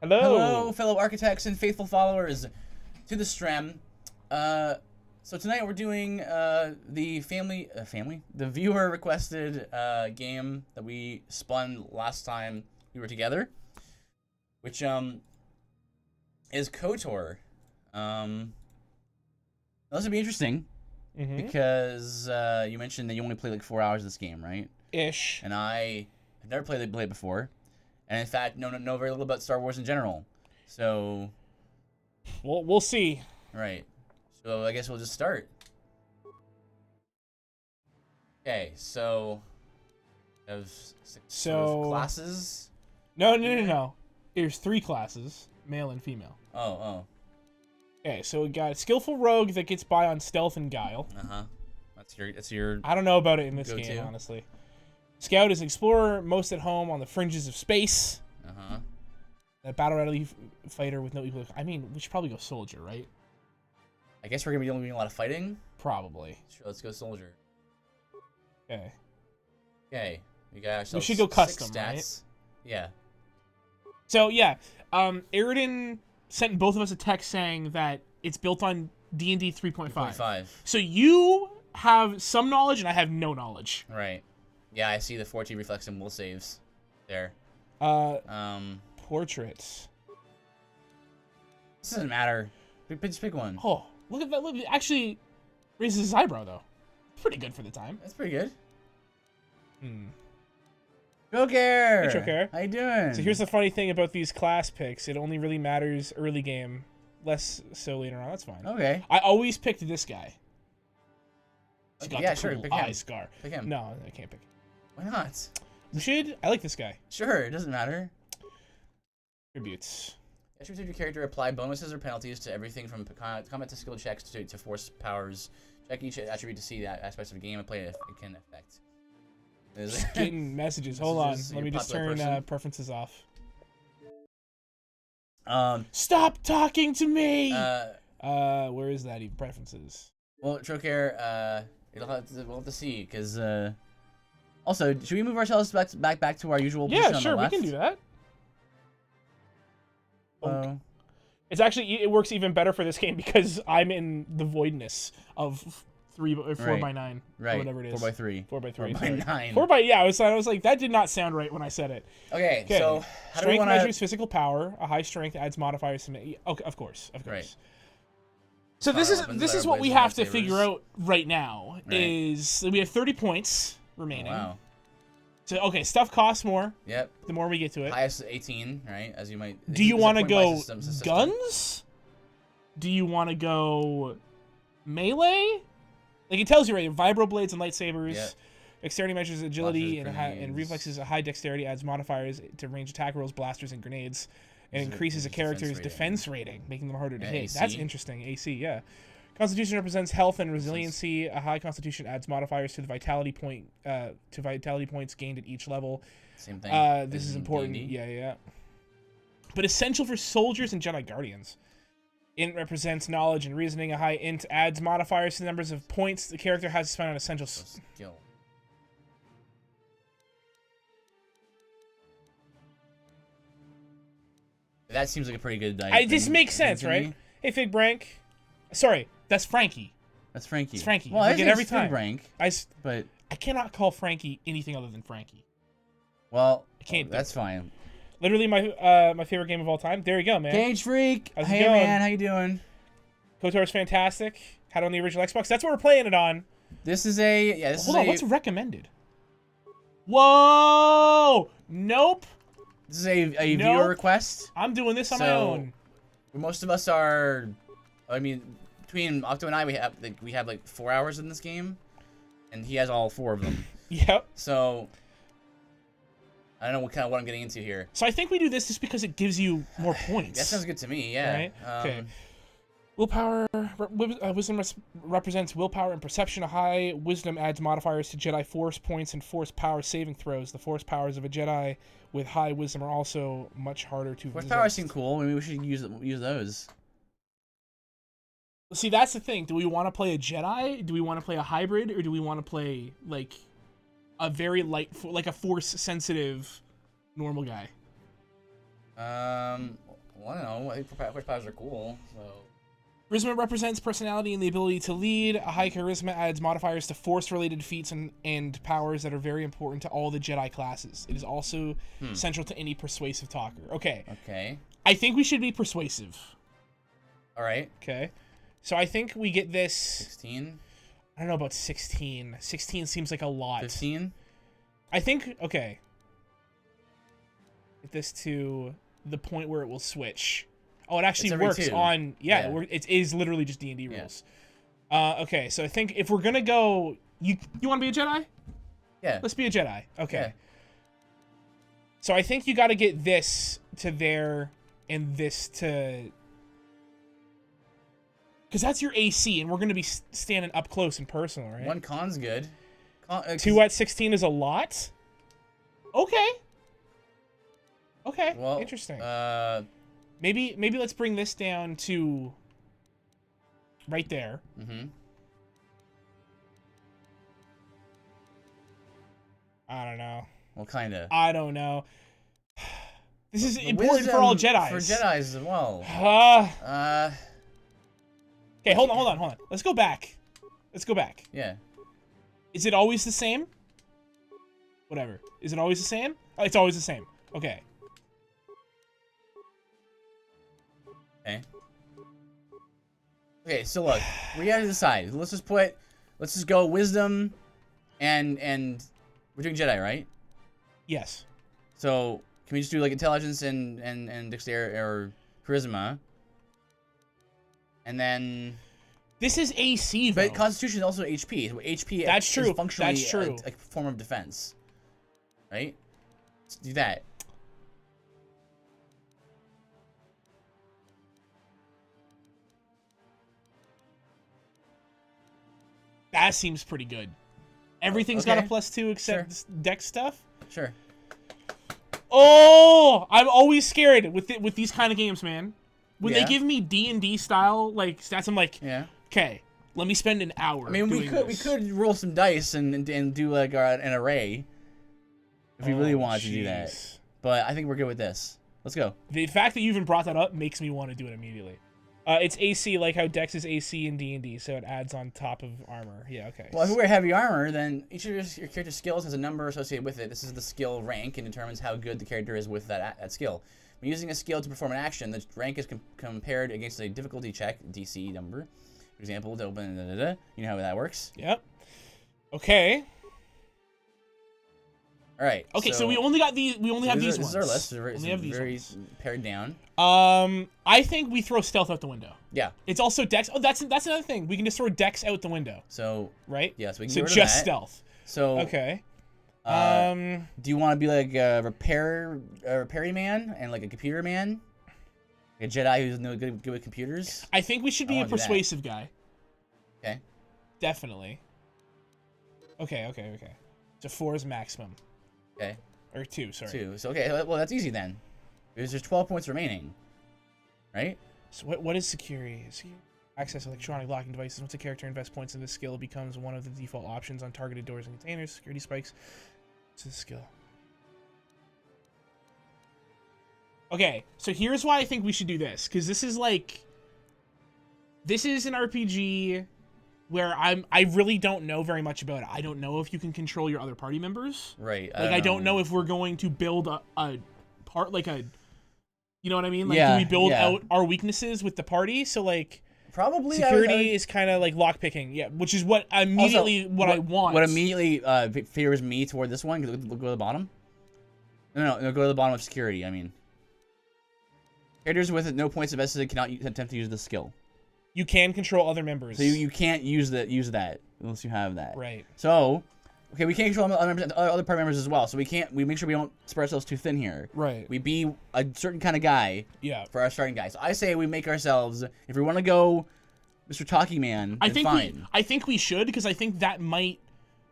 Hello, fellow architects and faithful followers to the stream. So tonight we're doing the viewer requested game that we spun last time we were together, which is KOTOR. This would be interesting because you mentioned that you only played like 4 hours of this game, right? Ish. And I have never played it before. And in fact, know very little about Star Wars in general. So, we'll see. Right. So I guess we'll just start. Okay. So, have six sort of classes. No. There's 3 classes, male and female. Oh. Okay, so we got a skillful rogue that gets by on stealth and guile. That's your. I don't know about it in this game, honestly. Scout is an explorer, most at home on the fringes of space. A battle ready fighter with no equal. I mean, we should probably go soldier, right? I guess we're gonna be doing a lot of fighting. Probably. Sure, let's go soldier. Okay. Okay, we got ourselves. We should go custom, stats. right? Yeah. So yeah, Aridin sent both of us a text saying that it's built on D&D 3.5. So you have some knowledge and I have no knowledge. Right. Yeah, I see the 4T reflex and will saves there. Portraits. This doesn't matter. Just pick one. Oh, look at that. Look, it actually raises his eyebrow, though. It's pretty good for the time. That's pretty good. Joker! Hey, Joker. How you doing? So here's the funny thing about these class picks. It only really matters early game, less so later on. That's fine. Okay. I always picked this guy. He's got the sure. cool Pick eye him. scar. Pick him. No, I can't pick him. Why not? You should. I like this guy. Sure, it doesn't matter. Tributes. Attributes of your character apply bonuses or penalties to everything from combat to skill checks to force powers. Check each attribute to see that aspects of a game and play it can affect. Just getting messages. Hold on. Let me just turn preferences off. Stop talking to me! Where is that even? Preferences. Well, Trocaire, we'll have to see, because, also, should we move ourselves back to our usual position on the sure, we left? can do that. Oh. It's actually, it works even better for this game because I'm in the voidness of 4x9, right. Or whatever it is. 4x3. 4x3. 4x9. 4x, yeah. I was like, that did not sound right when I said it. Okay. So how do we strength want measures physical power. A high strength adds modifiers to. Okay, of course. Right. So this is what we have to figure out right now. Right. Is we have 30 points remaining. Oh, wow. So okay, stuff costs more. Yep. The more we get to it. Highest 18, right? As you might. Do you want to go guns? Do you want to go melee? Like it tells you right, vibroblades and lightsabers. Yep. Dexterity measures agility Blasters, and reflexes. A high dexterity adds modifiers to range attack rolls, blasters, and grenades, and increases a character's defense rating, making them harder to hit. AC. That's interesting. AC, yeah. Constitution represents health and resiliency. A high Constitution adds modifiers to the vitality points gained at each level. Same thing. This is important. D&D. Yeah. But essential for soldiers and Jedi Guardians. Int represents knowledge and reasoning. A high int adds modifiers to the numbers of points the character has to spend on essential skill. That seems like a pretty good idea. This makes sense, right? Hey, Fig Brank. Sorry, that's Frankie. That's Frankie. It's Frankie. Well, I get every time. Frank, but I cannot call Frankie anything other than Frankie. Well, I can't. That's fine. Literally my favorite game of all time. There you go, man. Cage Freak. How's hey it going? Man, how you doing? KOTOR's fantastic. Had it on the original Xbox. That's what we're playing it on. This is a Hold on, what's recommended? Whoa! Nope. This is a viewer request. I'm doing this on my own. Most of us are. I mean, between Octo and I, we have like 4 hours in this game, and he has all 4 of them. Yep. So I don't know what I'm getting into here. So I think we do this just because it gives you more points. That sounds good to me. Yeah. Right? Okay. Willpower. Wisdom represents willpower and perception. A high wisdom adds modifiers to Jedi force points and force power saving throws. The force powers of a Jedi with high wisdom are also much harder to. Force powers seem cool. Maybe we should use those. See, that's the thing. Do we want to play a Jedi? Do we want to play a hybrid, or do we want to play like a very light, like a force sensitive, normal guy? Well, I don't know. I think force powers are cool. So. Charisma represents personality and the ability to lead. A high charisma adds modifiers to force-related feats and powers that are very important to all the Jedi classes. It is also central to any persuasive talker. Okay. Okay. I think we should be persuasive. All right. Okay. So I think we get this... 16? I don't know about 16. 16 seems like a lot. 15? I think... Okay. Get this to the point where it will switch. Oh, it actually works on... Yeah, it is literally just D&D rules. Yeah. Okay, so I think if we're going to go... You want to be a Jedi? Yeah. Let's be a Jedi. Okay. Yeah. So I think you got to get this to there and this to... Because that's your AC, and we're going to be standing up close and personal, right? 1 con's good. 2 at 16 is a lot? Okay. Okay, well, interesting. Maybe let's bring this down to right there. Mm-hmm. I don't know. Well, kind of. I don't know. This is important for all Jedis. For Jedis as well. Okay, hold on. Let's go back. Yeah. Is it always the same? Whatever. Is it always the same? Oh, it's always the same. Okay. Okay, so look, we gotta decide. Let's just go wisdom, and we're doing Jedi, right? Yes. So can we just do like intelligence and dexterity or charisma, and then this is AC though. But Constitution is also HP. So HP. That's true. Is functionally That's true. A form of defense, right? Let's do that. That seems pretty good. Everything's got a +2 except this dex stuff. Sure. Oh, I'm always scared with these kind of games, man. When they give me D&D style like stats, I'm like, okay, let me spend an hour. I mean, we could roll some dice and do like an array if we really wanted to do that. But I think we're good with this. Let's go. The fact that you even brought that up makes me want to do it immediately. It's AC, like how Dex is AC in D&D, so it adds on top of armor. Yeah, okay. Well, if we wear heavy armor, then each of your character's skills has a number associated with it. This is the skill rank and determines how good the character is with that skill. When using a skill to perform an action, the rank is compared against a difficulty check, DC number. For example, to open, you know how that works? Yep. Okay. All right. Okay, so we only got these. We only have these ones. This is our list. It's very pared down. I think we throw stealth out the window. Yeah. It's also Dex. Oh, that's another thing. We can just throw Dex out the window. So right. Yes, we can. So just stealth. So okay. Do you want to be like a repairing man and like a computer man? A Jedi who's no good with computers? I think we should be a persuasive guy. Okay. Definitely. Okay. So 4 is maximum. Okay. Or 2, sorry. 2. So okay, well that's easy then. Because there's 12 points remaining. Right? So what is security? Access electronic locking devices. Once a character invests points in this skill, it becomes one of the default options on targeted doors and containers. Security spikes to the skill. Okay, so here's why I think we should do this, because this is an RPG where I really don't know very much about it. I don't know if you can control your other party members. Right. I don't know if we're going to build a part, like a, you know what I mean? Like, yeah, do we build out our weaknesses with the party? So like, probably security is kind of like lockpicking, yeah, which is what immediately what I want. What immediately favors me toward this one? We'll go to the bottom. No, go to the bottom of security. I mean, characters with no points invested cannot attempt to use the skill. You can control other members. So you can't use that unless you have that. Right. So, okay, we can't control other party members as well. So we make sure we don't spread ourselves too thin here. Right. We be a certain kind of guy. Yeah. For our starting guy. So I say we make ourselves, if we want to go Mr. Talkie Man, fine. I think we should, because I think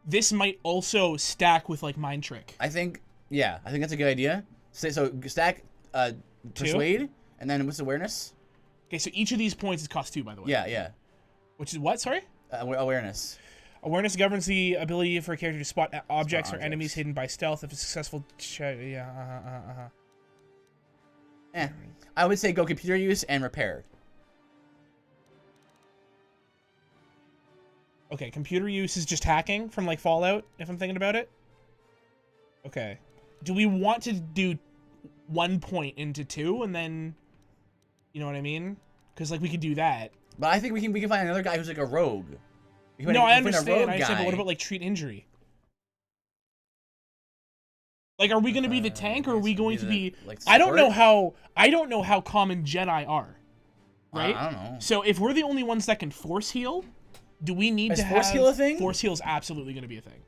this might also stack with like Mind Trick. I think that's a good idea. So stack Persuade, and then what's awareness? Okay, so each of these points is cost 2, by the way. Yeah. Which is what? Sorry? Awareness. Awareness governs the ability for a character to spot objects or enemies hidden by stealth. If a successful I would say go computer use and repair. Okay, computer use is just hacking from like Fallout, if I'm thinking about it. Okay. Do we want to do 1 point into 2 and then, you know what I mean? Because like we could do that. But I think we can find another guy who's like a rogue. No, I understand. But what about like treat injury? Like, are we going to be the tank, or are we going to be? Like, I don't know how common Jedi are. Right? I don't know. So if we're the only ones that can force heal, do we need to have force heal a thing? Force heal is absolutely going to be a thing.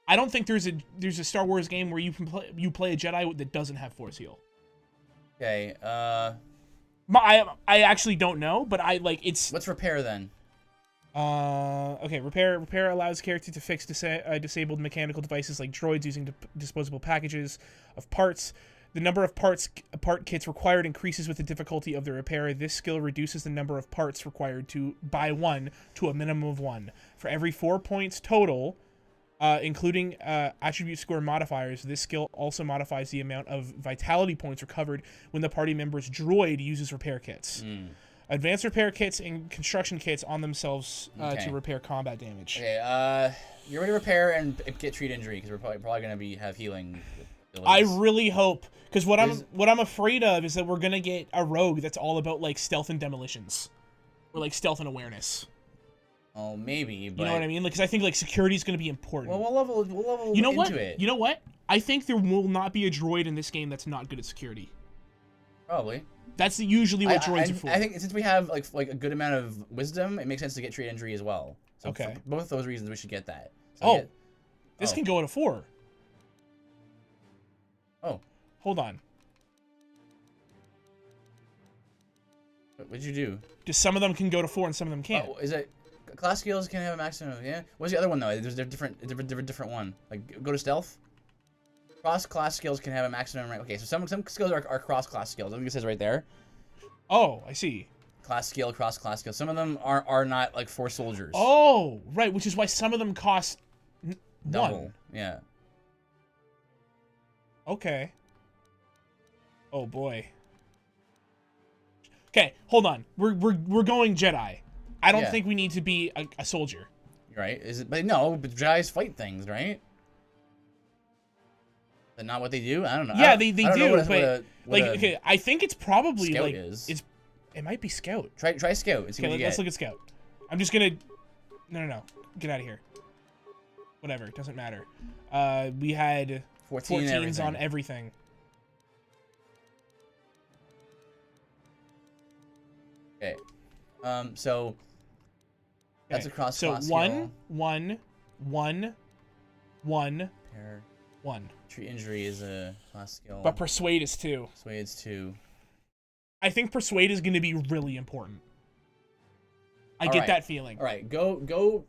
I don't think there's a Star Wars game where you play a Jedi that doesn't have force heal. Okay. I actually don't know, but it's. What's repair then? Okay, repair allows character to fix disabled mechanical devices like droids using disposable packages of parts. The number of part kits required increases with the difficulty of the repair. This skill reduces the number of parts required by 1 to a minimum of 1. For every 4 points total, including attribute score modifiers, this skill also modifies the amount of vitality points recovered when the party member's droid uses repair kits. Advanced repair kits and construction kits on themselves to repair combat damage. Okay, you're ready to repair and get treat injury because we're probably going to have healing abilities. I really hope, because what I'm afraid of is that we're gonna get a rogue that's all about like stealth and demolitions, or like stealth and awareness. Oh, maybe, but you know what I mean? Because I think like security is gonna be important. Well, we'll level you know into what? it. You know what? I think there will not be a droid in this game that's not good at security. Probably. That's usually what droids are for. I think since we have like a good amount of wisdom, it makes sense to get treat injury as well. So okay. For both those reasons, we should get that. So this can go to 4. Oh. Hold on. What'd you do? Just some of them can go to 4 and some of them can't. Oh, is it class skills can have a maximum of, yeah? What's the other one though? There's a different one. Like go to stealth. Cross class skills can have a maximum rank. Okay, so some skills are cross class skills. I think it says right there. Oh, I see. Class skill, cross class skill. Some of them are not like for soldiers. Oh, right, which is why some of them cost double. 1. Yeah. Okay. Oh boy. Okay, hold on. We're going Jedi. I don't think we need to be a soldier. Right? Is it? But no, but Jedi's fight things, right? Is that not what they do? I don't know. Yeah, they do. Okay, I think it's probably Scout like is. It might be Scout. Try Scout. And see what you let's get. look at Scout. I'm just gonna. No. Get out of here. Whatever. It doesn't matter. We had 14s on everything. Okay. So that's a cross class skill. skill. 1, 1. Treat injury is a class skill. But persuade is 2. Persuade is 2. I think persuade is going to be really important. I get that feeling. All right, go.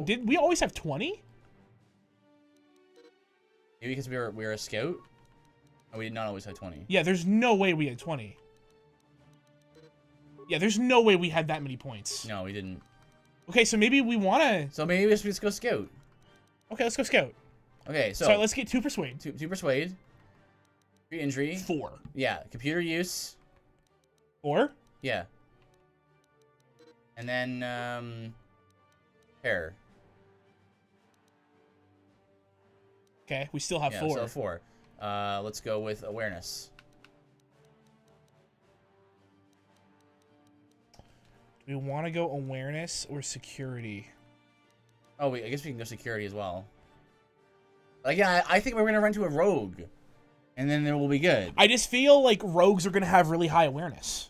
Did we always have 20? Maybe because we were a scout. Oh, we did not always have 20. Yeah, there's no way we had 20. Yeah, there's no way we had that many points. No, we didn't. Okay, so maybe we want to... So maybe we just go scout. Okay, let's go scout. Okay, so... let's get 2 persuade. 2 persuade. 3 injury. 4. Yeah, computer use. 4? Yeah. And then, pair. Okay, we still have 4. Yeah, so 4. Let's go with awareness. Do we want to go awareness or security? Oh, I guess we can go security as well. Like, yeah, I think we're going to run into a rogue. And then it will be good. I just feel like rogues are going to have really high awareness.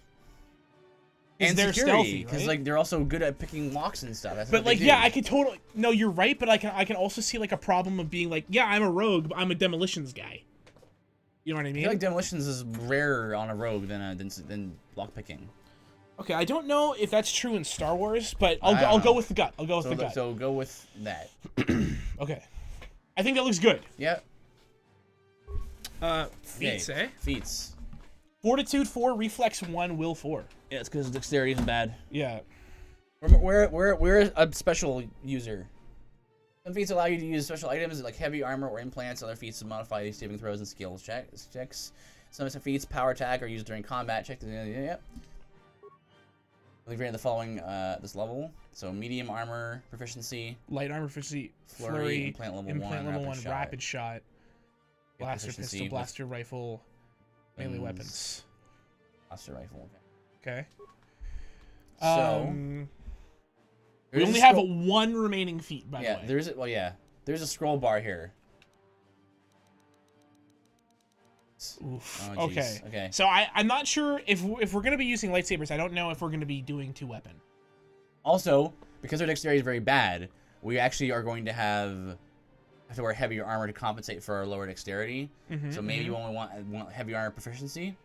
And they're stealthy, because right? like they're also good at picking locks and stuff. That's but what like, they do. yeah, I could totally... No, you're right, but I can also see like a problem of being like, yeah, I'm a rogue, but I'm a demolitions guy. You know what I mean? I feel like demolitions is rarer on a rogue than lock picking. Okay, I don't know if that's true in Star Wars, but I'll go with the gut. I'll go with the gut. So go with that. Okay. I think that looks good. Yeah. Feats, okay. Feats. Fortitude 4, Reflex 1, Will 4. Yeah, it's because dexterity is bad. Yeah. We're a special user. Some feats allow you to use special items like heavy armor or implants. Other feats to modify these saving throws and skills checks. Some of its feats, power attack, are used during combat. Check the yep. Rated the following this level. So medium armor proficiency, light armor proficiency, flurry, implant level 1, rapid shot, blaster proficiency pistol, blaster rifle, melee weapons. Blaster rifle. Okay. So we only have one remaining feat, by the way. There's a scroll bar here. Oof. Oh, okay. So I'm not sure if we're gonna be using lightsabers. I don't know if we're gonna be doing 2-weapon. Also, because our dexterity is very bad, we actually are going to have to wear heavier armor to compensate for our lower dexterity. So maybe you only want heavy armor proficiency.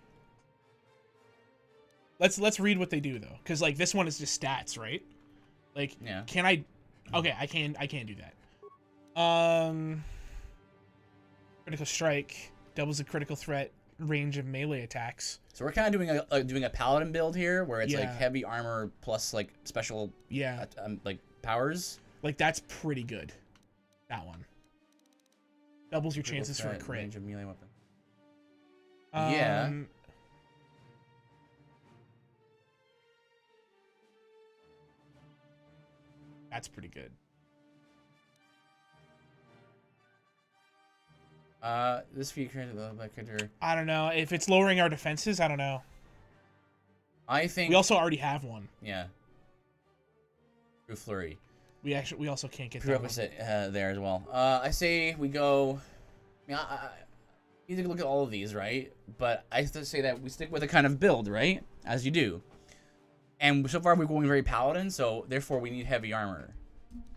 Let's read what they do though, because like this one is just stats, right? Like, yeah. Can I? Okay, I can't do that. Critical strike. Doubles the critical threat range of melee attacks. So we're kind of doing a paladin build here, where it's like heavy armor plus like special like powers. Like that's pretty good. That one doubles your chances for a crit. Range of melee weapon. That's pretty good. This feature, I don't know if it's lowering our defenses. I don't know. I think we also already have one. Yeah. True flurry. We also can't get prerequisite there as well. I say we go. I mean, you need to look at all of these, right? But I have to say that we stick with a kind of build, right? As you do. And so far we're going very paladin, so therefore we need heavy armor,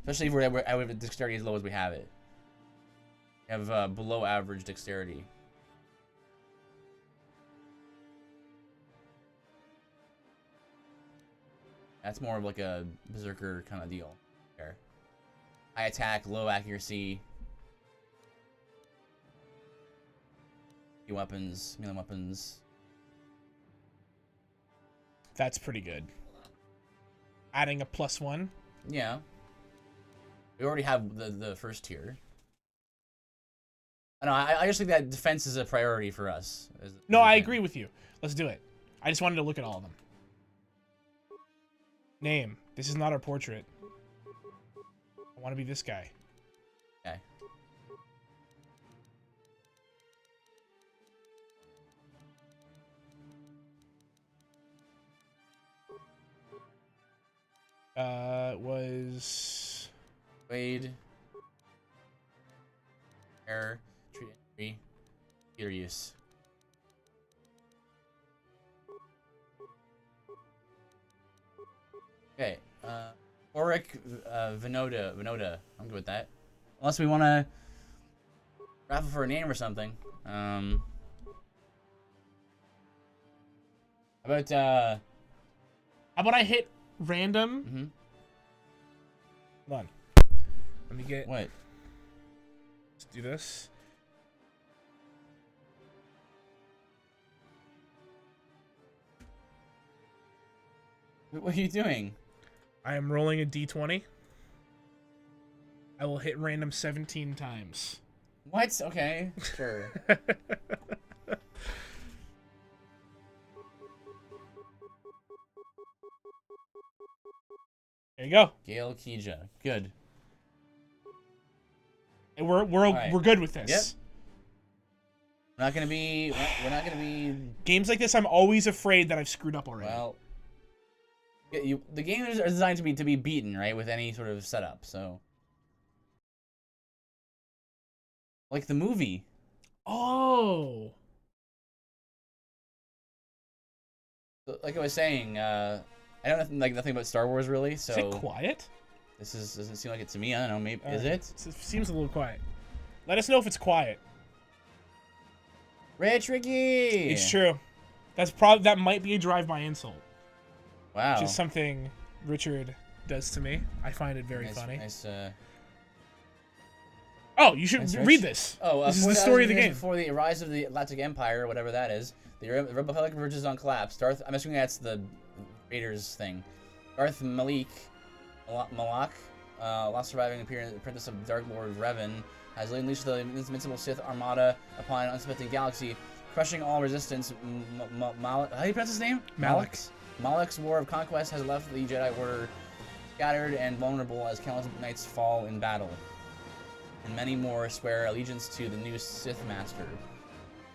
especially if we're at dexterity as low as we have it. We have below average dexterity. That's more of like a berserker kind of deal. There. High attack, low accuracy. Weapons, melee weapons. That's pretty good. Adding a +1. Yeah. We already have the first tier. I know. I just think that defense is a priority for us. No, I agree with you. Let's do it. I just wanted to look at all of them. Name. This is not our portrait. I want to be this guy. Okay. Was Wade. Error. Treat entry. Computer use. Okay. Auric Vinoda. I'm good with that. Unless we want to raffle for a name or something. How about I hit random? Hold on. Let me get. What? Let's do this. What are you doing? I am rolling a d20. I will hit random 17 times. What? Okay, sure. There you go. Gale Kija. Good. And we're good with this. Yep. We're not gonna be. Games like this, I'm always afraid that I've screwed up already. Well, the games are designed to be beaten, right, with any sort of setup. So, like the movie. Oh. So, like I was saying, I don't know nothing about Star Wars really. So is it quiet? Doesn't seem like it to me. I don't know. Maybe is it? It seems a little quiet. Let us know if it's quiet. Rich Ricky. It's true. That might be a drive-by insult. Wow. Which is something Richard does to me. I find it very funny. Nice. Oh, you should read this. Oh, this is the story of the game. Before the rise of the Galactic Empire, or whatever that is, the Republic verges on collapse. I'm assuming that's the Raiders thing. Darth Malak, last surviving apprentice of Dark Lord Revan, has laid unleashed the invincible Sith Armada upon an unsuspecting galaxy. crushing all resistance. How do you pronounce his name? Malik. Malik's war of conquest has left the Jedi Order scattered and vulnerable as countless knights fall in battle, and many more swear allegiance to the new Sith Master.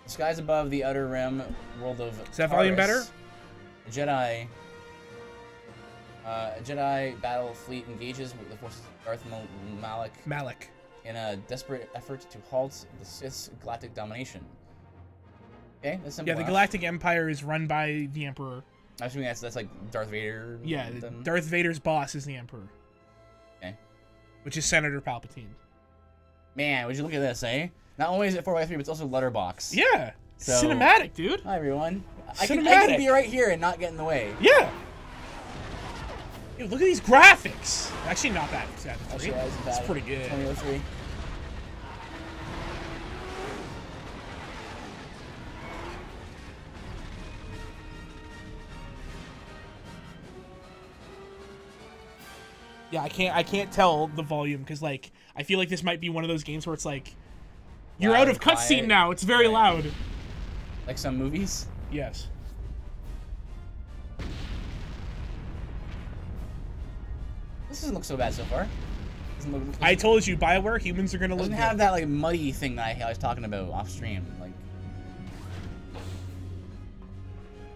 The skies above the Outer Rim, world of Is that volume better? A Jedi battle fleet engages with the forces of Darth Malik in a desperate effort to halt the Sith's galactic domination. Okay, that's simple. Yeah, the Galactic Empire is run by the Emperor. I assuming that's like Darth Vader. Yeah, Darth Vader's boss is the Emperor. Okay. Which is Senator Palpatine. Man, would you look at this, eh? Not only is it 4x3, but it's also letterbox. Yeah. So, cinematic, dude. Hi, everyone. I can be right here and not get in the way. Yeah. Dude, look at these graphics. Actually, not bad. It's pretty good. 2003. Yeah, I can't tell the volume because like I feel like this might be one of those games where it's like you're loud, out of cutscene now. It's very loud. Like some movies. Yes. This doesn't look so bad so far. I told you, BioWare humans are gonna look. Doesn't have that like muddy thing that I was talking about off stream. Like.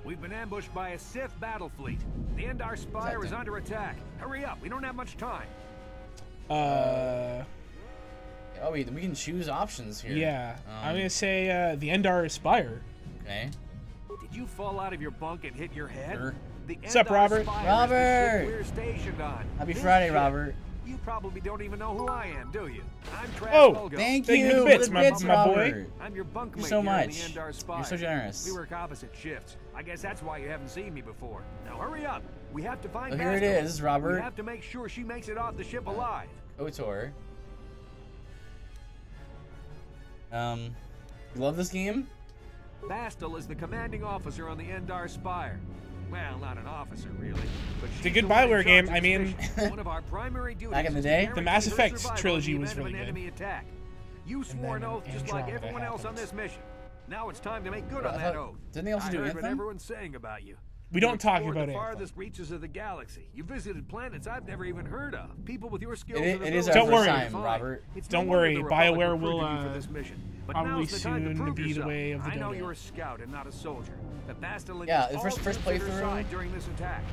We've been ambushed by a Sith battle fleet. The Endar Spire is under attack. Hurry up, we don't have much time. Oh, we can choose options here. Yeah, I'm gonna say the Endar Spire. Okay. Did you fall out of your bunk and hit your head? Sure. What's up, Robert? Robert! We're stationed on. Happy This Friday, ship. Robert. You probably don't even know who I am, do you? I'm Trash Oh, Logo. Thank Thank you you, for bits, the my bits, boy. Robert. I'm your bunkmate Thank you so here on much. the Endar Spire. You're so generous. We work opposite shifts. I guess that's why you haven't seen me before. Now hurry up. We have to find So here it Bastila. is, Robert. We have to make sure she makes it off the ship alive. KOTOR. You love this game? Bastila is the commanding officer on the Endar Spire. Well, not an officer, really. But It's a good BioWare game. I mean, one of our primary duties Back in the is to day? guarantee The Mass her Effect survival trilogy in the was event of really an good. enemy attack. You swore an then oath just like Andromeda everyone else on happened. this mission. Now it's time to make good Well, on I that thought- oath. didn't they also I do heard what Anthem? everyone's saying about you. We don't You talk explored about the Anthem. farthest reaches of the galaxy. You visited planets I've never even heard of. People with your skills It and is our Don't first worry. time, Robert. Don't no wonder worry, the Republic BioWare recruited will, you for this mission. But probably now's the time to soon prove be the yourself. way of the I know dodo. you're a scout and not a soldier. But Bastila Yeah, needs the all first troops at her playthrough- side during this attack.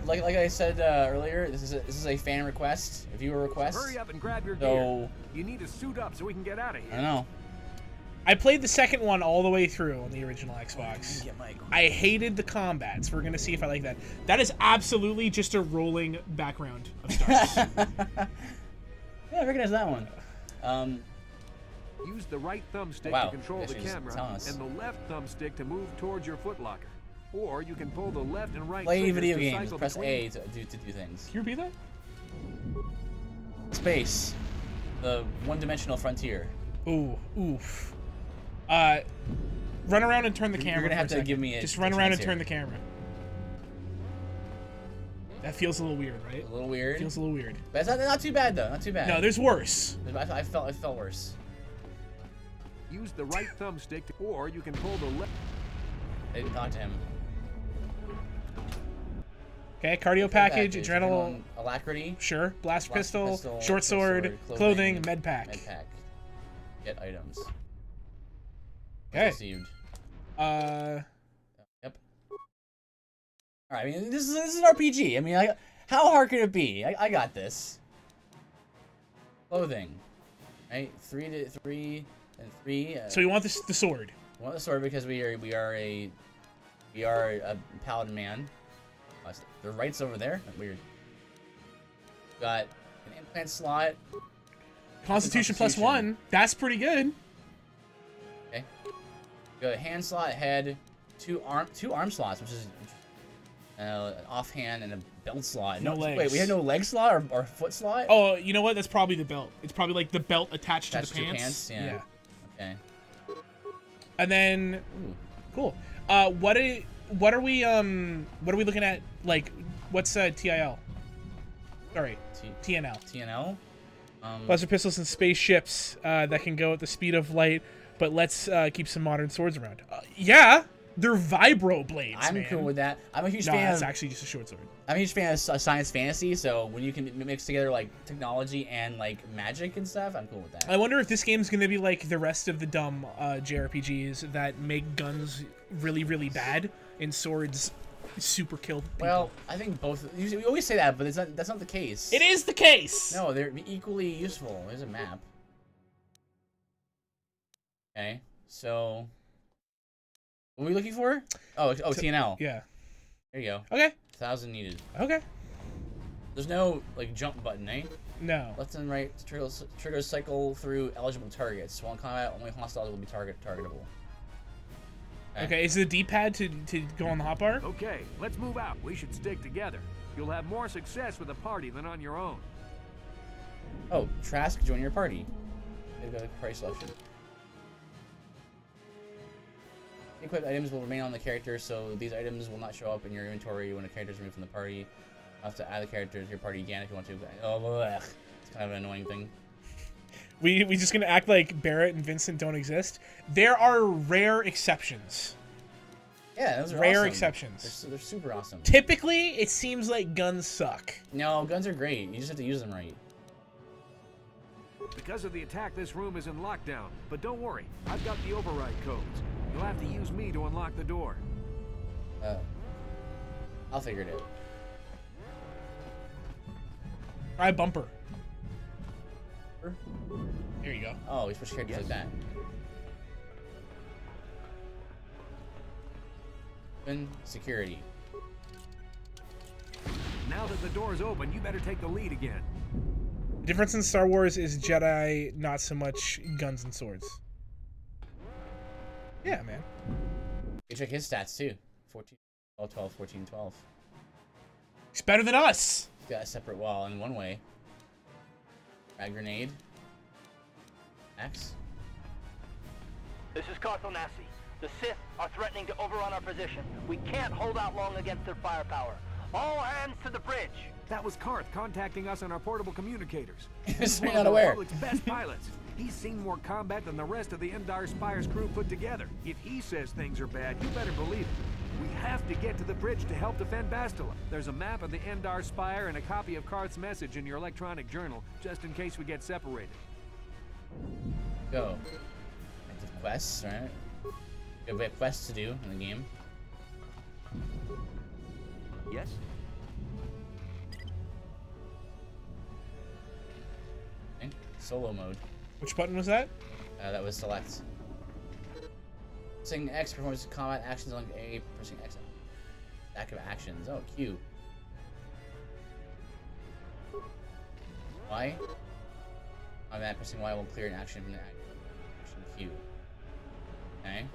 Like I said earlier, this is a fan request, a viewer request. Hurry up and grab your So- gear. You need to suit up so we can get out of I here. don't know. I played the second one all the way through on the original Xbox. Get Mike. I hated the combat, so we're gonna see if I like that. That is absolutely just a rolling background of stars. Yeah, I recognize that one. Use the right thumbstick Wow, to control yeah, the she's camera telling us. and the left thumbstick to move towards your footlocker. Or you can pull the left and right Play triggers video to games. cycle Press between. A to do things. Can you repeat that? Space. The one-dimensional frontier. Ooh, oof. Run around and turn the camera. You're gonna have for to second. give me a Just run around and chance turn here. the camera. That feels a little weird, right? A little weird. Feels a little weird. But it's not too bad though. Not too bad. No, there's worse. I felt worse. Use the right thumbstick, or you can pull the left. I didn't talk to him. Okay, cardio package, adrenal, alacrity, sure, blaster blaster pistol, short sword, clothing, med pack. Med pack. Get items. Okay. Received. Uh, Yep. All right. I mean, this is an RPG. I mean, how hard could it be? I got this. Clothing. Right. 3 to 3 and 3. so you want the sword? We want the sword because we are a paladin man. The right's over there. Weird. Got an implant slot. Constitution plus Constitution. 1. That's pretty good. Okay. Got a hand slot, head, two arm slots, which is an offhand and a belt slot. No legs. Wait, we had no leg slot or foot slot? Oh, you know what? That's probably the belt. It's probably like the belt attached Attached to the to your pants. pants? Yeah. Okay. And then, Ooh. cool. What are we looking at? Like, what's TIL? Sorry, TNL. TNL. Blaster pistols and spaceships that can go at the speed of light but let's keep some modern swords around. Yeah, they're vibro blades. I'm man. cool with that. I'm a huge No, fan. that's actually just a short sword. I'm a huge fan of science fantasy. So when you can mix together like technology and like magic and stuff, I'm cool with that. I wonder if this game's gonna be like the rest of the dumb JRPGs that make guns really, really bad and swords super kill people. Well, I think both. We always say that, but that's not the case. It is the case. No, they're equally useful. There's a map. Okay, so what are we looking for? Oh, TNL. Yeah. There you go. Okay. 1,000 needed. Okay. There's no like jump button, eh? No. Left and right triggers cycle through eligible targets. While in combat, only hostiles will be targetable. Okay. Is it a D-pad to go on the hotbar? Okay, let's move out. We should stick together. You'll have more success with a party than on your own. Oh, Trask, join your party. They've got a party selection. Equipped items will remain on the character, so these items will not show up in your inventory when a character is removed from the party. You have to add the character to your party again if you want to. Oh, blech. It's kind of an annoying thing. We just gonna act like Barrett and Vincent don't exist? There are rare exceptions. Yeah, those are rare awesome. exceptions. They're super awesome. Typically, it seems like guns suck. No, guns are great. You just have to use them right. Because of the attack, this room is in lockdown. But don't worry, I've got the override codes. You'll have to use me to unlock the door. I'll figure it out. Try bumper. There you go. Oh, we switch characters like that. Open security. Now that the door's open, you better take the lead again. The difference in Star Wars is Jedi, not so much guns and swords. Yeah, man. You check his stats too. 14, 12, 14, 12. He's better than us. He's got a separate wall in one way. Frag grenade. Axe. This is KOTOR. The Sith are threatening to overrun our position. We can't hold out long against their firepower. All hands to the bridge. That was Karth contacting us on our portable communicators. He's one not of the aware. Republic's best pilots. He's seen more combat than the rest of the Endar Spire's crew put together. If he says things are bad, you better believe it. We have to get to the bridge to help defend Bastila. There's a map of the Endar Spire and a copy of Karth's message in your electronic journal, just in case we get separated. Go. Active quests, right? We have quests to do in the game. Yes? Okay. Solo mode. Which button was that? That was select. Pressing X performs combat actions on A. Pressing X. Active actions. Oh, Q. Y. On that, pressing Y will clear an action from the action Q. Okay.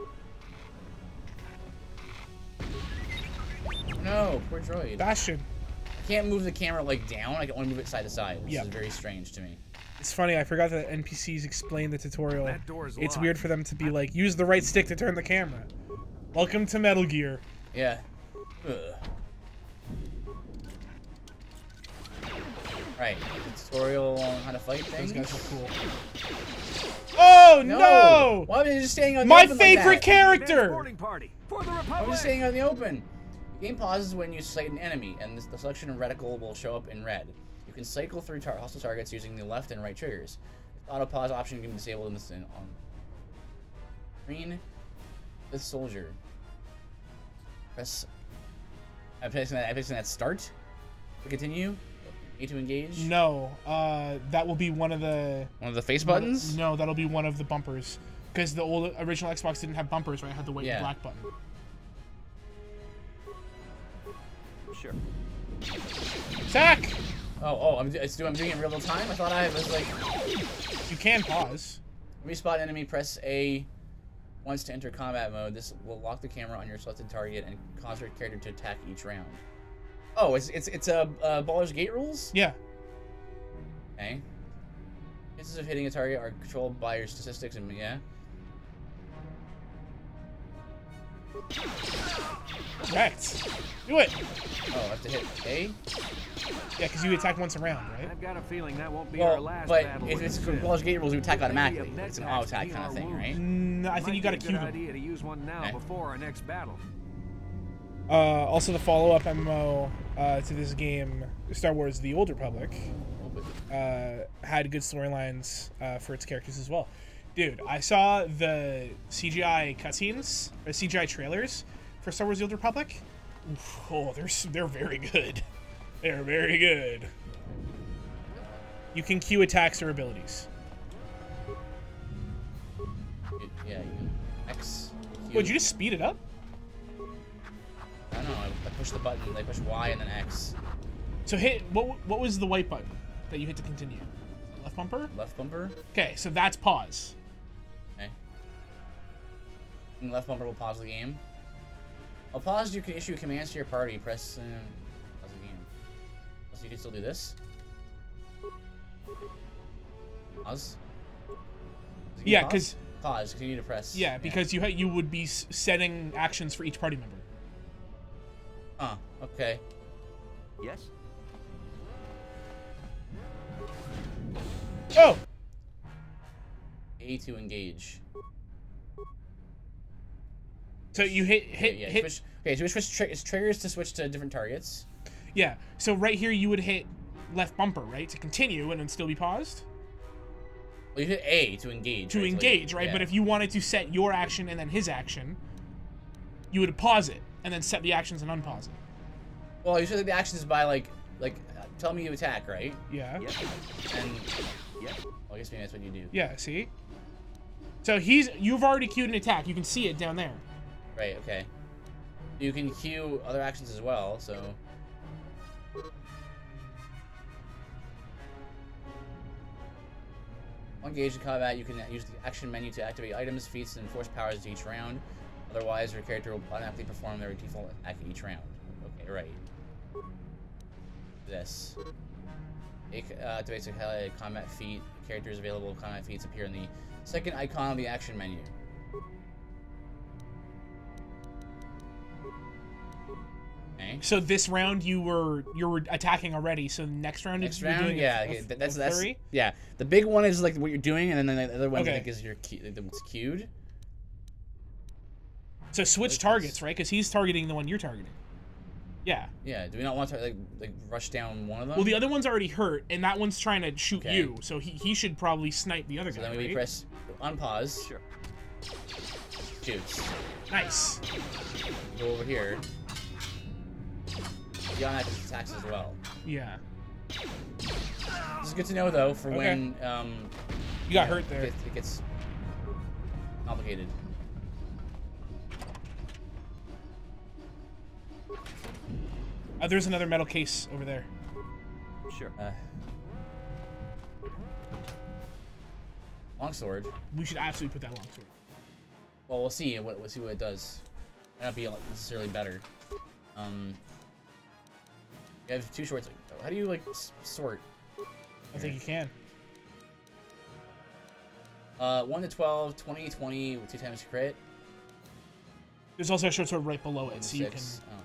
No, poor droid. Bastion. I can't move the camera like down. I can only move it side to side, which Yep. is very strange to me. It's funny, I forgot that NPCs explain the tutorial. That door's It's locked. weird for them to be like, use the right stick to turn the camera. Welcome to Metal Gear. Yeah. Ugh. Right. Tutorial on how to fight Those things. guys are cool. Oh no! Why are you just staying on the My open favorite like that? character! Boarding party for the Why are Republic. you staying out in the open? The game pauses when you select an enemy, and the selection reticle will show up in red. You can cycle through hostile targets using the left and right triggers. The auto pause option can be disabled in this on screen. This soldier. Press. I'm pressing that start to continue. A to engage. No, that will be one of the face buttons. No, that'll be one of the bumpers. Because the old original Xbox didn't have bumpers, right? It had the white Yeah. and black button. Sure. Attack! I'm doing it in real time. I thought I was like. You can pause. Respot enemy, press A once to enter combat mode. This will lock the camera on your selected target and cause your character to attack each round. Oh, it's a Baldur's Gate rules? Yeah. Okay. Chances of hitting a target are controlled by your statistics and yeah. Correct. Do it. Oh, I have to hit A? Yeah, because you attack once a round, right? I've got a feeling that won't be our Well, last but battle if with it's the Sith. Baldur's Gate rules, you attack automatically. Maybe a It's an med auto pack to attack heal kind of our thing, right? wounds. I think Might you got to be a queue good them. idea to use one now Okay. before our next battle. Also, the follow-up MMO to this game, Star Wars: The Old Republic, had good storylines for its characters as well. Dude, I saw the CGI cutscenes, or CGI trailers for Star Wars: The Old Republic. Oof, oh, they're very good. They're very good. You can queue attacks or abilities. Yeah, you can X. Q. Would you just speed it up? I don't know. I push the button. I push Y and then X. So hit what was the white button that you hit to continue? Left bumper? Left bumper. Okay, so that's pause. Okay. And left bumper will pause the game. While paused, you can issue commands to your party. Press pause the game. So you can still do this. Pause. Yeah, pause? 'cause- pause. Continue to press. Yeah, because you would be setting actions for each party member. Huh. Okay. Yes? Oh! A to engage. So you hit Yeah. hit. Switch. Okay. So we switch triggers to switch to different targets. Yeah. So right here you would hit left bumper, right, to continue and then still be paused. Well, you hit A to engage. To right? So, engage, right? yeah. But if you wanted to set your action and then his action, you would pause it and then set the actions and unpause it. Well, you set the actions by like tell me you attack, right? Yeah. Yes. And Yes. well, I guess maybe that's what you do. Yeah. See. So you've already queued an attack. You can see it down there. Right. Okay. You can queue other actions as well. So. While engaged in combat, you can use the action menu to activate items, feats, and force powers each round. Otherwise, your character will automatically perform their default attack each round. Okay, right. This. It activates a highlighted combat feat. Characters available combat feats appear in the second icon of the action menu. Okay. So this round you were attacking already. So the next round Next you're round, doing yeah, a that's flurry? yeah. The big one is like what you're doing, and then the other one Okay. I think is your it's queued. So switch targets, right? Because he's targeting the one you're targeting. Yeah. Yeah. Do we not want to like rush down one of them? Well, the other one's already hurt, and that one's trying to shoot Okay. you. So he should probably snipe the other So guy. then we right? press unpause. Sure. Shoots. Nice. Go over here. The automatic attacks as well. Yeah. This is good to know though for Okay. when You got hurt there. It gets complicated. There's another metal case over there. Sure. Longsword. We should absolutely put that longsword. Well, we'll see. We'll see what it does. Might not be necessarily better. You have two shorts. How do you like sort? I think you can. 1 to 12, 20, 20 with 2 times crit. There's also a short sword right below 1 it, to so you 6. can. Oh.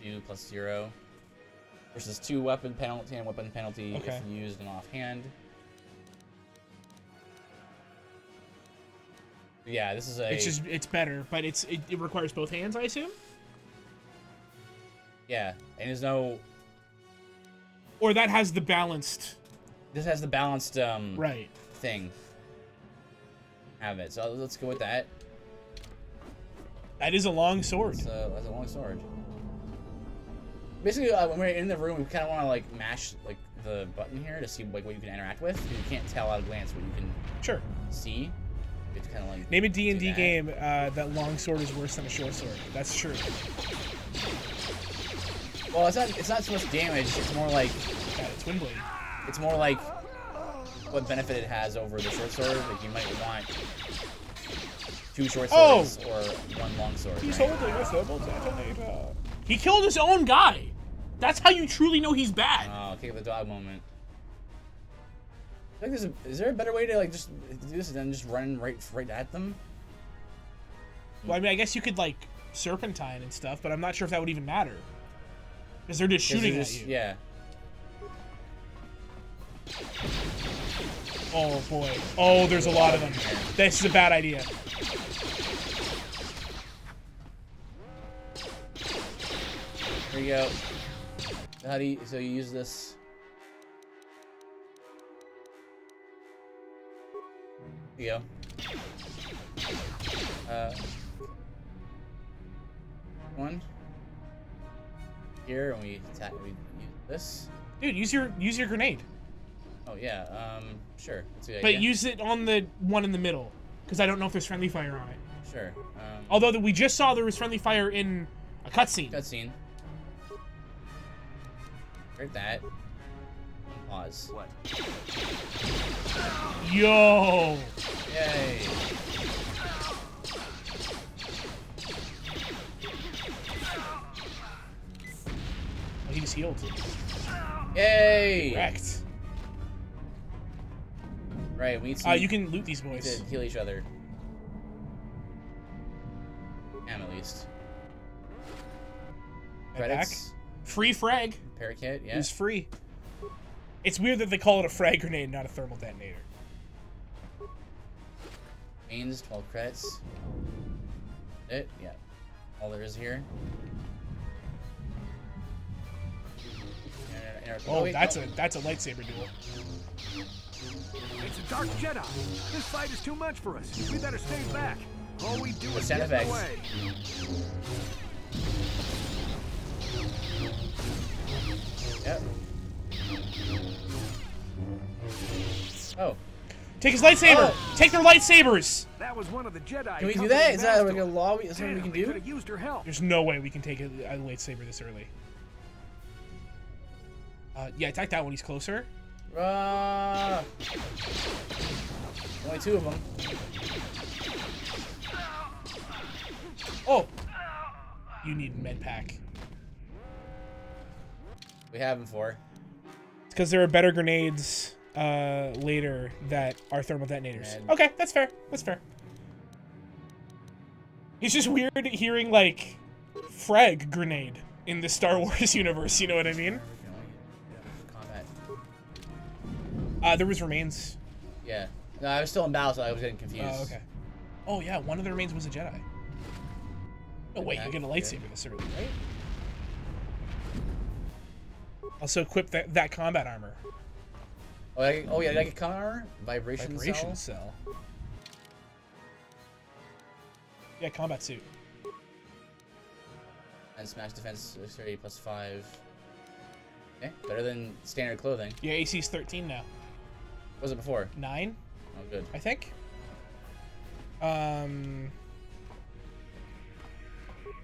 Two plus 0 versus 2 weapon penalty and weapon penalty Okay. if used in offhand. Yeah, this is a. It's better, but it requires both hands, I assume. Yeah, and there's no. Or that has the balanced. This has the balanced Right. thing. Have it. So let's go with that. That is a long sword. That's a long sword. Basically, when we're in the room, we kind of want to like mash like the button here to see like what you can interact with. You can't tell at a glance what you can Sure. see. It's kind of like Name a D&D do that. game that long sword is worse than a short sword. That's true. Well, it's not so much damage. It's more like God, it's Windblade. it's more like what benefit it has over the short sword. Like you might want 2 short swords or 1 long sword. He's right? holding a double detonator. He killed his own guy. That's how you truly know he's bad. Oh, kick of the dog moment. I think is there a better way to like just do this and then just run right at them? Well, I mean, I guess you could like serpentine and stuff, but I'm not sure if that would even matter. Because they're just shooting at you. Yeah. Oh boy. Oh, there's a lot of them. This is a bad idea. There you go. How do you? So you use this. There you go. One. Here, and we attack. We use this. Dude, use your grenade. Oh yeah. Sure. That's a good But idea. use it on the one in the middle, because I don't know if there's friendly fire on it. Sure. Although we just saw there was friendly fire in a cutscene. Cutscene. Heard that. Pause. What? Yo. Yay. Oh, he just healed. Yay. Correct. Right. We need to. You can loot these We need boys. to heal each other. At least. Right Credits. back. Free frag. Parakeet. It Yeah. was free. It's weird that they call it a frag grenade, not a thermal detonator. Gains 12 credits. Yeah. All there is here. Oh, wait, that's no. a lightsaber duel. It's a dark Jedi. This fight is too much for us. We better stay back. All we do is sound get in effects. the way. Yep. Oh. Take his lightsaber. Oh. Take their lightsabers. That was one of the Jedi. Can we do coming that? to Is that like a Bastila. law? Something we Damn, can we could do? have used her help. There's no way we can take a lightsaber this early. Yeah, attack that one. He's closer. Only 2 of them. Oh. You need med pack. We have them for. It's because there are better grenades later that are thermal detonators. And- Okay, that's fair. That's fair. It's just weird hearing like frag grenade in the Star Wars universe. You know what I mean? Combat. There was remains. Yeah. No, I was still in battle, so I was getting confused. Oh, okay. Oh yeah, one of the remains was a Jedi. Oh wait, you Okay, get a okay. lightsaber this early, right? Also equip that combat armor. Oh yeah, did I get combat armor? Vibration cell? cell. Yeah, combat suit. And smash defense dexterity plus 5. Okay, better than standard clothing. Yeah, AC's 13 now. What was it before? 9, Oh, good. I think.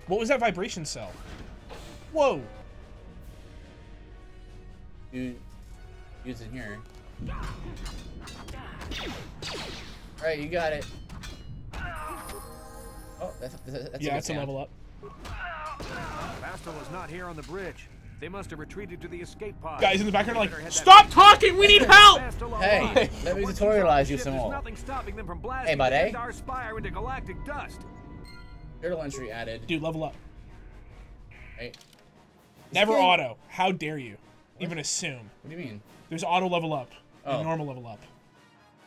What was that vibration cell? Whoa! Use it here. Alright, you got it. Oh, that's Yeah, a that's a level up. Bastila's not here on the bridge. They must have retreated to the escape pod. Guys in the background are Better like, head that stop way. talking! We need help! Bastila Hey, alive. let me Once tutorialize he's on you the some ship, more. There's nothing stopping them from blasting Hey, buddy. the Endar Spire into galactic dust. Journal entry added. Dude, level up. Right. Never game- auto. How dare you? Even assume. What do you mean? There's auto level up Oh. and normal level up.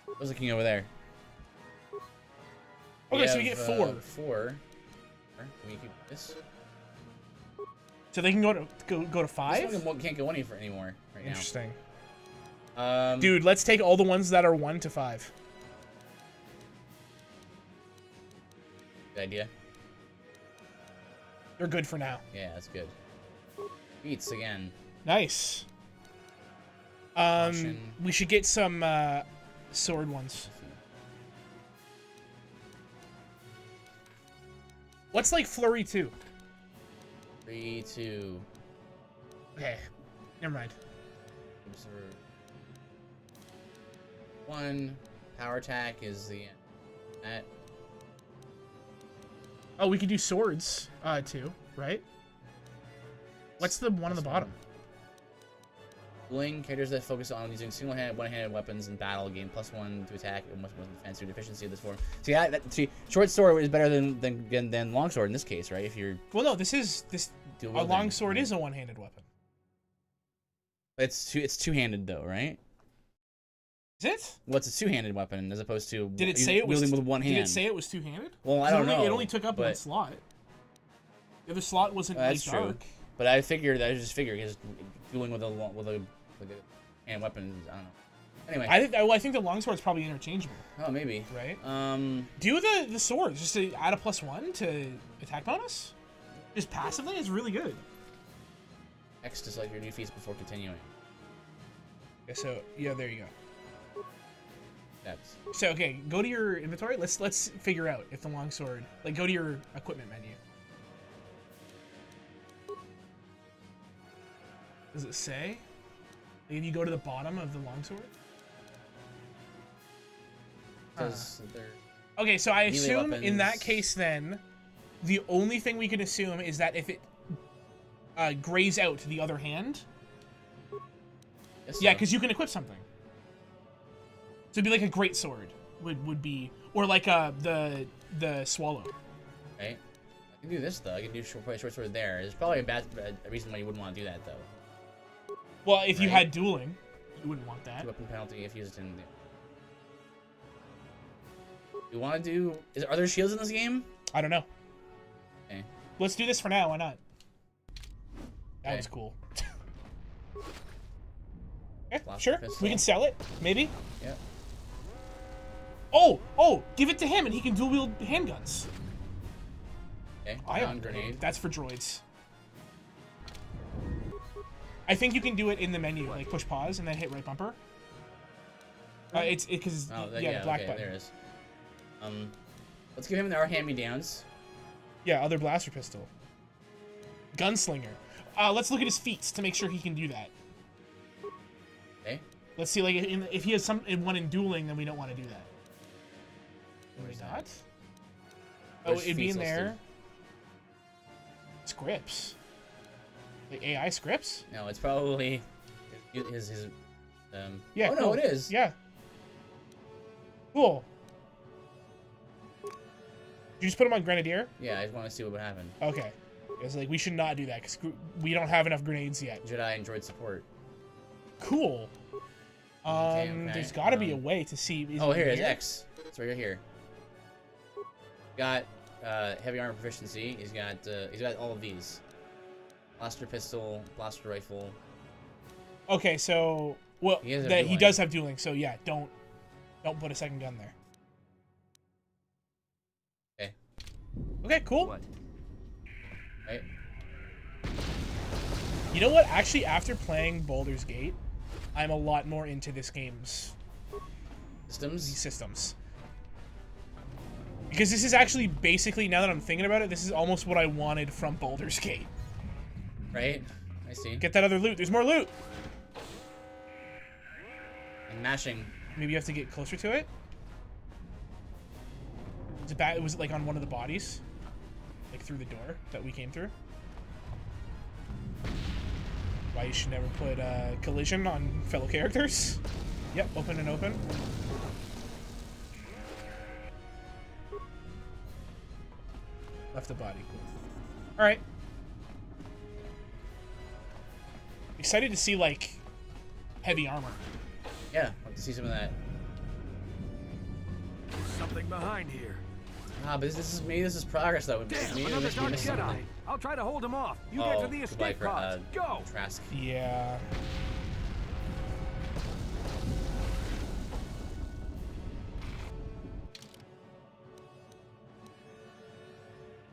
I was looking over there. Okay, so we have, get 4. 4. Can we keep this? So they can go to 5? This one can't go any for anymore right Interesting. now. Dude, let's take all the ones that are 1 to 5. Good idea. They're good for now. Yeah, that's good. Beats again. Nice. Caution. We should get some sword ones. What's like flurry 2? 3, 2. Okay, never mind. 1. Power attack is the that. Oh, we could do swords 2, right? What's the one on the bottom? Dueling characters that focus on using single-handed, one-handed weapons in battle gain +1 to attack and +1 defense through deficiency of this form. See, short sword is better than long sword in this case, right? If you're Well, no, a long sword is a one-handed weapon. It's two-handed though, right? Is it? Well, it's a two-handed weapon as opposed to Did it say it was wielding with one hand? Did it say it was two-handed? Well, I don't know. It only took up one slot. The other slot wasn't that's dark. true. But I just figured because dueling with a hand weapon, I don't know. Anyway, I think the longsword's probably interchangeable. Oh, maybe. Right. Do the swords just to add a +1 to attack bonus. Just passively is really good. X to select your new feats before continuing. Okay, so yeah, there you go. That's So okay, go to your inventory. Let's figure out if the longsword. Like, go to your equipment menu. Does it say? Like, if you go to the bottom of the longsword. because they're Okay, so I melee assume in that weapons. case then, the only thing we can assume is that if it grays out the other hand, Yes, yeah, so. because you can equip something. So it'd be like a great sword would be, or like the swallow. Right. I can do this though. I can do short sword there. There's probably a reason why you wouldn't want to do that though. Well, if you Right. had dueling, you wouldn't want that. Weapon penalty if used in. You want to do? Are there shields in this game? I don't know. Okay. Let's do this for now. Why not? That Okay. was cool. Yeah, Blaster sure. pistol. We can sell it, maybe. Yep. Oh, give it to him and he can dual wield handguns. Okay. Ion Ion grenade. That's for droids. I think you can do it in the menu, like push pause and then hit right bumper. It's because Oh, the black okay, button. there it is. Let's give him our hand-me-downs. Yeah, other blaster pistol. Gunslinger. Let's look at his feats to make sure he can do that. Okay. Let's see, like, if he has one in dueling, then we don't want to do that. Where's Maybe that? not. Oh, Where's it'd be in feats there. listed? Scripts. Like AI scripts? No, it's probably his Yeah. Oh no, cool. it is. Yeah. Cool. You just put him on Grenadier? Yeah, I just want to see what would happen. Okay. It's like, we should not do that because we don't have enough grenades yet. Jedi and droid support. Cool. Okay. There's got to be a way to see. Oh, here it is. X. It's right here. Got heavy armor proficiency. He's got all of these. Blaster pistol, blaster rifle. Okay, so well, He has a he dueling. does have dueling. So yeah, don't put a second gun there. Okay. Okay, cool. What? Right. You know what? Actually, after playing Baldur's Gate, I'm a lot more into this game's Systems. systems. Because this is actually basically, now that I'm thinking about it, this is almost what I wanted from Baldur's Gate. Right. I see. Get that other loot. There's more loot. And mashing. Maybe you have to get closer to it. Was it like on one of the bodies? Like through the door that we came through? Why you should never put collision on fellow characters? Yep, open and open. Left the body. Cool. Alright. Excited to see, like, heavy armor. Yeah, I'd like to see some of that. There's something behind here. Ah, but maybe this is progress though. Damn, Maybe another we dark missed Jedi. something. I'll try to hold him off. You get Oh, to the goodbye, escape pods. Go! Trask. Yeah.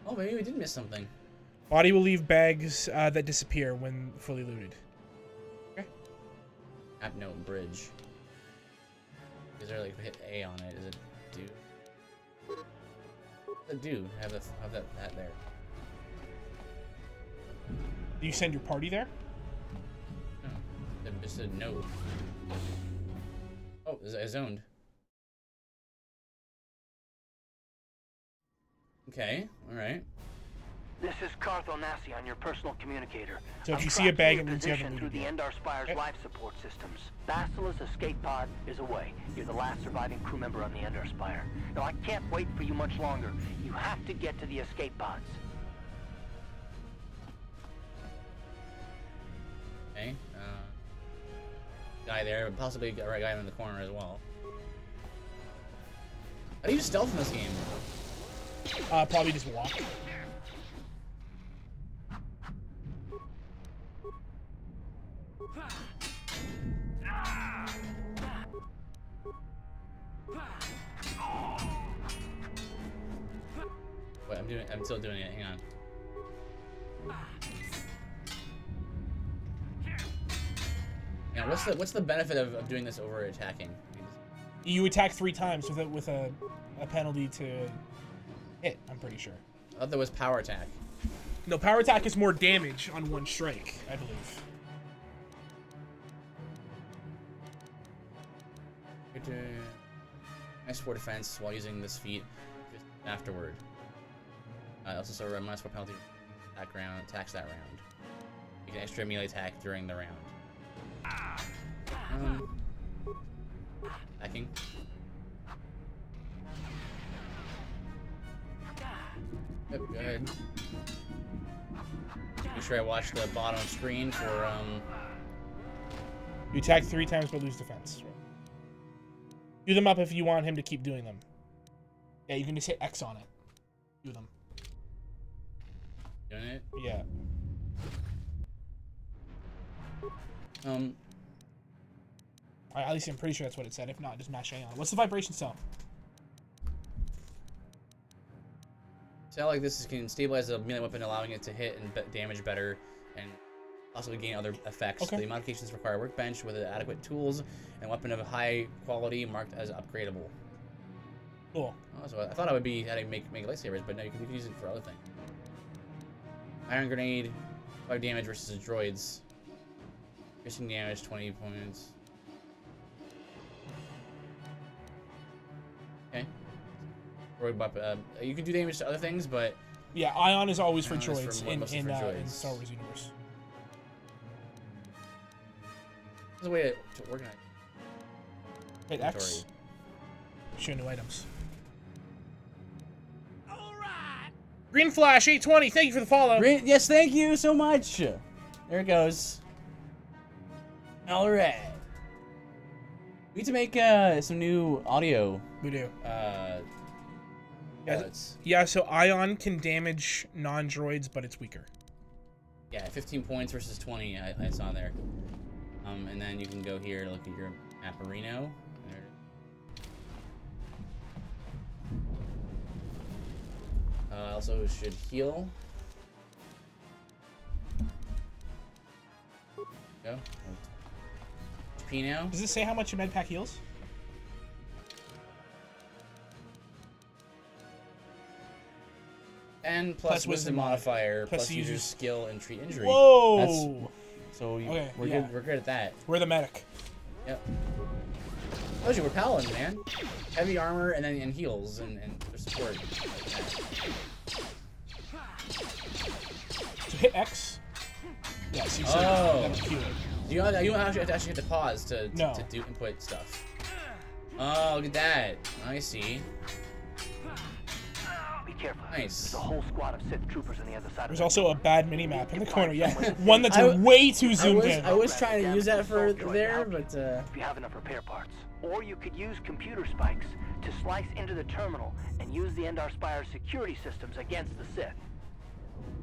Oh, maybe we did miss something. Body will leave bags that disappear when fully looted. Okay. App note bridge. Is there like hit A on it? Is it do? Do have that there. Do you send your party there? No, it just said no. Oh, I zoned. Okay, all right. This is KOTOR on your personal communicator. So if I'm you see a bag, it tracking your means you haven't position through looted the yet. Endar Spire's Okay. life support systems. Bastila's escape pod is away. You're the last surviving crew member on the Endar Spire. Now I can't wait for you much longer. You have to get to the escape pods. Okay. Guy there, possibly a right guy in the corner as well. How do you stealth in this game? Probably just walk. Wait, I'm still doing it. Hang on. Yeah, what's the benefit of doing this over attacking? You attack 3 times with a penalty to hit, I'm pretty sure. I thought there was power attack. No, power attack is more damage on 1 strike, I believe. Nice for defense while using this feat just afterward. Also, so a minus 4 penalty attacks that round. You can extra melee attack during the round. Attacking. Yep, go ahead. Make sure I watch the bottom screen for You attack 3 times but lose defense. Do them up if you want him to keep doing them. Yeah, you can just hit X on it. Do them. doing it. Yeah. At least I'm pretty sure that's what it said. If not, just mash A on it. What's the vibration cell? So like this can stabilize a melee weapon, allowing it to hit and damage better, and also gain other effects. Okay. The modifications require a workbench with adequate tools and a weapon of high quality marked as upgradable. Cool. Oh, so I thought I would be how to make lightsabers, but no, you can use it for other things. Iron grenade, 5 damage versus droids. Piercing damage, 20 points. Okay. Droid weapon. You can do damage to other things, but Yeah, Ion is always for Ion is droids for- in mostly for droids. Star Wars universe. there's a way to organize. Hit X. Inventory. Show new items. Green Flash 820. Thank you for the follow. Great. Yes, thank you so much. There it goes. All right. We need to make some new audio. We do. Yeah. Yeah, so Ion can damage non-droids, but it's weaker. Yeah, 15 points versus 20. I saw there. And then you can go here to look at your Mapperino. There. Also should heal. Go. HP now. Does it say how much your med pack heals? And plus wisdom modifier, plus user's user's skill and treat injury. Whoa! So Okay, we're yeah. good. We're good at that. We're the medic. Yep. Told you we're paladins, man. Heavy armor and then heals and support. So hit X. Yeah, so you said Oh. that'll heal it. You don't actually have to pause to do input stuff. Oh, look at that. I see. Be careful. Nice. There's a whole squad of Sith troopers on the other side. There's of also a bad mini map in the corner. Yeah, one that's I- way too zoomed in. I was trying to use that for there, but if you have enough repair parts. Or you could use computer spikes to slice into the terminal and use the Endar Spire's security systems against the Sith.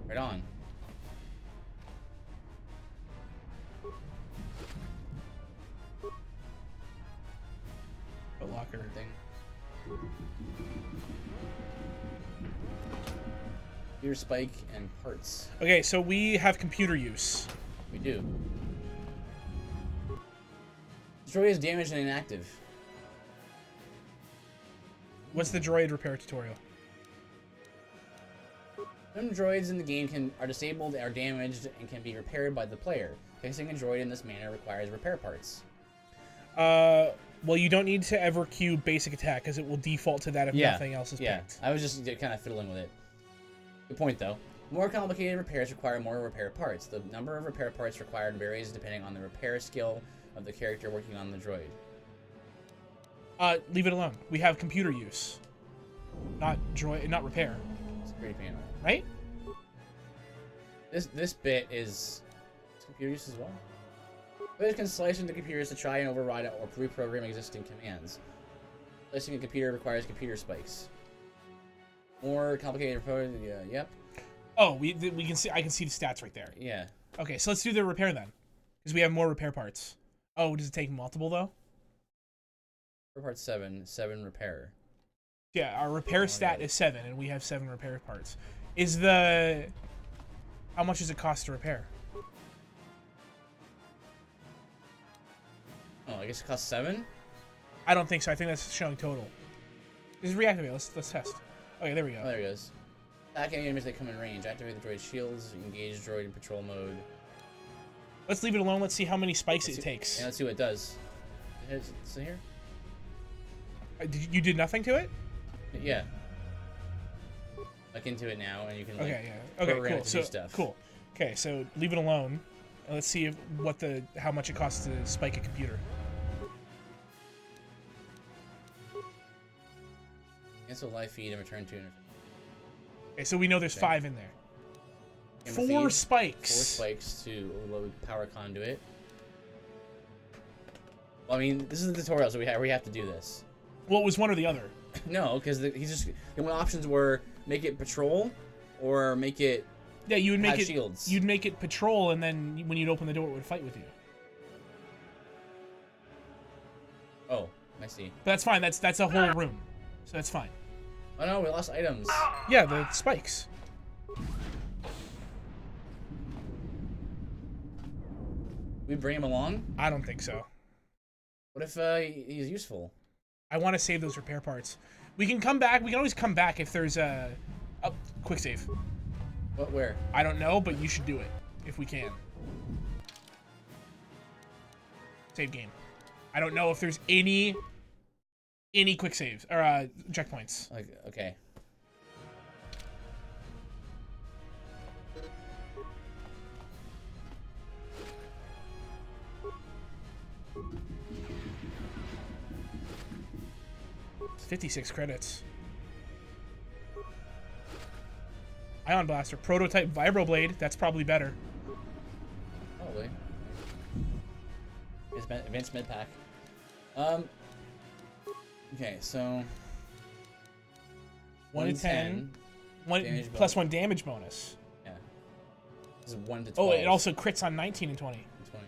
right on. A locker. Thing. Gear spike and parts. Okay, so we have computer use. We do. Destroy is damaged and inactive. What's the droid repair tutorial? Some droids in the game are disabled, are damaged, and can be repaired by the player. Fixing a droid in this manner requires repair parts. Well, you don't need to ever queue basic attack, because it will default to that if nothing else is picked. I was just kind of fiddling with it. Good point, though. More complicated repairs require more repair parts. The number of repair parts required varies depending on the repair skill of the character working on the droid. Leave it alone. We have computer use, not repair. Security panel. Right? This bit is computer use as well. Players can slice into computers to try and override or reprogram existing commands. Slicing a computer requires computer spikes. More complicated repairs. Yeah, yep. Oh, we can see. I can see the stats right there. Yeah. Okay, so let's do the repair then, because we have more repair parts. Oh, does it take multiple though? Repair part 7 repair. Yeah, our repair stat is 7, and we have 7 repair parts. How much does it cost to repair? Oh, I guess it costs 7? I don't think so. I think that's showing total. Just reactivate. Let's test. Okay, there we go. Oh, there it goes. Attack any enemies that come in range. Activate the droid's shields. Engage droid in patrol mode. Let's leave it alone. Let's see how many spikes it takes. Yeah, let's see what it does. Is it here? You did nothing to it? Yeah. Look into it now, and you can. Okay, yeah. Okay, program cool. it to So do stuff. cool. Okay, so leave it alone. Let's see how much it costs to spike a computer. Cancel live feed and return to. Okay, so we know there's 5 in there. Camera 4 feed, spikes. 4 spikes to load power conduit. Well, I mean, this is the tutorial, so we have to do this. Well, it was one or the other. No, because the options were make it patrol or make it. Yeah, you would make have it. shields. You'd make it patrol, and then when you'd open the door, it would fight with you. Oh, I see. But that's fine. That's a whole room, so that's fine. Oh no, we lost items. Yeah, the spikes. We bring him along? I don't think so. What if he's useful? I want to save those repair parts. We can come back. We can always come back if there's a quick save. What? Where? I don't know, but you should do it if we can. Save game. I don't know if there's any quick saves or checkpoints. Like, okay. It's 56 credits. Ion Blaster, prototype Vibroblade. That's probably better. Probably. Advanced med pack. Okay, so 1 to 10. damage Plus bonus. 1 damage bonus. Yeah. This is 1 to 12. Oh, it also crits on 19 and 20. 20.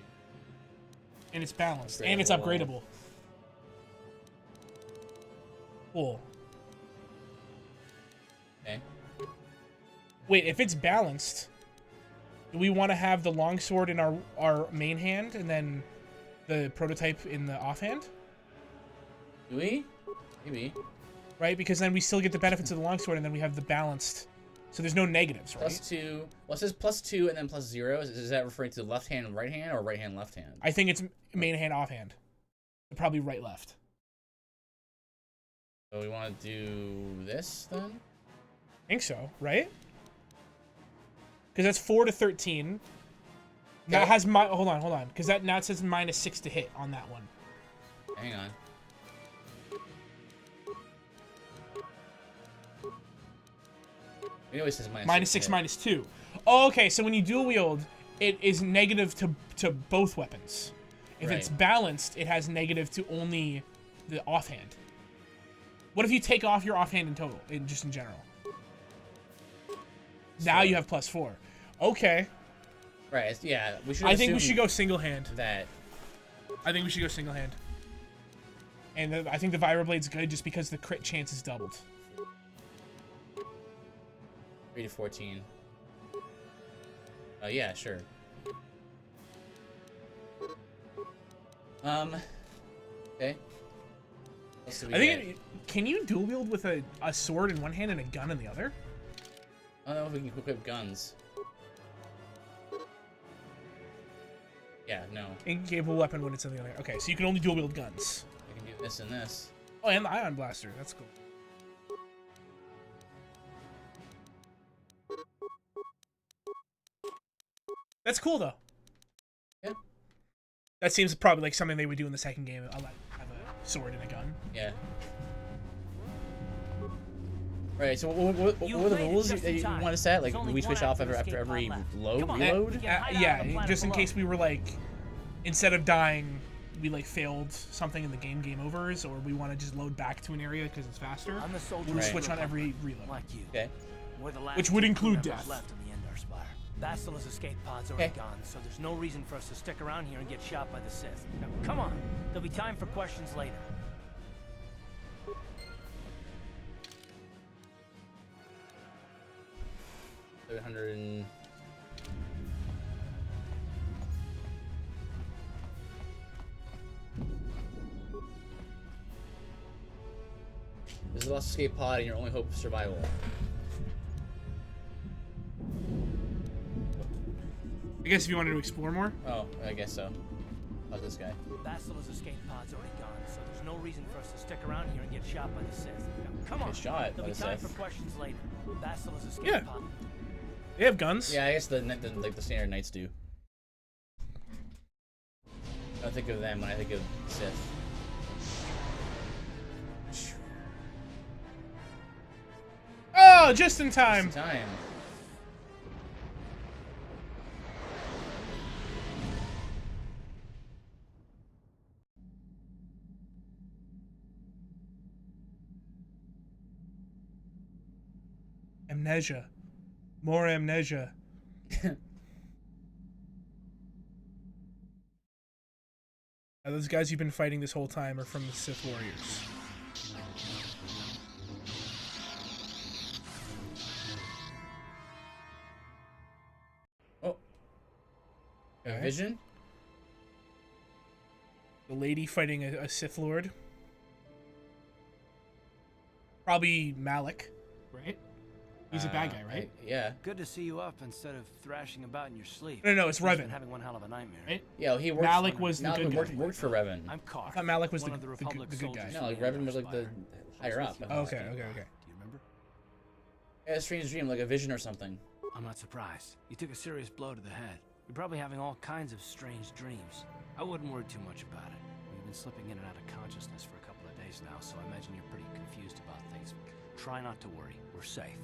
And it's balanced. And it's Upgradable. upgradable. Cool. Okay. Wait, if it's balanced, do we want to have the longsword in our main hand and then the prototype in the offhand? Do we? Maybe. Right? Because then we still get the benefits of the longsword and then we have the balanced. So there's no negatives, right? +2. Well, it says +2 and then +0. Is that referring to left hand, right hand, or right hand, left hand? I think it's main hand, offhand. Probably right, left. So we want to do this then? I think so, right? Because that's 4 to 13. That has hold on, because that now it says -6 to hit on that one. Hang on. It always says -6. -6, -2. Oh, okay, so when you dual wield, it is negative to both weapons. If it's Right. balanced, it has negative to only the offhand. What if you take off your offhand in total, just in general? Now you have +4. Okay. Right. Yeah. We should. I think we assume should go single hand. that. I think we should go single hand. And I think the Vibroblade's good just because the crit chance is doubled. 3 to 14. Oh yeah, sure. Okay. I think can you dual wield with a sword in one hand and a gun in the other? I don't know if we can equip guns. Yeah, no. Incapable weapon when it's in the other. Okay, so you can only dual wield guns. I can do this and this. Oh, and the Ion Blaster. That's cool. That's cool though. Yeah. That seems probably like something they would do in the second game. I'll have a sword and a gun. Yeah. Right, so what are the rules that you want to set? Like, we switch off after every reload? Yeah, just in case we were like, instead of dying, we like failed something in the game overs, or we want to just load back to an area because it's faster. We'll switch on every reload. Like you. Okay. Which would include death. Left in the Endar Spire. Bastila's escape pod's already gone, so there's no reason for us to stick around here and get shot by the Sith. Now, come on. There'll be time for questions later. 700 and... This is the lost escape pod and your only hope of survival. I guess if you wanted to explore more. Oh, I guess so. How's this guy? Bastila's escape pod's already gone, so there's no reason for us to stick around here and get shot by the Sith. Now, come on. Get shot There'll by be the time Sith. for questions later. Bastila's escape pod. They have guns. Yeah, I guess the standard knights do. I don't think of them when I think of Sith. Oh, just in time. Just in time. Amnesia. More amnesia. Those guys you've been fighting this whole time are from the Sith Warriors. Oh. A vision? The lady fighting a Sith Lord. Probably Malik, right? He's a bad guy, right? Yeah. Good to see you up instead of thrashing about in your sleep. No, it's He's been Revan. having one hell of a nightmare. Right? Yeah, well, he worked. Malik was the good guy. worked for Revan. I'm Carr. I thought Malik was one the of the good Republic guy. soldiers No, from like the Revan was like the Spire. higher up. Okay. Do you remember? Yeah, a strange dream, like a vision or something. I'm not surprised. You took a serious blow to the head. You're probably having all kinds of strange dreams. I wouldn't worry too much about it. You've been slipping in and out of consciousness for a couple of days now, so I imagine you're pretty confused about things. Try not to worry. We're safe.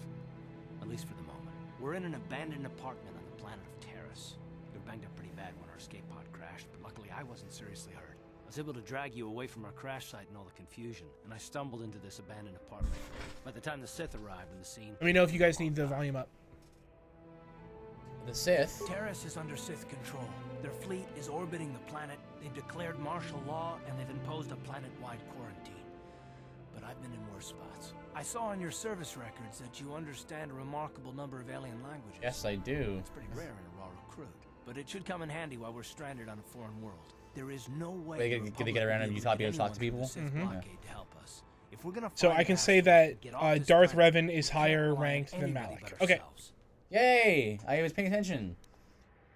At least for the moment. We're in an abandoned apartment on the planet of Terrace. We were banged up pretty bad when our escape pod crashed, but luckily I wasn't seriously hurt. I was able to drag you away from our crash site and all the confusion, and I stumbled into this abandoned apartment. By the time the Sith arrived in the scene... Let me know if you guys need the volume up. The Sith. Terrace is under Sith control. Their fleet is orbiting the planet, they've declared martial law, and they've imposed a planet-wide quarantine. But I've been in worse spots. I saw on your service records that you understand a remarkable number of alien languages. Yes, I do. It's pretty rare in a raw recruit, but it should come in handy while we're stranded on a foreign world. There is no way. Wait, get around and Utopia to talk to people? Blockade to help us. If we're gonna So find I can out, say that get off this Darth planet, Revan is higher can't rely on ranked than anybody Malik. but Okay. ourselves. Yay! I was paying attention.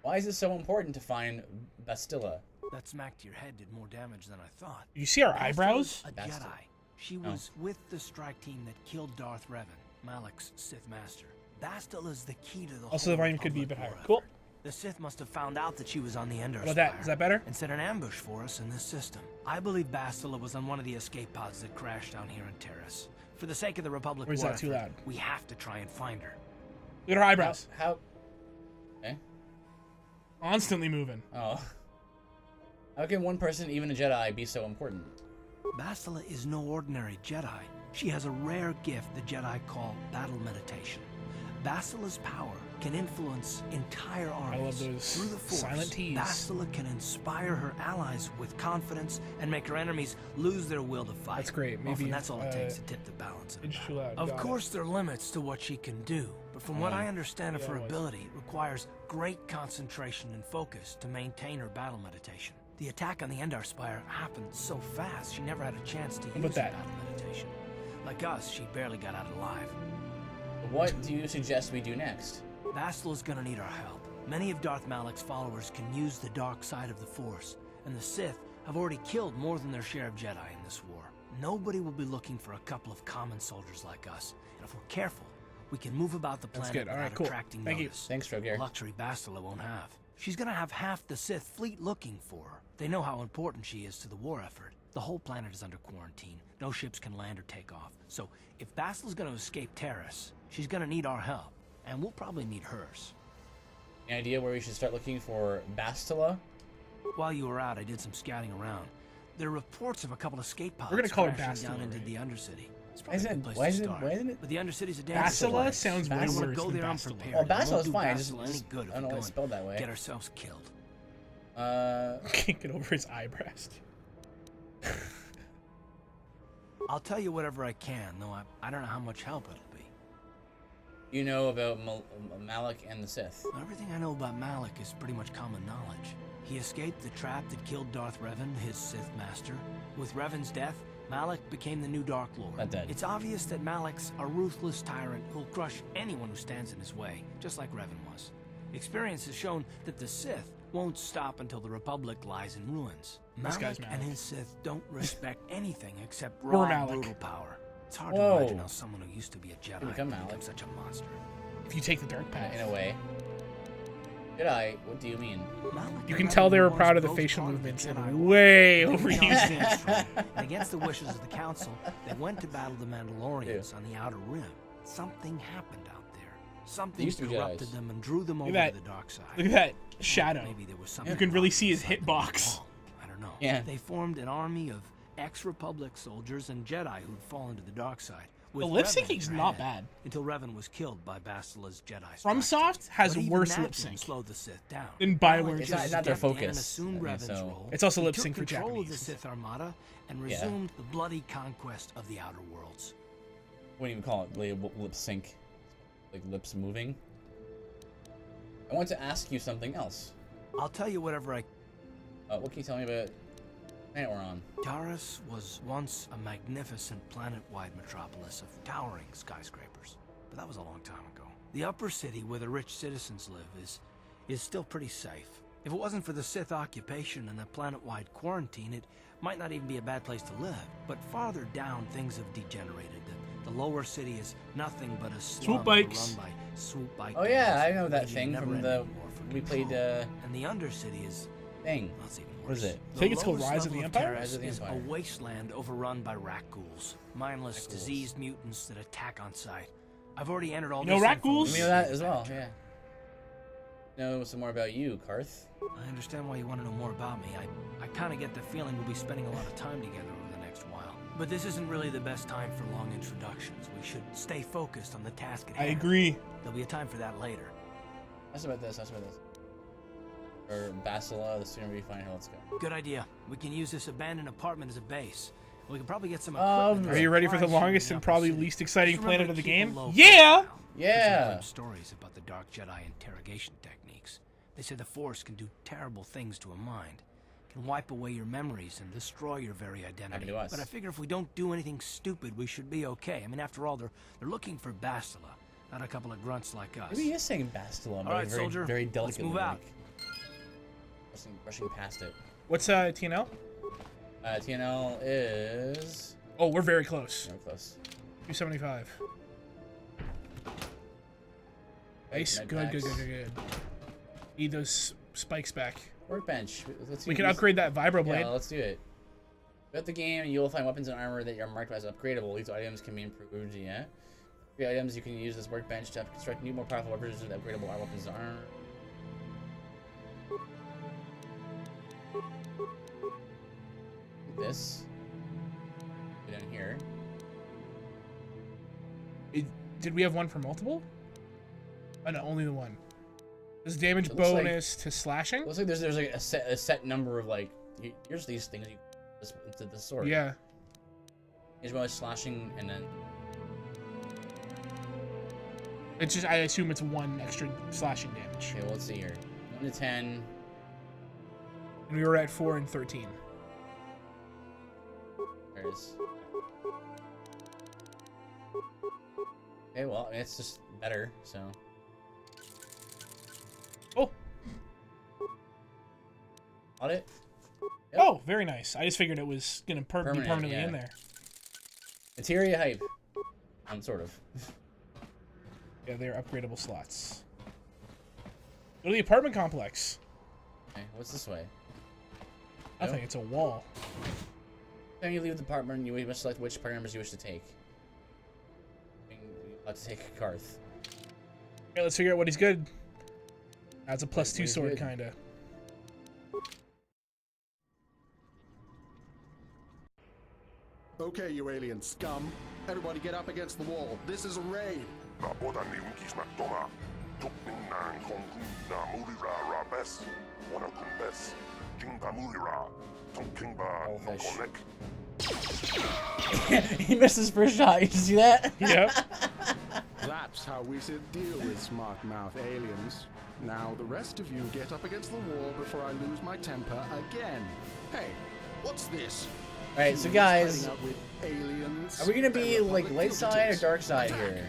Why is it so important to find Bastila? That smack to your head did more damage than I thought. You see our Bastila's eyebrows? a Bastila. Jedi. She was with the strike team that killed Darth Revan, Malik's Sith master. Bastila's the key to the Also, the whole volume could be a bit Republic higher. war Cool. effort. The Sith must have found out that she was on the Endar How about that? Spire Is that better? and set an ambush for us in this system. I believe Bastila was on one of the escape pods that crashed down here in Terrace. For the sake of the Republic Or is war that too effort, loud? we have to try and find her. Look at our eyebrows. How? Okay. Constantly moving. Oh. How can one person, even a Jedi, be so important? Bastila is no ordinary Jedi. She has a rare gift the Jedi call battle meditation. Bastila's power can influence entire armies. love those Through the Force, silent T's. Bastila can inspire her allies with confidence and make her enemies lose their will to fight. That's great. Maybe, Often that's all it takes to tip the balance of a It's battle. too loud. Of Got it. course, there are limits to what she can do, but from what I understand of Yeah, her it was. ability, it requires great concentration and focus to maintain her battle meditation. The attack on the Endar Spire happened so fast, she never had a chance to use about her that? battle meditation. Like us, she barely got out alive. What do you suggest we do next? Bastila's gonna need our help. Many of Darth Malik's followers can use the dark side of the Force, and the Sith have already killed more than their share of Jedi in this war. Nobody will be looking for a couple of common soldiers like us, and if we're careful, we can move about the That's planet good. All right, without cool. attracting Thank you. notice. Thanks, Drogear. A luxury Bastila won't have. She's gonna have half the Sith fleet looking for her. They know how important she is to the war effort. The whole planet is under quarantine. No ships can land or take off. So if Bastila's gonna escape Terrace, she's gonna need our help. And we'll probably need hers. Any idea where we should start looking for Bastila? While you were out, I did some scouting around. There are reports of a couple of escape pods We're gonna call her crashing down Bastila, into right? the Undercity. It's Why is probably a it? good place Why to is it? start. Why isn't it? But the Undercity's a dangerous Bastila place. sounds way I don't wanna worse go than there Bastila. unprepared. Well, It won't Bastila's do fine. Bastila any good if I don't know we why go it's spelled that way. Get ourselves killed. Can't get over his eyebrows. I'll tell you whatever I can, though I don't know how much help it'll be. You know about Malik and the Sith. Everything I know about Malik is pretty much common knowledge. He escaped the trap that killed Darth Revan, his Sith master. With Revan's death, Malik became the new Dark Lord. Not dead. It's obvious that Malik's a ruthless tyrant who'll crush anyone who stands in his way, just like Revan was. Experience has shown that the Sith won't stop until the Republic lies in ruins. This guy's Malik and Malik. his Sith don't respect anything except Poor raw, Malik. brutal power. It's hard Whoa. to imagine how someone who used to be a Jedi become can Malik. become such a monster. If you take the dark path. In a way. Jedi, what do you mean? Malik You and can Revan tell they were once proud of the both facial part of the movements Jedi and Order. way They over were used. young and against the wishes of the Council, they went to battle the Mandalorians on the Outer Rim. Something happened out there. Something used to be corrupted Jedis. them and drew them over that. to the dark side. Look at that shadow. Maybe there was something You can really wrong see his inside the hitbox. wall. I don't know. Yeah. They formed an army of ex-Republic soldiers and Jedi who'd fallen to the dark side. The with lip Revan syncing's at not their head, bad. until Revan was killed by Bastila's Jedi. FromSoft has But even worse that lip didn't sync slow the Sith down. than Malik Bioware. It's just not their stepped in focus. and assumed I mean, Revan's so- role. It's also He lip took sync for control of the Japanese. Sith Armada and Yeah. resumed the bloody conquest of the Outer Worlds. Wouldn't even call it lip sync. Like lips moving. I want to ask you something else. I'll tell you whatever I. What can you tell me about the planet we're on? Taurus was once a magnificent planet-wide metropolis of towering skyscrapers, but that was a long time ago. The upper city where the rich citizens live is still pretty safe. If it wasn't for the Sith occupation and the planet-wide quarantine, it might not even be a bad place to live. But farther down, things have degenerated. The lower city is nothing but a slum Swoop bikes. run by swoop bike Oh yeah, gangs I know that waging thing from never-ending the war for we played. control. And the undercity is Thing. that's even worse. What is it? I think it's called lowest Rise of level the Empire? Terrace Rise of the is Empire. a wasteland overrun by rat ghouls, mindless, Rat ghouls. diseased mutants that attack on sight. I've already entered all You know this rat info ghouls? You know that as well, yeah. Know some more about you, Karth. I understand why you want to know more about me. I kind of get the feeling we'll be spending a lot of time together over the next while. But this isn't really the best time for long introductions. We should stay focused on the task at I hand. agree. There'll be a time for that later. Ask about this. Ask about this. Or Bastila, the sooner we find her, let's go. Good idea. We can use this abandoned apartment as a base. We can probably get some Um, equipment. Are you ready for the Supplies from longest the and upper probably city. least exciting Just remember planet of to the keep game? a low Yeah! profile. Yeah. There's some stories about the Dark Jedi interrogation techniques. They say the Force can do terrible things to a mind. Can wipe away your memories and destroy your very identity. to us. But I figure if we don't do anything stupid, we should be okay. I mean, after all, they're looking for Bastila, not a couple of grunts like us. Maybe he is saying Bastila, but All right, very, soldier, very let's delicately. move out. Like, rushing past it. What's TNL? TNL is. Oh, we're very close. No, close. 275. Nice. Med Good, packs. good. Need those spikes back. Workbench. Let's see We can these- upgrade that vibroblade. Yeah, let's do it. Throughout the game, you will find weapons and armor that are marked as upgradable. These items can be improved, yeah. The items you can use this workbench to construct new, more powerful weapons with upgradable weapons and armor. This. Get in here. Did we have one for multiple? Oh, no, only the one. Does damage It looks like- bonus to slashing? Looks like there's like a set number of like here's these things you into the sword. Yeah. Here's bonus slashing and then It's just, I assume it's one extra slashing damage. okay, well, let's see here. 1 to 10. And we were at 4 and 13. There it is. Okay, well, I mean, it's just better, so. Oh. Audit? Yep. Oh, very nice. I just figured it was going to be permanently yeah. in there. Materia hype. Sort of. Yeah, they're upgradable slots. Go to the apartment complex. Okay, what's this way? I think it's a wall. When you leave the department, you must select which party members you wish to take. Let's take Karth. Okay, let's figure out what he's good. That's a +2 he's sword, good. kinda. Okay, you alien scum. Everybody get up against the wall. This is a raid. He missed his first shot. You see that? Yep. That's how we should deal with smart mouth aliens. Now the rest of you get up against the wall before I lose my temper again. Hey, what's this? All right, so Humans guys, hiding out with aliens? are we gonna be They're like public light side or fugitives. dark side Attack. here?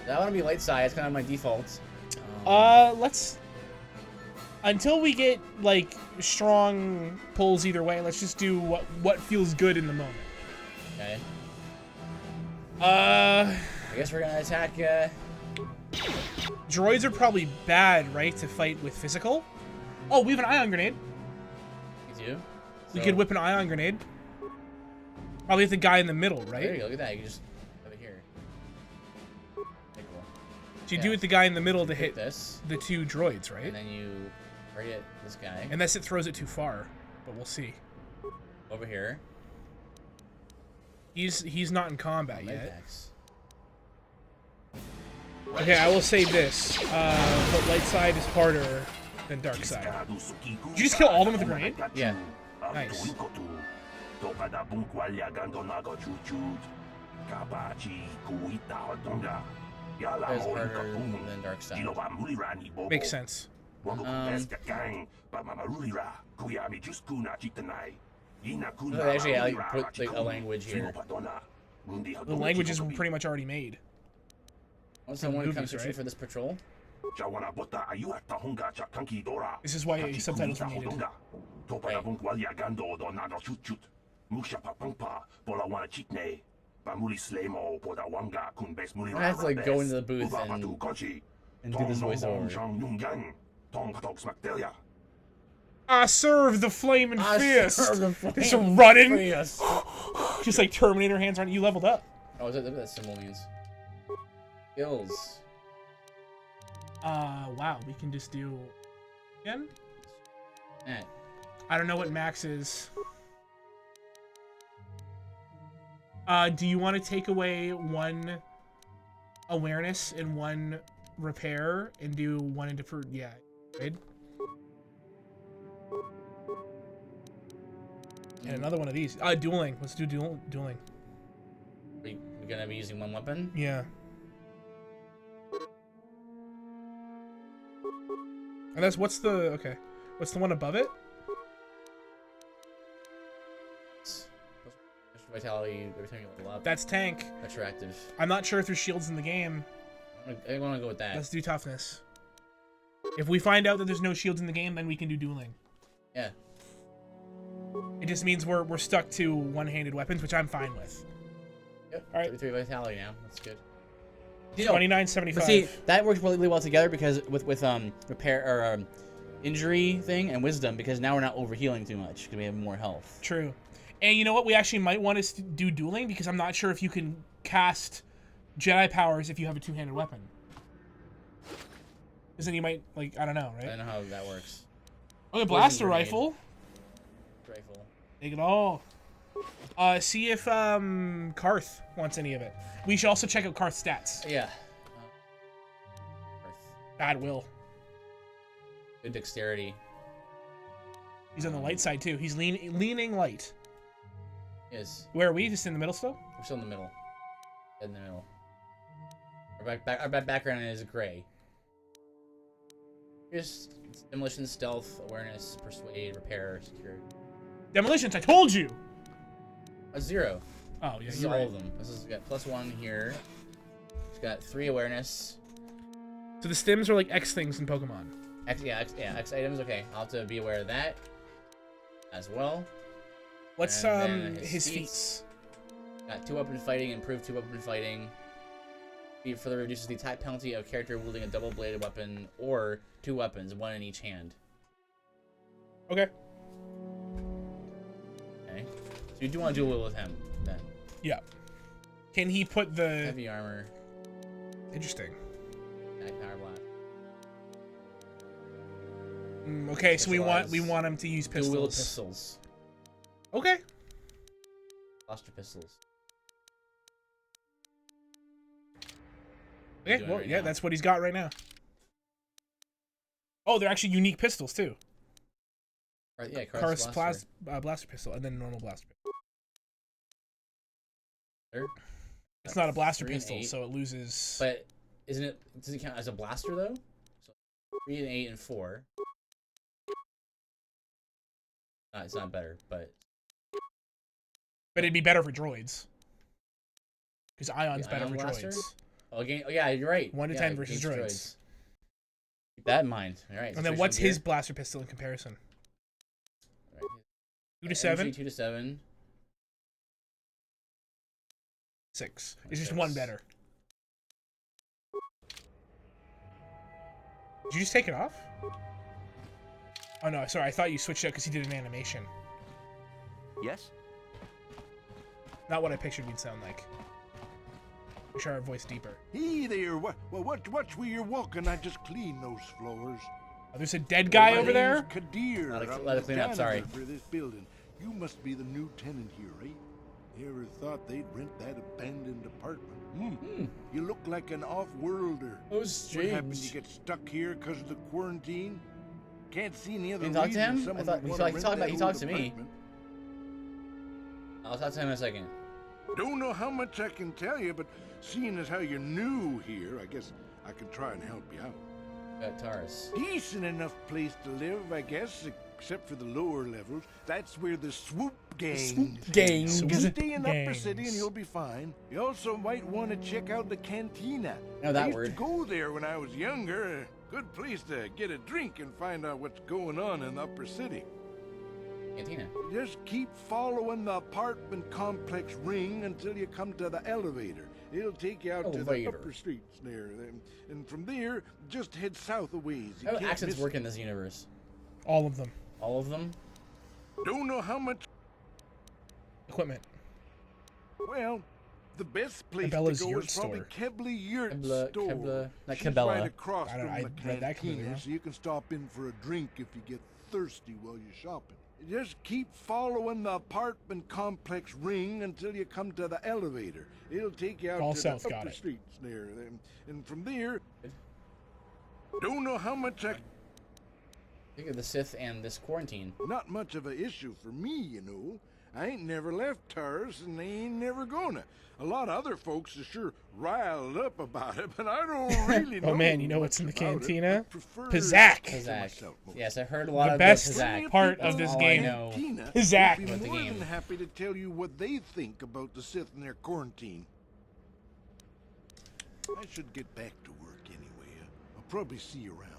I want to be light side. It's kind of my default. Let's... Until we get, like, strong pulls either way, let's just do what feels good in the moment. Okay. Uh... I guess we're gonna attack. Droids are probably bad, right, to fight with physical? Oh, we have an ion grenade. You do. We So- could whip an ion grenade. Probably hit the guy in the middle, There you right? go. Look at that. You can just have it here. Okay, cool. So you Yeah. do hit the guy in the middle to Hit hit this, the two droids, right? and then you target this guy Unless it throws it too far, but we'll see. over here. He's not in combat yet. Medvacs. Okay, I will say this. But light side is harder than dark side. Did you just kill all of them with a grenade? Yeah. Nice. That is harder than dark side. Makes sense. Actually, I like put like, a language here. The language is pretty much already made. Also, when it movies, comes to right? for this patrol, This is why subtitles were needed. I have to like go into the booth and do this voiceover. I serve the flaming I fist. serve the flame Just running, fist. just like Terminator hands on. You leveled up. Oh, is that what that symbol means? Skills. Wow. We can just do again. Eh. I don't know what max is. Do you want to take away one awareness and one repair and do one into yeah, good. And another one of these. Dueling. Let's do dueling. We're gonna be using one weapon. Yeah. And that's what's the one above it? Vitality every time you level up. That's tank. Retroactive. I'm not sure if there's shields in the game. I want to go with that. Let's do toughness. If we find out that there's no shields in the game, then we can do dueling. Yeah. It just means we're stuck to one-handed weapons, which I'm fine with. Yep. All right. 33 vitality now. That's good. 29.75. But see, that works really well together because with repair or injury thing and wisdom, because now we're not overhealing too much because we have more health. True. And you know what? We actually might want to do dueling because I'm not sure if you can cast Jedi powers if you have a two-handed weapon. Because then you might, like, I don't know, right? I don't know how that works. Okay, blaster grenade. rifle. Rifle. Take it all. See if Karth wants any of it. We should also check out Karth's stats. Yeah. Bad will. Good dexterity. He's on the light side too. He's leaning light. Yes. Where are we? Just in the middle still? We're still in the middle. Dead in the middle. Our background is gray. Just demolition, stealth, awareness, persuade, repair, security. Demolitions, I told you! A 0. Oh, yeah, This is you're all right. of them. This has got +1 here. It's got 3 awareness. So the stims are like X things in Pokemon. X items. Okay, I'll have to be aware of that as well. What's And then his his feats? Got 2-weapon fighting, improved 2-weapon fighting. It further reduces the attack penalty of a character wielding a double-bladed weapon or 2 weapons, 1 in each hand. Okay. Okay. So you do want to duel with him then? Yeah. Can he put the Heavy armor. Interesting. Power blast. Okay, so we want Specialized. him to use Dual wield pistols. pistols. Okay. Blaster pistols. Okay. Doing Well, right yeah, now. that's what he's got right now. Oh, they're actually unique pistols too. Yeah, Karst blaster. blaster pistol, and then normal blaster pistol. There. It's not a blaster 3 and pistol, 8. so it loses. But isn't it? Does it count as a blaster though? So 3 and 8 and 4. It's not better, but it'd be better for droids. Because Ion's The better Ion for blaster? droids. oh, yeah, you're right. 1 to Yeah, 10 versus against droids. Keep that in mind. All right. And then what's his blaster pistol in comparison? 2 to 7? 2 to 7. 6. It's just 1 better. Did you just take it off? Oh no, sorry, I thought you switched out because he did an animation. Yes? Not what I pictured we'd sound like. Make sure our voice deeper. Hey there, watch where you're walking. I just cleaned those floors. Oh, there's a dead guy My over there? name's Kadir. Let it clean up, sorry. For this building. You must be the new tenant here, right? Never thought they'd rent that abandoned apartment. You look like an off-worlder. Oh, What happened? You strange. get stuck here because of the quarantine? Can't see any other Can you talk to reason him? someone I thought- would he wanna talked rent about- he that talked old to me. apartment. I'll talk to him in a second. Don't know how much I can tell you, but seeing as how you're new here, I guess I can try and help you out. Got Taurus. Decent enough place to live, I guess, except for the lower levels. That's where the swoop gangs. gangs. You Swoop stay in Upper gangs. City and you'll be fine. You also might want to check out the cantina. Know that I used word. to go there when I was younger. Good place to get a drink and find out what's going on in the Upper City. Cantina. Just keep following the apartment complex ring until you come to the elevator. It'll take you out to the Elevator. upper streets there. And from there, just head south a ways. You How do can't accents miss work it. in this universe? All of them. All of them? Don't know how much. Equipment. Well, the best place Cabela's to go Yurt is probably store. Kebla Yurt Kebla- store. Kebla- not She's Cabela. right across I don't- from I the read that completely cantina, wrong. so you can stop in for a drink if you get thirsty while you're shopping. Just keep following the apartment complex ring until you come to the elevator. It'll take you out All to south, the got upper it. streets there. And from there, don't know how much I... Think of the Sith and this quarantine. Not much of an issue for me, you know. I ain't never left Taurus, and they ain't never gonna. A lot of other folks are sure riled up about it, but I don't really know. Oh man, you know what's in the much about it. cantina? I prefer Pizzak. to Pizzak. myself most. Yes, I heard a lot The of best the Pizzak. part Plenty of this all game. I know. Cantina Pizzak. would About be the more game. than happy to tell you what they think about the Sith and their quarantine. I should get back to work anyway. I'll probably see you around.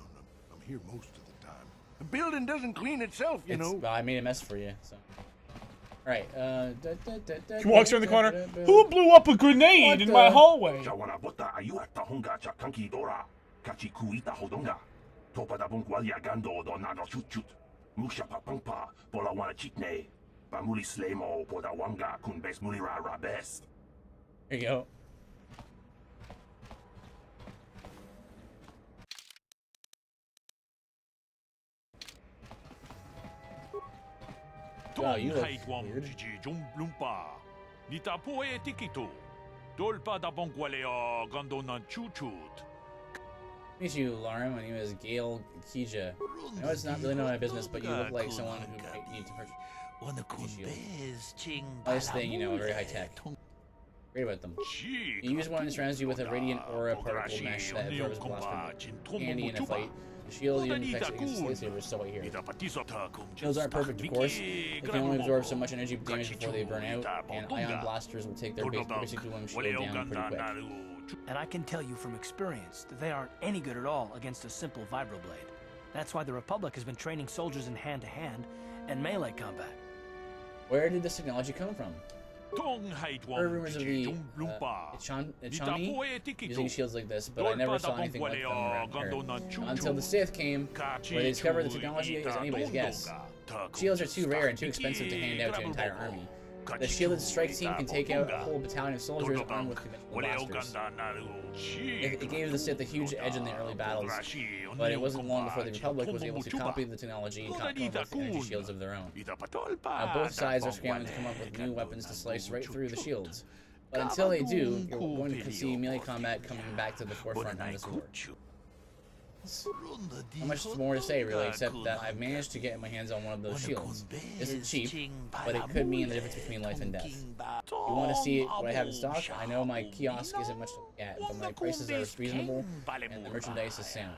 I'm here most of the time. The building doesn't clean itself, you know. Well, I made a mess for you, so. Alright, He walks around the corner. Who blew up a grenade What in the- my hallway? Jawana bota ayuat tahonga cha kanki dora. Kachi kuita hodonga. Topa da bongwalia gando do nado chut chut. Musha papangpa pola wana chitne. Bamuli slemo poda wanga kun bes mulira rabes. Here you go. Wow, you look weird. Meet you, Lauren. My name is Gail Kija. I know it's not really none of my business, but you look like someone who might need to purchase a shield. Nice thing, you know, very high tech. Great about them. You use one and surrounds you with a radiant aura particle mesh that absorbs blast candy in a fight. The shield even protects against space sabers, so right here. Shields aren't perfect, of course. They can only absorb so much energy damage before they burn out, and ion blasters will take their basic dueling shield down pretty quick. And I can tell you from experience that they aren't any good at all against a simple vibroblade. That's why the Republic has been training soldiers in hand-to-hand and melee combat. Where did this technology come from? There are rumors of the Ichani using shields like this, but I never saw anything like them around here. Until the Sith came, where they discovered the technology is anybody's guess. Shields are too rare and too expensive to hand out to an entire army. The shielded strike team can take out a whole battalion of soldiers armed with conventional blasters. It gave the Sith a huge edge in the early battles, but it wasn't long before the Republic was able to copy the technology and come up with energy shields of their own. Both sides are scrambling to come up with new weapons to slice right through the shields. But until they do, you're going to see melee combat coming back to the forefront in this war. Not much more to say, really, except that I've managed to get my hands on one of those shields. It isn't cheap, but it could mean the difference between life and death. If you want to see what I have in stock, I know my kiosk isn't much to look at, but my prices are reasonable, and the merchandise is sound.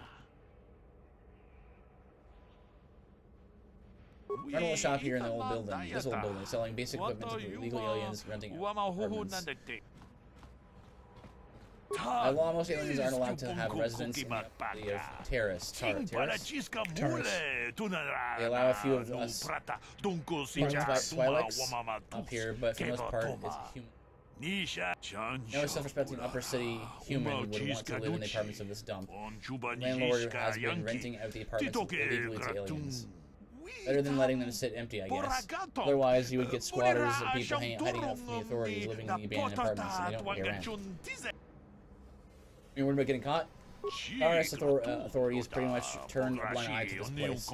Run a little shop here in the old building, this old building, selling basic equipment to illegal aliens renting apartments. By law, most aliens aren't allowed to have residence in the city of Terrace. They allow a few of us Twi'leks up here, but for the most part, it's human. No self-respecting upper city human would want to live in the apartments of this dump. The landlord has been renting out the apartments illegally to aliens. Better than letting them sit empty, I guess. Otherwise, you would get squatters and people hiding out from the authorities living in the abandoned apartments, and they don't pay rent. You're worried about getting caught? RS authorities pretty much turned a blind eye to this place.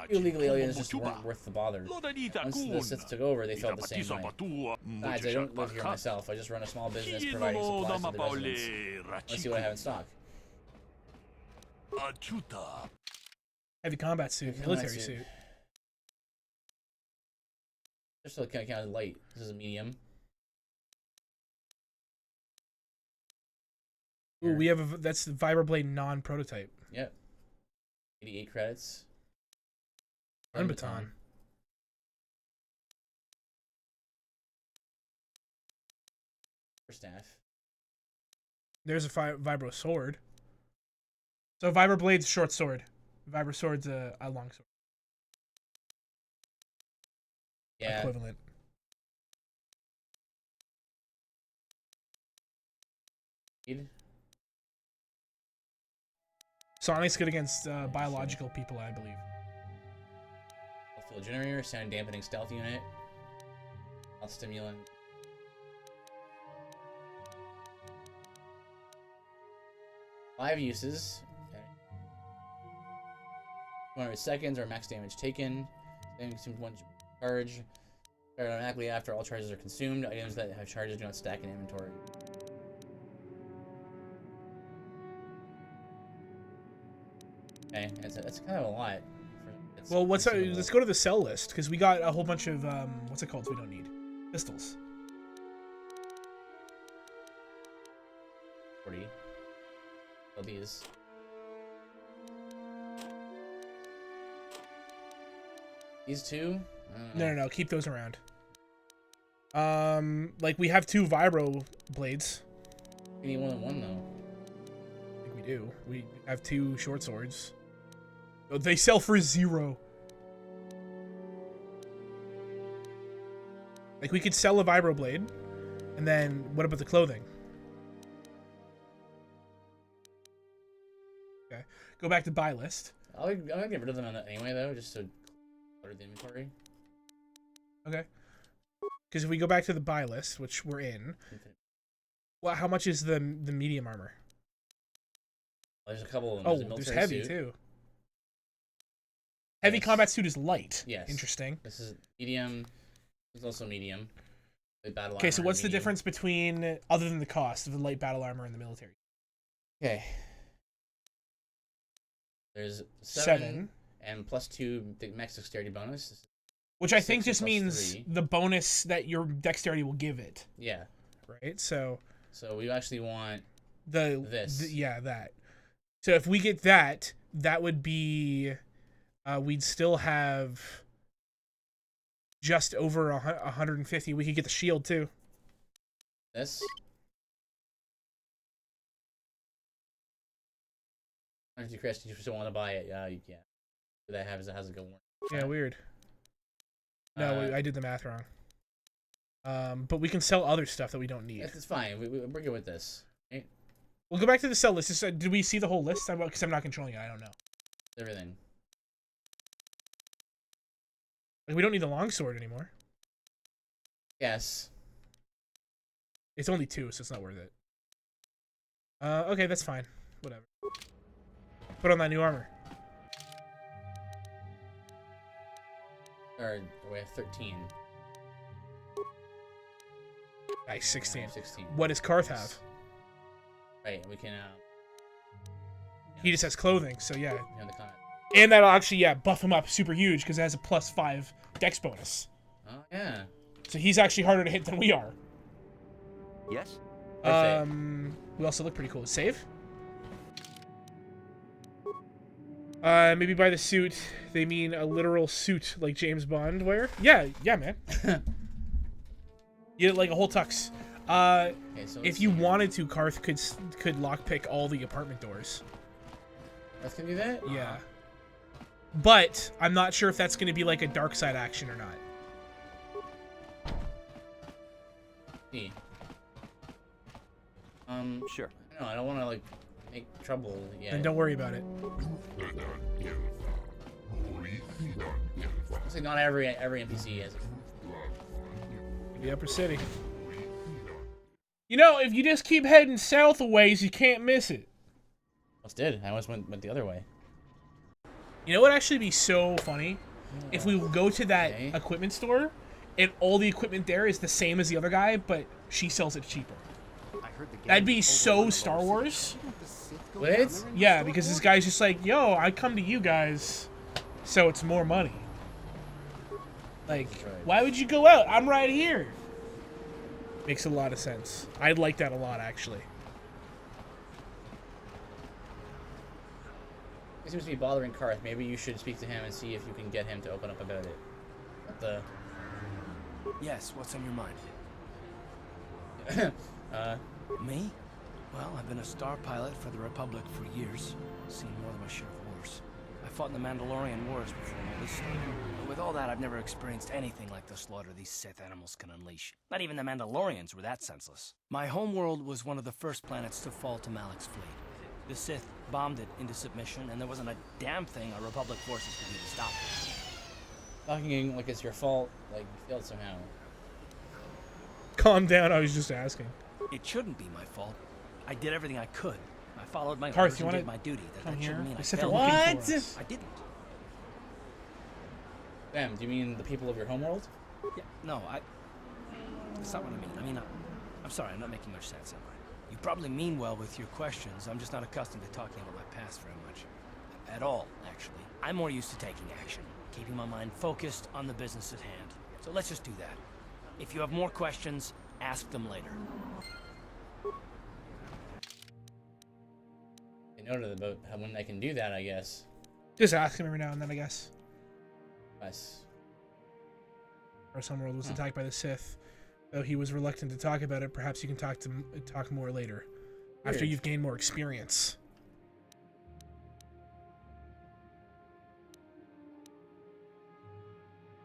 Illegal aliens just weren't worth the bother. Once the Sith took over, they felt the same way. Besides, I don't live here myself. I just run a small business providing supplies to the residents. Let's see what I have in stock. Heavy combat suit, military suit. They're still kind of light. This is a medium. Ooh, we have that's Vibroblade non-prototype. Yep. 88 credits. Gun baton. For staff. There's a Vibro sword. So Vibroblade's short sword. Vibro sword's a long sword. Yeah. Equivalent. Sonic's good against biological people, I believe. Field generator, sound dampening stealth unit. Health stimulant. Five uses. Okay. 200 seconds or max damage taken. Then consumes one charge. Start automatically after all charges are consumed. Items that have charges do not stack in inventory. Okay, that's kind of a lot. Well, let's go to the sell list, because we got a whole bunch of, what's it called, we don't need. Pistols. 40. Oh, these. These two? No, keep those around. Like, we have 2 Vibro blades. We need more than one, though. I think we do. We have 2 short swords. They sell for 0. Like, we could sell a Vibroblade, and then what about the clothing? Okay, go back to buy list. I'm gonna get rid of them anyway, though, just to clutter the inventory. Okay. Because if we go back to the buy list, which we're in, well, how much is the medium armor? Well, there's a couple of them. Oh, there's heavy, too. Heavy combat suit is light. Yes. Interesting. This is medium. It's also medium. Okay, so what's the difference between, other than the cost of the light battle armor and the military? Okay. There's 7 and +2 max dexterity bonus. Which I think just means 3. The bonus that your dexterity will give it. Yeah. Right? So we actually want this. Yeah, that. So if we get that, that would be... we'd still have just over 150. We could get the shield, too. This? Chris, you still want to buy it? Yeah. That has a good one. Yeah, weird. No, I did the math wrong. But we can sell other stuff that we don't need. It's fine. We're good with this. Right? We'll go back to the sell list. Did we see the whole list? Because I'm not controlling it. I don't know. Everything. Like, we don't need the longsword anymore. Yes. It's only 2, so it's not worth it. Okay, that's fine. Whatever. Put on that new armor. Or we have 13. Nice, 16. 16. What does Karth have? Right, we can. He just has clothing, so yeah. On the comment. And that'll actually, buff him up super huge because it has a +5 dex bonus. Oh yeah. So he's actually harder to hit than we are. Yes? We also look pretty cool. Save? Maybe by the suit, they mean a literal suit like James Bond wear? Yeah, man. You like a whole tux. Okay, so If you wanted to, Karth could lockpick all the apartment doors. Karth can do that? Yeah. But I'm not sure if that's going to be like a dark side action or not. See. Sure. No, I don't want to like make trouble yet. Then don't worry about it. Looks like not every NPC has it. The upper city. You know, if you just keep heading south a ways, you can't miss it. Almost did. I almost went the other way. You know what would actually be so funny? If we go to that equipment store, and all the equipment there is the same as the other guy, but she sells it cheaper. That'd be so Star Wars. What? Yeah, because this guy's just like, yo, I come to you guys, so it's more money. Like, why would you go out? I'm right here. Makes a lot of sense. I'd like that a lot, actually. He seems to be bothering Karth. Maybe you should speak to him and see if you can get him to open up about it. What the? Yes, what's on your mind? Me? Well, I've been a star pilot for the Republic for years. Seen more than my share of wars. I fought in the Mandalorian Wars before all this started. But with all that, I've never experienced anything like the slaughter these Sith animals can unleash. Not even the Mandalorians were that senseless. My homeworld was one of the first planets to fall to Malak's fleet. The Sith bombed it into submission, and there wasn't a damn thing our Republic forces could do to stop it. Talking like it's your fault, like you failed somehow. Calm down, I was just asking. It shouldn't be my fault. I did everything I could. I followed my Karth, orders you and wanna did my duty. That here? shouldn't mean I The Sith are failed. looking What? for us. I didn't. Damn, do you mean the people of your homeworld? Yeah, no, that's not what I mean. I'm sorry, I'm not making much sense, am I? You probably mean well with your questions. I'm just not accustomed to talking about my past very much. At all, actually. I'm more used to taking action, keeping my mind focused on the business at hand. So let's just do that. If you have more questions, ask them later. I noted about how when I can do that, I guess. Just ask him every now and then, I guess. Yes. Our homeworld was attacked by the Sith. Though he was reluctant to talk about it, perhaps you can talk more later. After Weird. you've gained more experience.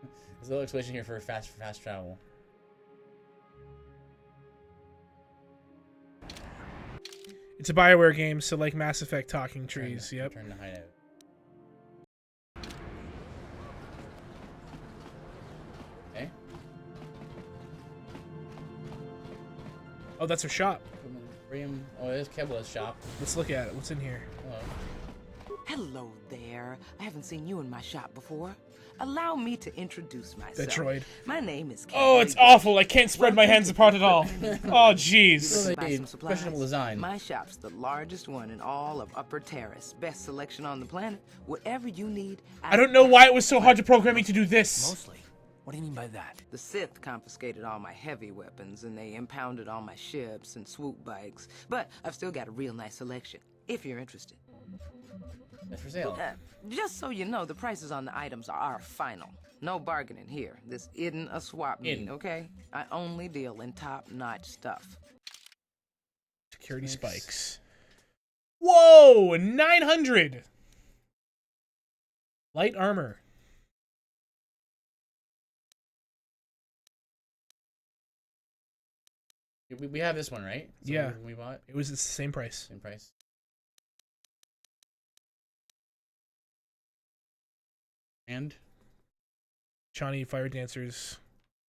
There's a little explanation here for fast travel. It's a BioWare game, so like Mass Effect talking trees, yep. Turn to hideout. Okay. Oh, that's her shop. Oh, there's Kebla's shop. Let's look at it. What's in here? Hello. Hello there. I haven't seen you in my shop before. Allow me to introduce myself. That droid. My name is Oh, it's awful. I can't spread my hands apart at all. Oh, jeez. Buy some supplies. Questionable design. My shop's the largest one in all of Upper Terrace. Best selection on the planet. Whatever you need. I don't know why it was so hard to program me to do this. Mostly. What do you mean by that? The Sith confiscated all my heavy weapons and they impounded all my ships and swoop bikes. But I've still got a real nice selection, if you're interested. That's for sale. Just so you know, the prices on the items are final. No bargaining here. This isn't a swap meet, okay? I only deal in top-notch stuff. Security spikes. Whoa! 900! Light armor. We have this one, right? So Yeah. We bought It was the same price. same price. And Shawnee fire dancers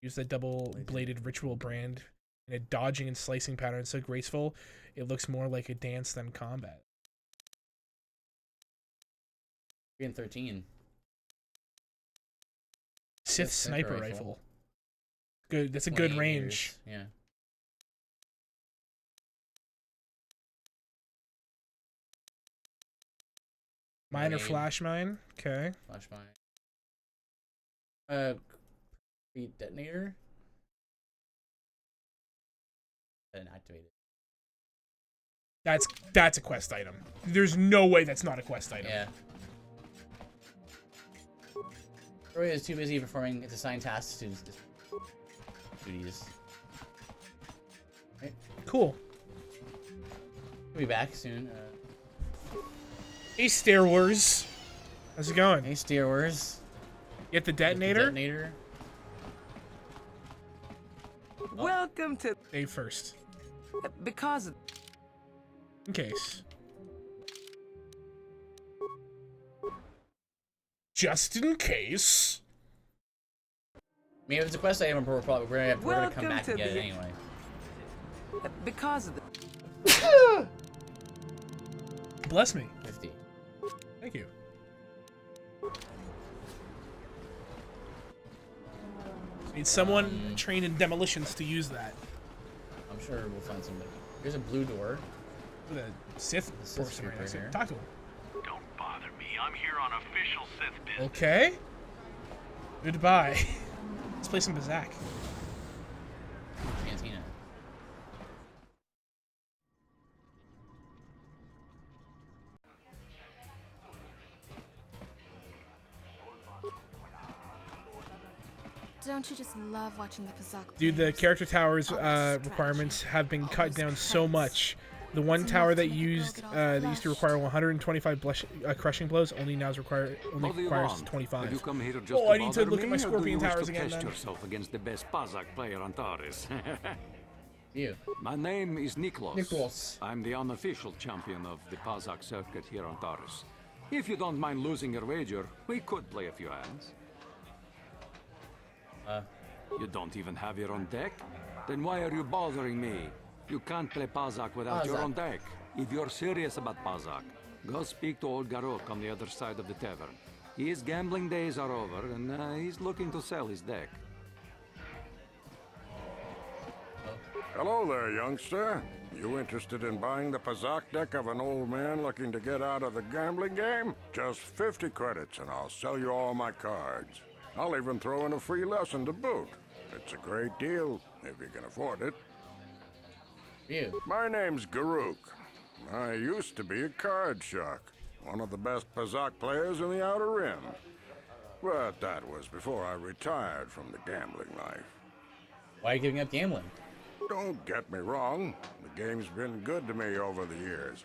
use that double-bladed ritual brand in a dodging and slicing pattern so graceful, it looks more like a dance than combat. 3 and 13. Sith sniper rifle. Good. That's a good range. Meters. Yeah. Mine or flash mine? Okay. Flash mine. Detonator. And activate it. That's a quest item. There's no way that's not a quest item. Yeah. Roy is too busy performing its assigned tasks to duties. Right. Cool. We'll be back soon. Hey, Star Wars. How's it going? Hey, Star Wars. Get the detonator? Detonator. Welcome to... Dave first. Because... In case. Just in case. I mean, if it's a quest item, we're gonna come back and get it anyway. Because of the... Bless me. 50. Thank you. Need someone trained in demolitions to use that. I'm sure we'll find somebody. Here's a blue door. The Sith person right next to it. Talk to him. Don't bother me. I'm here on official Sith business. Okay. Goodbye. Let's play some Bazak. Cantina. Don't you just love watching the Pazak? Dude, the character tower's requirements have been cut down so much. The one tower that used to require 125 crushing blows only now requires 25. Oh, I need to look at my Scorpion towers again. Then. Yourself against the best Pazak player on Taurus. You. My name is Niklos. Niklos. I'm the unofficial champion of the Pazak circuit here on Taurus. If you don't mind losing your wager, we could play a few hands. You don't even have your own deck? Then why are you bothering me? You can't play Pazak without your own deck. If you're serious about Pazak, go speak to old Garok on the other side of the tavern. His gambling days are over, and he's looking to sell his deck. Hello there, youngster. You interested in buying the Pazak deck of an old man looking to get out of the gambling game? Just 50 credits and I'll sell you all my cards. I'll even throw in a free lesson to boot. It's a great deal, if you can afford it. You. My name's Garuk. I used to be a card shark, one of the best Pazak players in the Outer Rim. But that was before I retired from the gambling life. Why are you giving up gambling? Don't get me wrong. The game's been good to me over the years.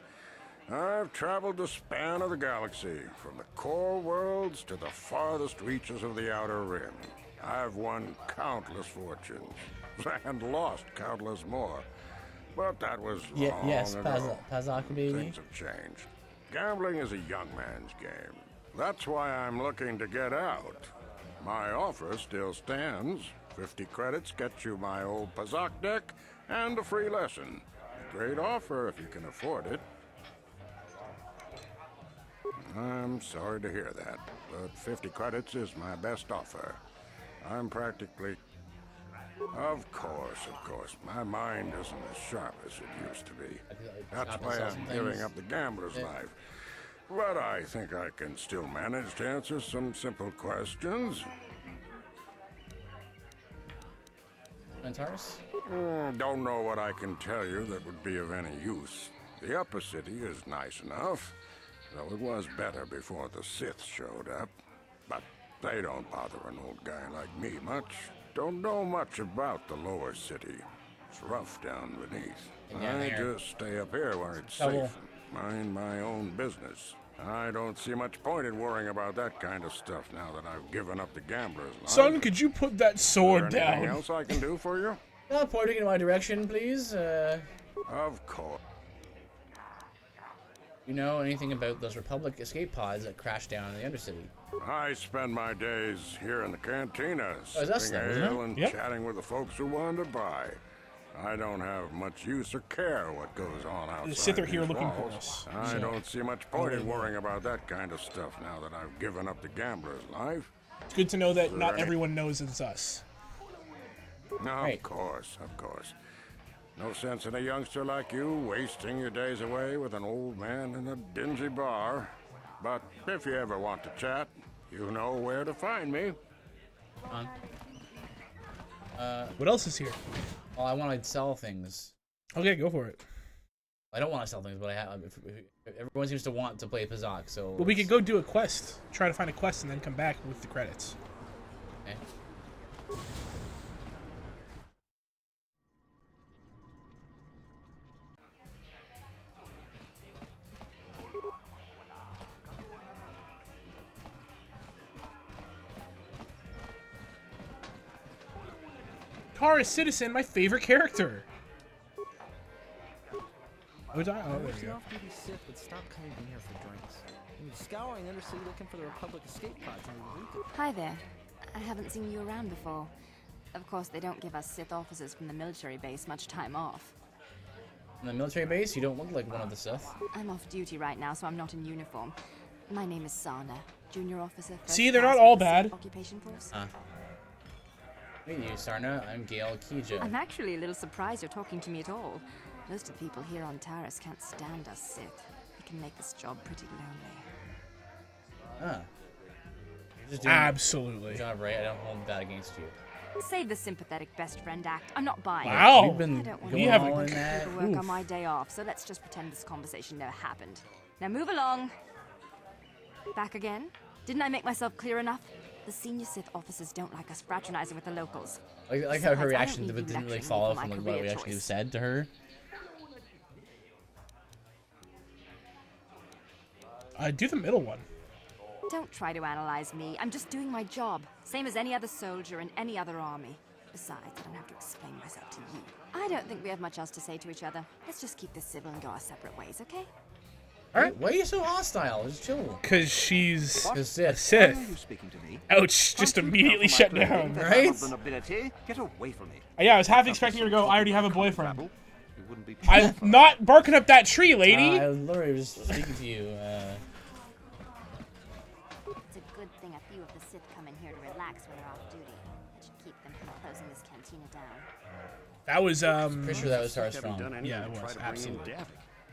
I've traveled the span of the galaxy, from the core worlds to the farthest reaches of the Outer Rim. I've won countless fortunes, and lost countless more. But that was long ago. Pazak baby. Things have changed. Gambling is a young man's game. That's why I'm looking to get out. My offer still stands. 50 credits gets you my old Pazak deck and a free lesson. A great offer if you can afford it. I'm sorry to hear that, but 50 credits is my best offer. I'm practically... Of course. My mind isn't as sharp as it used to be. That's why I'm giving up the gambler's life. But I think I can still manage to answer some simple questions. Taurus? Don't know what I can tell you that would be of any use. The upper city is nice enough, though it was better before the Sith showed up. But they don't bother an old guy like me much. Don't know much about the lower city. It's rough down beneath. I just stay up here where it's safe. Mind my own business. I don't see much point in worrying about that kind of stuff now that I've given up the gambler's life. Son, could you put that sword down? Anything else I can do for you? Pointing in my direction, please. Of course. You know anything about those Republic escape pods that crashed down in the Undercity? I spend my days here in the cantina, Oh, that's sipping that, wasn't it? ale and Yep. chatting with the folks who wander by. I don't have much use or care what goes on outside The Sith are here these looking for walls. us. I So- don't see much point in worrying about that kind of stuff now that I've given up the gambler's life. It's good to know that not Right. everyone knows it's us. No, Right. of course, of course. No sense in a youngster like you wasting your days away with an old man in a dingy bar. But if you ever want to chat, you know where to find me. What else is here? Well, I want to sell things. Okay, go for it. I don't want to sell things, but I have. Everyone seems to want to play Pazak, so. Well, we could go do a quest. Try to find a quest and then come back with the credits. Okay. Taurus Citizen, my favorite character. Oh, there wish we the go. off-duty Sith would stop coming in here for drinks. I mean, scouring the Undercity looking for the Republic escape pods and Eureka. Hi there. I haven't seen you around before. Of course, they don't give us Sith officers from the military base much time off. In the military base, you don't look like one of the Sith. I'm off duty right now, so I'm not in uniform. My name is Sana, junior officer. First See, they're class not all with the bad. Sith Occupation Force. Meet you, Sarna. I'm Gale Kija. I'm actually a little surprised you're talking to me at all. Most of the people here on Taris can't stand us Sith. We can make this job pretty lonely. You're just doing Absolutely. your job right. I don't hold that against you. Save the sympathetic best friend act. I'm not buying it. Wow. You've been I don't want going We have all a- in that. to work Oof. on my day off, so let's just pretend this conversation never happened. Now move along. Back again? Didn't I make myself clear enough? The senior Sith officers don't like us fraternizing with the locals. Like how her Besides, I don't reaction need you didn't really lecturing me follow for from my like what we career actually choice. said to her. Do the middle one. Don't try to analyze me. I'm just doing my job. Same as any other soldier in any other army. Besides, I don't have to explain myself to you. I don't think we have much else to say to each other. Let's just keep this civil and go our separate ways, okay? Alright, why are you so hostile? Just chill. Because she's Cause a Sith. Sith. speaking to me? Ouch, just immediately shut down. Right? Get away from me. Yeah, I was half expecting her to go, I already have a boyfriend. You wouldn't be I'm not barking up that tree, lady. I literally was speaking to you. It's a good thing a few of the Sith come in here to relax when they're off duty. That should keep them from closing this cantina down. That was, Pretty sure that was Tara Haven't done Strong. anything Yeah, to it try was, to bring in absolutely. Davik.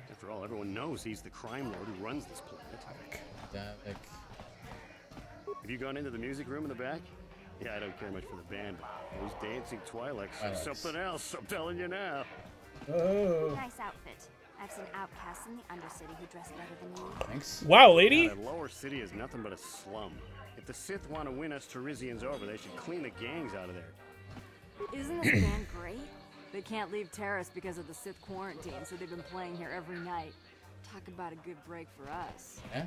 After all, everyone knows he's the crime lord who runs this planet. Davik. Have you gone into the music room in the back? Yeah, I don't care much for the band, but those dancing Twi'leks are Twi'leks. something else, I'm telling you now. Oh. Nice outfit. I've seen outcasts in the Undercity who dress better than you. Thanks. wow, lady. That lower city is nothing but a slum. If the Sith want to win us Teresians over, they should clean the gangs out of there. Isn't this band great? They can't leave Terrace because of the Sith quarantine, so they've been playing here every night. Talk about a good break for us. Yeah?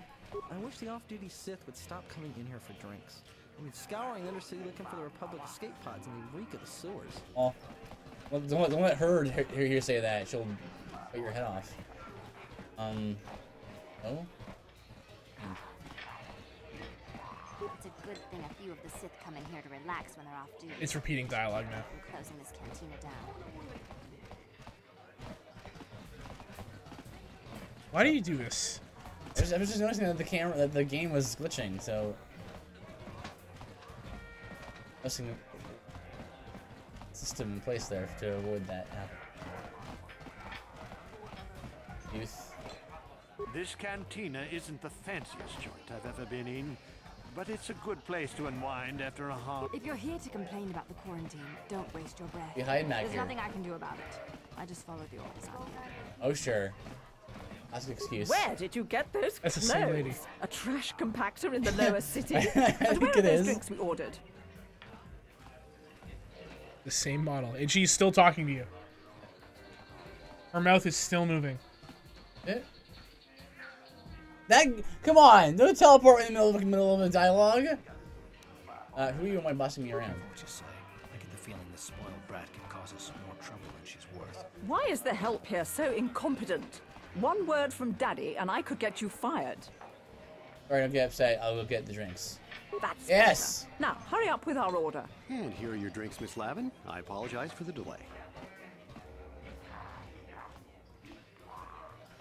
I wish the off-duty Sith would stop coming in here for drinks. I mean, scouring the Undercity looking for the Republic escape pods and they reek of the sewers. Well, don't let her hear you say that. She'll cut your head off. Oh? It's a good thing a few of the Sith come in here to relax when they're off duty. It's repeating dialogue now. I'm closing this cantina down. Why do you do this? I was just noticing that the game was glitching, so. Noticing a system in place there to avoid that happening. Youth. This cantina isn't the fanciest joint I've ever been in, but it's a good place to unwind after a hard... If you're here to complain about the quarantine, don't waste your breath. You're hiding back There's here. nothing I can do about it. I just follow the orders I'm given. Oh, sure. That's an excuse. Where did you get those That's the clothes? same lady. A trash compactor in the lower city? I And where think are it those is. drinks we ordered? The same model. And she's still talking to you. Her mouth is still moving. Yeah. That, come on, don't teleport in the middle of a dialogue. Who are you and why bossing me around? What you say? I get the feeling this spoiled brat can cause us more trouble than she's worth. Why is the help here so incompetent? One word from Daddy and I could get you fired. Alright, don't get upset. I'll go get the drinks. That's yes! better. Now, hurry up with our order. And here are your drinks, Miss Lavin. I apologize for the delay.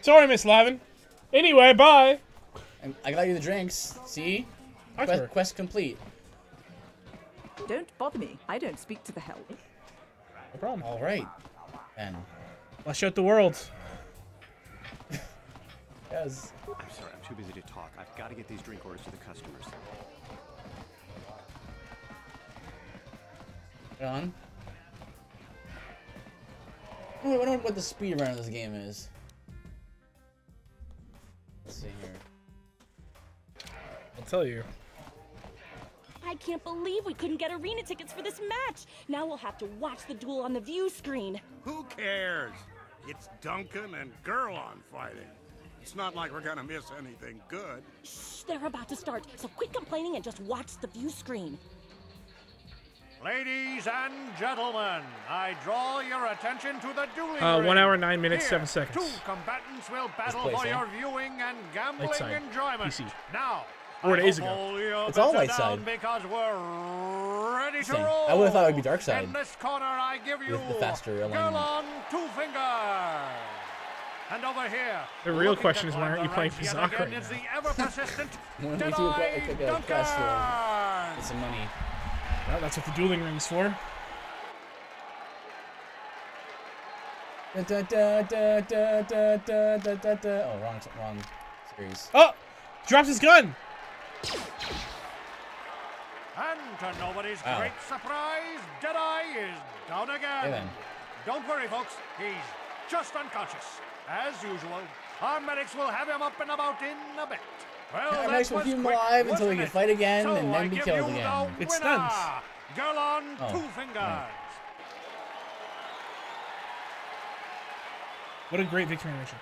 Sorry, Miss Lavin. Anyway, bye. I got you the drinks. See? Quest complete. Don't bother me. I don't speak to the help. No problem. All right. Then. Let's shut the world. Yes. I'm sorry, I'm too busy to talk. I've got to get these drink orders to the customers. On. I don't know what the speed run of this game is. Let's see here. I'll tell you. I can't believe we couldn't get arena tickets for this match. Now we'll have to watch the duel on the view screen. Who cares? It's Duncan and Gerlon fighting. It's not like we're gonna miss anything good. Shh, they're about to start, so quit complaining and just watch the view screen. Ladies and gentlemen, I draw your attention to the dueling 1 hour, ring. 9 minutes, Here, 7 seconds. 2 combatants will battle place, for eh? your viewing and gambling Lakeside, enjoyment. PC. Now, 4 days I ago. hope all you It's all bits are light down side. because we're ready to Interesting. roll. I would have thought it would be dark side. In this corner, I give you With the faster alignment. Gerlon 2 Fingers. And over here, The real looking question to is, why climb aren't you the playing ranks yet Bizarre again right is now? the ever-persistent When we do Jedi a quest for Duncan. get some money. Well, that's what the dueling ring's for. Oh, wrong series. Oh! Drops his gun! And to nobody's Wow. great surprise, Deadeye is down again. Yeah, then. Don't worry, folks. He's just unconscious. As usual, our medics will have him up and about in a bit. Well, Our that medics will was keep him quick, alive until he wasn't can it? fight again So and I then be give killed you again. the It's winner, stuns. Gerlon Oh, 2 Fingers. right. What a great victory mission.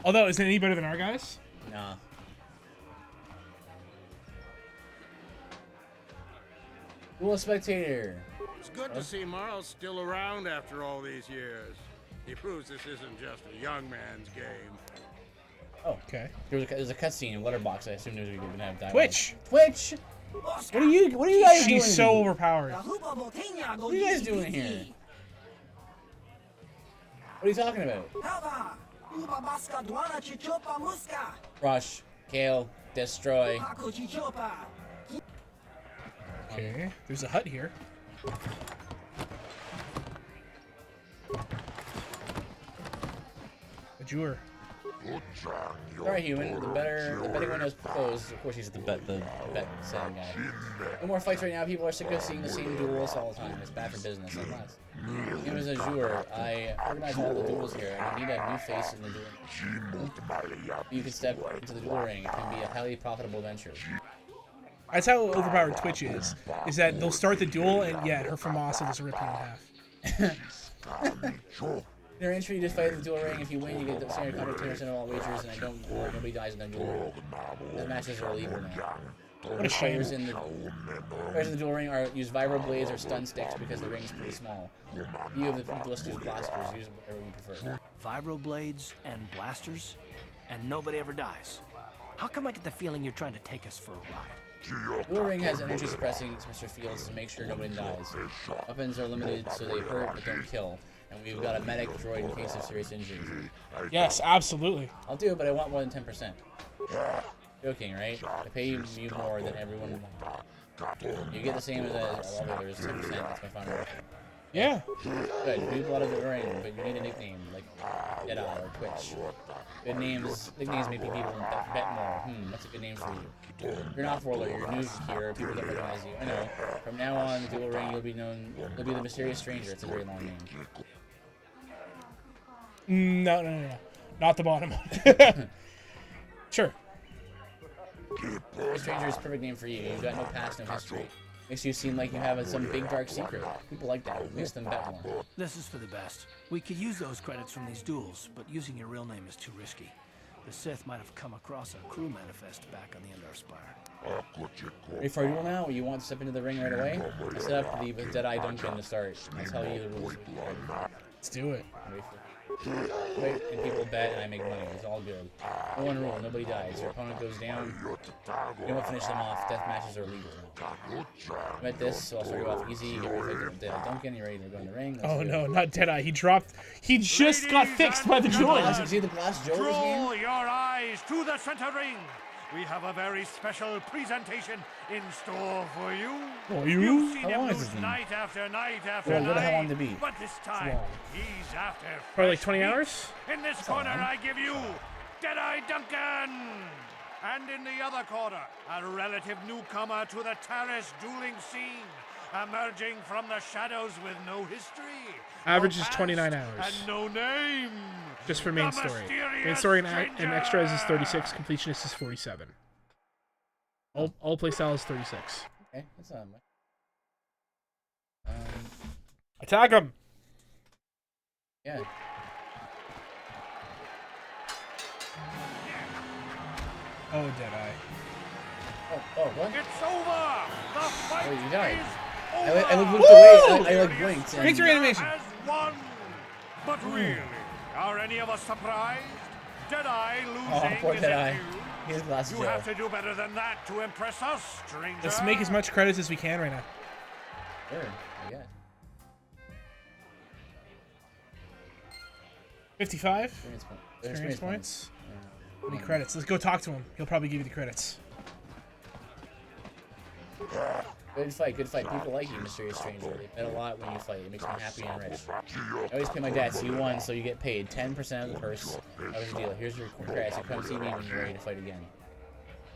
Although, is it any better than our guys? Nah. Cool spectator. It's good to see Marl still around after all these years. He proves this isn't just a young man's game. Oh, okay. There's a cutscene in Letterboxd. I assume there's gonna have dialogue. Twitch! Twitch! What are you guys doing? She's so overpowered. What are you guys doing here? What are you talking about? Rush, Kale, destroy. Okay, there's a hut here. A Jewer. Alright, human. The betting window is closed. Of course, he's the bet selling guy. No more fights right now. People are sick of seeing the same duels all the time. It's bad for business. Like less. Him as a Jewer, I organize all the duels here, and I need a new face in the duel. You can step into the duel ring. It can be a highly profitable venture. That's how overpowered Twitch is that they'll start the duel and yeah, her FAMAS will just rip you in half. Their entry, you just fight in the duel ring. If you win, you get the standard contract 10% of all wagers, and I don't worry, nobody dies in the duel. The matches are illegal now. What a shame. Players in the duel ring use vibro blades or stun sticks because the ring is pretty small. You have the let's use blasters. Use whatever you prefer. Vibro blades and blasters, and nobody ever dies. How come I get the feeling you're trying to take us for a ride? Duel ring has energy suppressing Mr. Fields to make sure nobody dies. Weapons are limited so they hurt but don't kill. And we've got a medic droid in case of serious injury. Yes, absolutely. I'll do it, but I want more than 10%. Joking, right? I pay you more than everyone. You get the same as all the others, 10%. That's my final offer. Yeah. Good. You do a lot of the ring, but you need a nickname like Jedi or Twitch. Good nicknames make people bet more. What's a good name for you? You're not Forler, you're new here, people don't recognize you. I know. From now on, the dual ring, you'll be the mysterious stranger. It's a very long name. No. Not the bottom. Sure. Mysterious stranger is a perfect name for you. You've got no past, no history. Makes you seem like you have some big dark secret. People like that. Makes them bet more. This is for the best. We could use those credits from these duels, but using your real name is too risky. The Sith might have come across a crew manifest back on the Endar Spire. Ready for a duel now? Or you want to step into the ring right away? I set up the Deadeye Duncan to start. I'll tell you the rules. Let's do it. Wait, and people bet and I make money. It's all good. No one rule, nobody dies. Your opponent goes down. You don't finish them off. Death matches are legal now. I'm at this, so I'll start you off easy. Get ready for Deadeye Duncan. You're ready to go in the ring. Oh no, not Deadeye. He dropped. He just got fixed by the joint. See the glass Joe this game? Draw your eyes to the center ring. We have a very special presentation in store for you. Oh, You've seen How him long is lose this thing? night after night after Well, what the night. hell long to be? But this time, long. he's after Probably like fresh 20 meat. hours? In this corner, I give you Deadeye Duncan. And in the other corner, a relative newcomer to the terrace dueling scene. Emerging from the shadows with no history. Average no is past, 29 hours. And no name. Just for main The story. mysterious Main story and stranger. extras is 36. Completionist is 47. All playstyle is 36. Okay, that's not much. Attack him! Yeah. Oh, Deadeye. Oh, what? It's over. The fight Oh, you died. is I over. looked away. I like blinked. And Victory animation. Has won. But really, are any of us surprised? Deadeye losing poor is Deadeye. it you? His glass You Joe. have to do better than that to impress us, stranger. Let's make as much credits as we can right now. Sure, I guess. 55? Experience Points. How many credits? Let's go talk to him. He'll probably give you the credits. Good fight. People like you, Mysterious Stranger. They bet a lot when you fight. It makes me happy and rich. I always pay my debts. You won, so you get paid 10% of the purse. That was the deal. Here's your credits. You come see me when you're ready to fight again.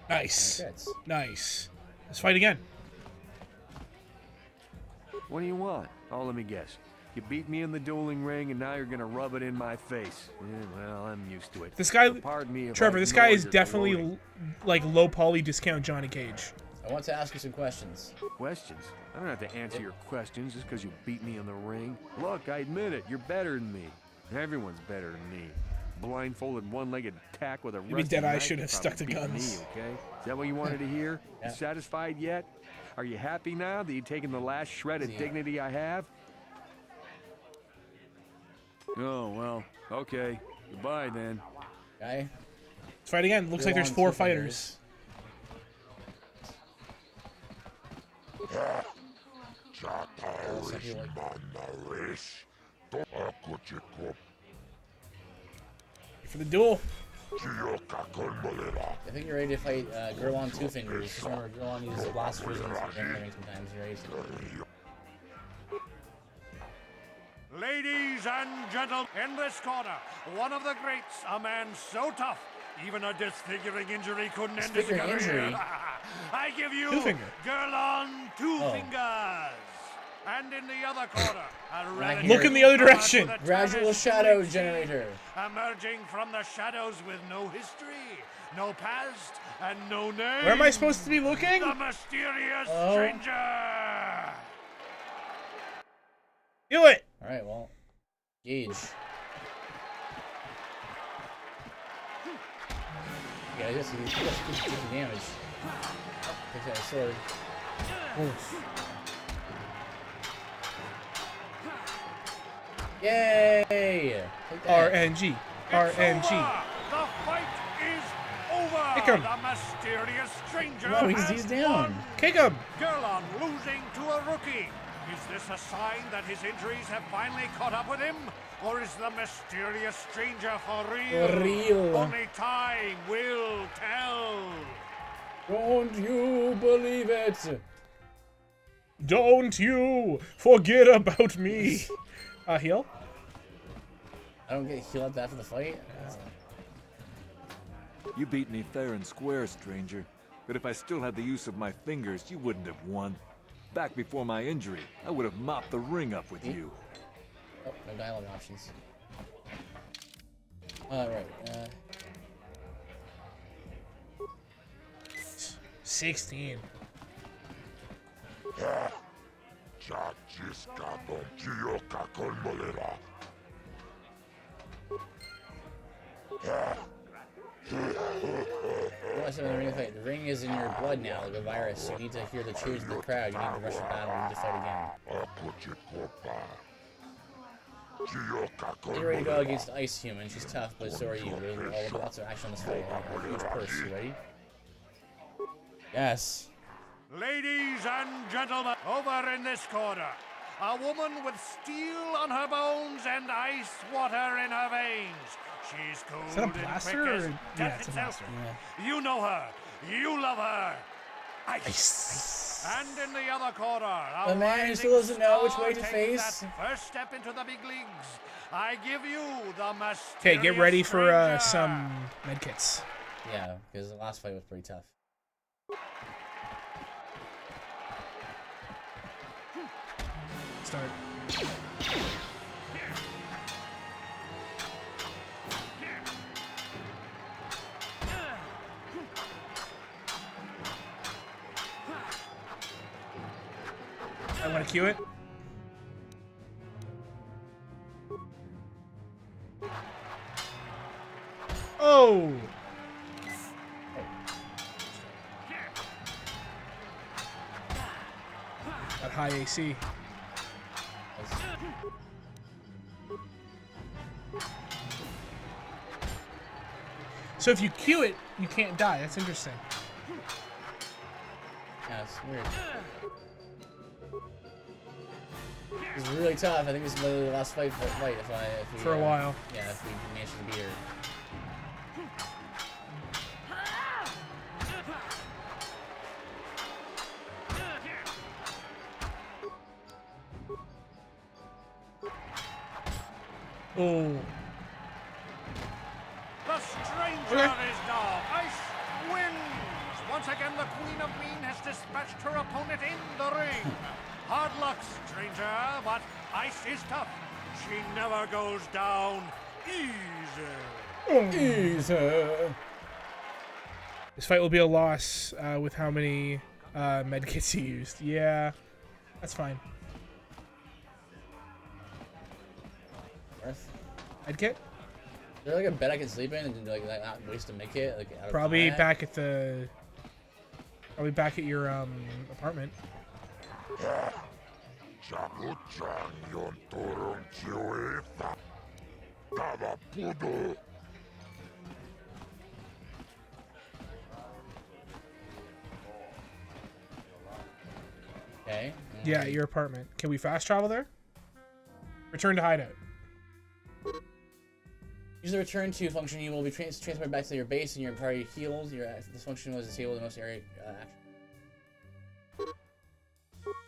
Nice. Credits. Nice. Let's fight again. What do you want? Oh, let me guess. You beat me in the dueling ring, and now you're gonna rub it in my face. Yeah, well, I'm used to it. This guy, So pardon me if Trevor, I this guy ignore is your definitely gloating. like low poly discount Johnny Cage. I want to ask you some questions. Questions? I don't have to answer your questions just because you beat me in the ring. Look, I admit it. You're better than me. Everyone's better than me. Blindfolded, one-legged tack with a Maybe rusty Deadeye knife should have could stuck to probably beat guns. Me, okay? Is that what you wanted to hear? Yeah. You satisfied yet? Are you happy now that you've taken the last shred of dignity I have? Oh, well, okay. Goodbye, then. Guy? Let's fight again. Looks like there's 4 fighters. For the duel. I think you're ready to fight Girl on Two Fingers. Just remember, Girl on uses blasters and ring sometimes. You're ready to Ladies and gentlemen, in this corner, one of the greats, a man so tough, even a disfiguring injury couldn't end his Disfiguring career. injury? I give you Two Finger. Girl on Two Oh. Fingers. And in the other corner, a Not relative here. Look in the other newcomer direction. to the Gradual terrace shadow dueling scene, generator. Emerging from the shadows with no history, no past, and no name. Where am I supposed to be looking? The mysterious Oh. stranger. Do it. All right, well, Gage. Yeah, I guess he does good damage. Takes out a sword. Oof. Yay! Take that. RNG. It's RNG. over. The fight is over. Kick him. The mysterious stranger No, has he's down. won. Kick him. Gerlon losing to a rookie. Is this a sign that his injuries have finally caught up with him? Or is the mysterious stranger for real? For real. Only time will tell. Don't you believe it? Don't you forget about me. Heal? I don't get healed up after the fight. You beat me fair and square, stranger. But if I still had the use of my fingers, you wouldn't have won. Back before my injury, I would have mopped the ring up with you. Oh, no dialogue options. Alright, 16. The ring is in your blood now, like a virus. You need to hear the cheers of the crowd. You need to rush to battle. You need to fight again. You're ready to go against Ice Human. She's tough, but so are you. There's lots of action on this fight. A huge purse. You ready? Yes. Ladies and gentlemen, over in this corner, a woman with steel on her bones and ice water in her veins. She's cool. Is that a blaster? Or... Yeah, it's a blaster. Yeah. You know her. You love her. Ice. And in the other corner, the man who still doesn't know which way to face. That first step into the big leagues. I give you the mysterious Okay, get ready for stranger. some medkits. Yeah, because the last fight was pretty tough. Start. I want to cue it. Oh! That high AC. So if you cue it, you can't die. That's interesting. Yeah, it's weird. It's really tough. I think this is literally the last fight if we, for a while. Yeah, if we manage to beat her. Oh. The stranger is now. Ice wins. Once again, the Queen of Mean has dispatched her opponent in the ring. Hard luck, stranger, but Ice is tough. She never goes down easy. Easy. This fight will be a loss with how many medkits he used. Yeah, that's fine. Medkit? Is there like a bed I can sleep in and like not waste a medkit? Like out of Probably combat? back at the. Probably back at your apartment. Okay. Yeah, at your apartment. Can we fast travel there? Return to hideout. Use the return to function. You will be transferred back to your base and your party healed. This function was disabled in most area action.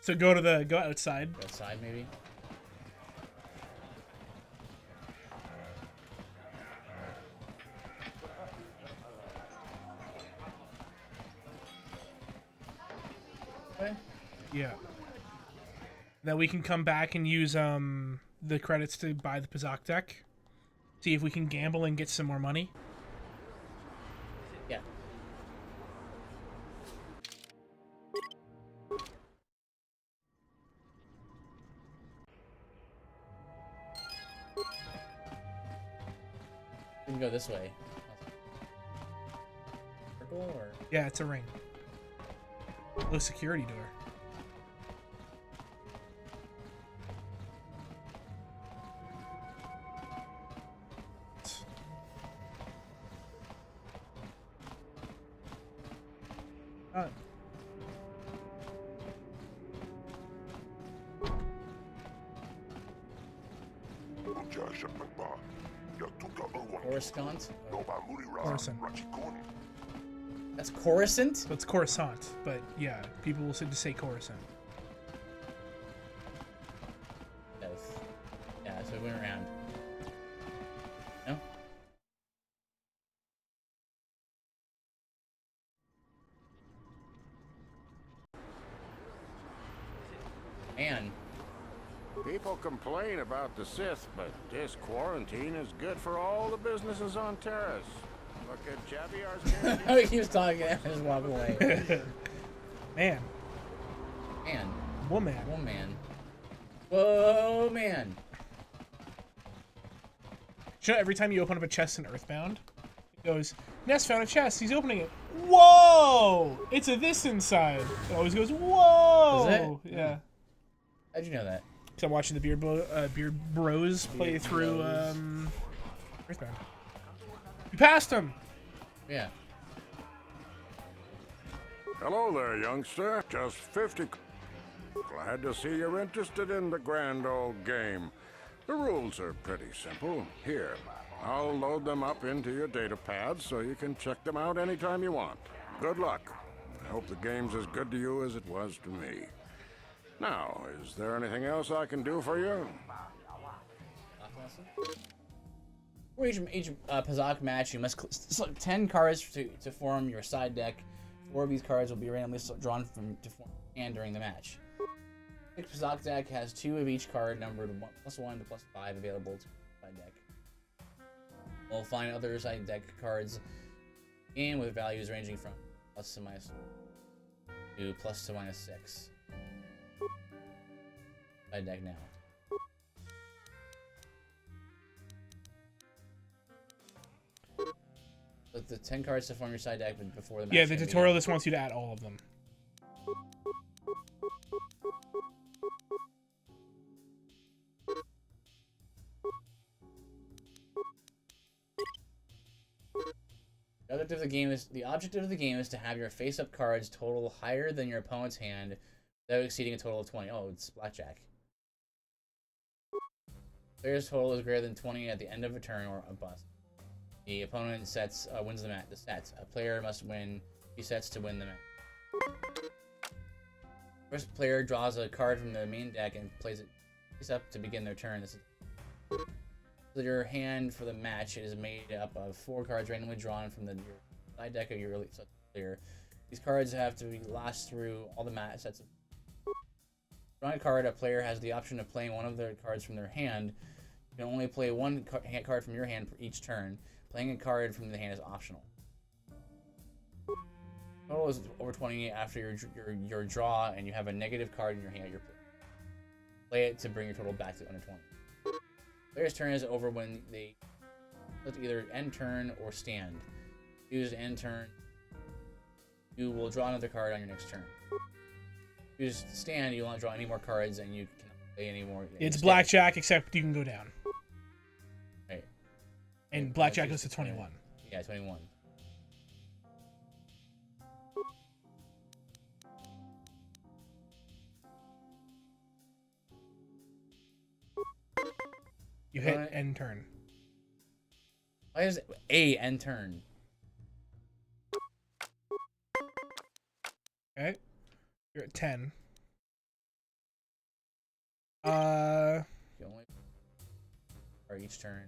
So go outside. Go outside, maybe. Okay. Yeah. Then we can come back and use the credits to buy the Pazak deck. See if we can gamble and get some more money. Yeah. We can go this way. Circle or? Yeah, it's a ring. Low security door. Coruscant? Coruscant. That's Coruscant? So it's Coruscant, but yeah, people will just say Coruscant. Yes. Yeah, so we went around. No? Man. People complain about the Sith, but this quarantine is good for all the businesses on Terrace. Look at Javier's He was talking and just walk away. Man. Man. Woman. Woman. Whoa, man. You know, every time you open up a chest in Earthbound, it goes, Ness found a chest. He's opening it. Whoa! It's a this inside. It always goes, whoa! Is it? Yeah. How'd you know that? Because I'm watching the Beard Bros play through Earthbound. You passed him! Yeah. Hello there, youngster. Just 50. Glad to see you're interested in the grand old game. The rules are pretty simple. Here, I'll load them up into your data pads so you can check them out anytime you want. Good luck. I hope the game's as good to you as it was to me. Now, is there anything else I can do for you? For each Pazak match, you must select 10 cards to form your side deck. 4 of these cards will be randomly drawn to form hand during the match. The Pazak deck has 2 of each card numbered +1 to +5 available to the side deck. We'll find other side deck cards and with values ranging from + to -2 to + to -6. Side deck now. With the 10 cards to form your side deck before the match. Yeah, the tutorial just wants you to add all of them. The objective of the game is to have your face-up cards total higher than your opponent's hand without exceeding a total of 20. Oh, it's blackjack. Player's total is greater than 20 at the end of a turn or a bust. The opponent wins the set. A player must win 2 sets to win the match. First player draws a card from the main deck and plays it face up to begin their turn. So your hand for the match is made up of 4 cards randomly drawn from your side deck of your early player. These cards have to last through all the match sets. Drawing a card, a player has the option of playing one of their cards from their hand. You can only play one card from your hand for each turn. Playing a card from the hand is optional. Total is over 20 after your draw, and you have a negative card in your hand. Play it to bring your total back to under 20. Player's turn is over when they either end turn or stand. Use end turn. You will draw another card on your next turn. Use stand. You won't draw any more cards, and you cannot play any more. It's blackjack, except you can go down. Right. And blackjack goes to 21. Yeah, 21. You hit end turn. Why is it a end turn? Okay. You're at 10. You only or each turn.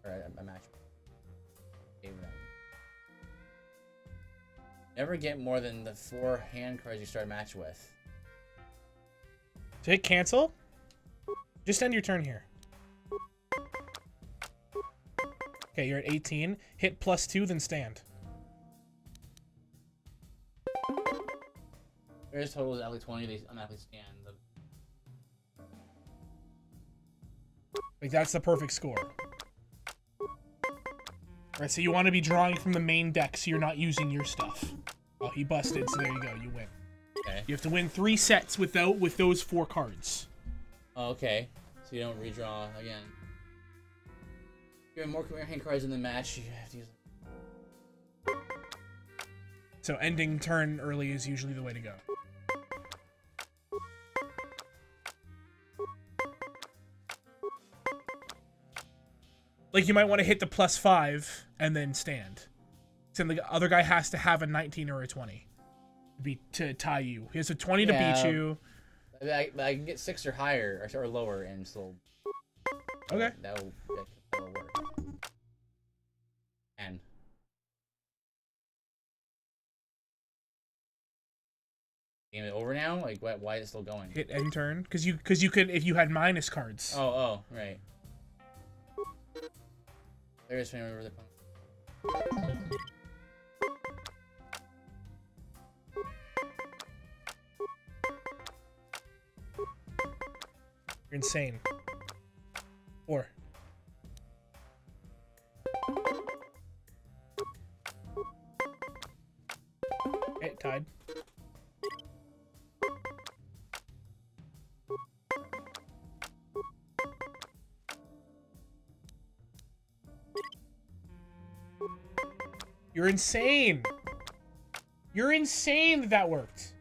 Alright, a match. Never get more than the 4 hand cards you start a match with. To hit cancel, just end your turn here. Okay, you're at 18. Hit +2, then stand. Player's total is automatically 20. They automatically stand. Like, that's the perfect score. Alright, so you want to be drawing from the main deck so you're not using your stuff. Oh, he busted, so there you go. You win. Okay. You have to win 3 sets with those 4 cards. Oh, okay. So you don't redraw again. If you have more hand cards in the match, you have to use them. So ending turn early is usually the way to go. Like, you might want to hit the +5 and then stand. So the other guy has to have a 19 or a 20 to tie you. He has a 20 to beat you. I can get 6 or higher or lower and still. Okay. That'll work. And game it over now? Like, why is it still going? Hit end turn because you could if you had minus cards. Oh, right. There's remember the. You're insane. 4. Okay, tied. You're insane. You're insane that that worked.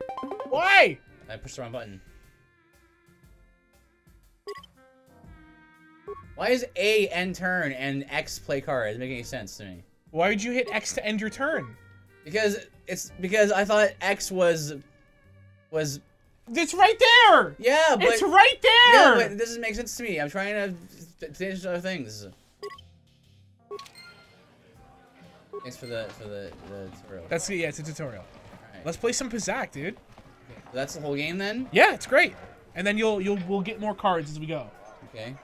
Why? I pushed the wrong button. Why is A end turn and X play card? It doesn't make any sense to me. Why would you hit X to end your turn? Because I thought X was. It's right there. Yeah, but it's right there. Yeah, but it doesn't make sense to me. I'm trying to finish other things. Thanks for the tutorial. It's a tutorial. Right. Let's play some Pizzac, dude. Okay. So that's the whole game then? Yeah, it's great. And then we'll get more cards as we go. Okay.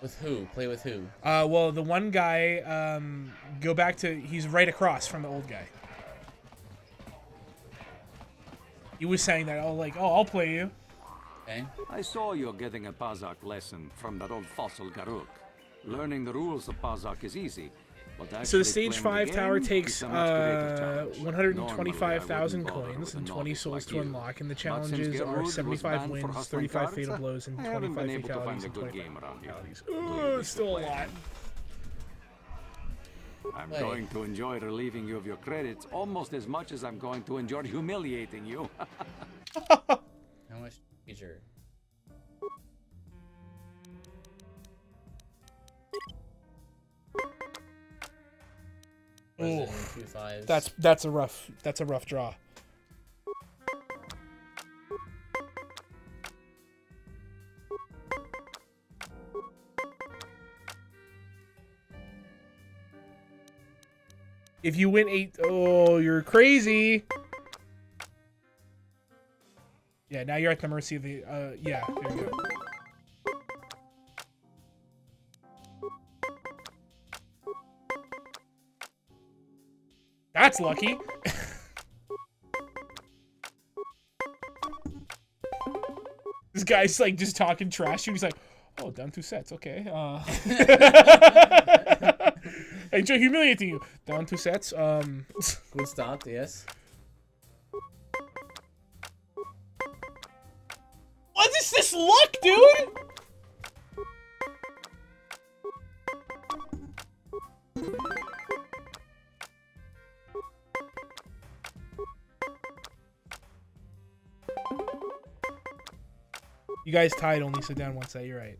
With who? Play with who? Well, the one guy, go back to, he's right across from the old guy. He was saying that, I'll play you. Okay. I saw you're getting a Pazak lesson from that old fossil Garuk. Learning the rules of Pazak is easy, but so the stage 5 tower takes 125,000 coins and 20 souls to unlock, and the challenges are 75 wins, 35 fatal blows, and 25 fatalities and 25 fatalities. Ooh, it's still a lot. I'm going to enjoy relieving you of your credits almost as much as I'm going to enjoy humiliating you. How much feature? Ooh, that's a rough draw. If you win 8, oh, you're crazy. Yeah, now you're at the mercy of the, yeah, there you go. That's lucky. This guy's like just talking trash. He's like, oh, down 2 sets. Okay. I enjoy humiliating you. Down 2 sets. Good start, yes. What is this luck, dude? You guys tied only, so down 1 set. You're right.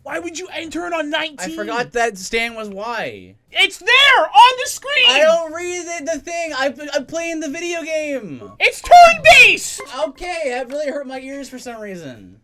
Why would you enter it on 19? I forgot that Stan was Y. It's there on the screen. I don't read the thing. I'm playing the video game. It's turn-based. Okay, that really hurt my ears for some reason.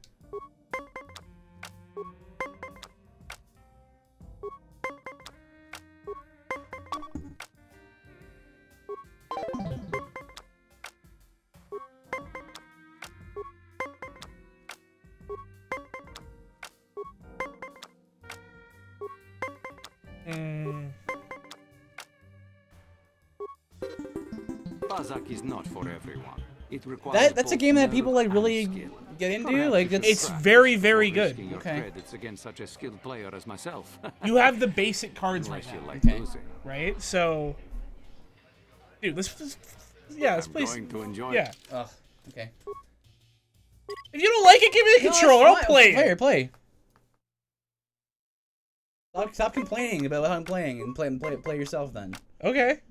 Pazak is not for everyone. It requires that's a game that people like really get into. Like it's very, very good. Okay. Credits against such a skilled player as myself. You have the basic cards right now, like losing. Right? So, dude, let's play. Going to enjoy. Yeah. Oh, okay. If you don't like it, give me the controller. I'll play it. Play. Stop complaining about how I'm playing and play yourself then. Okay.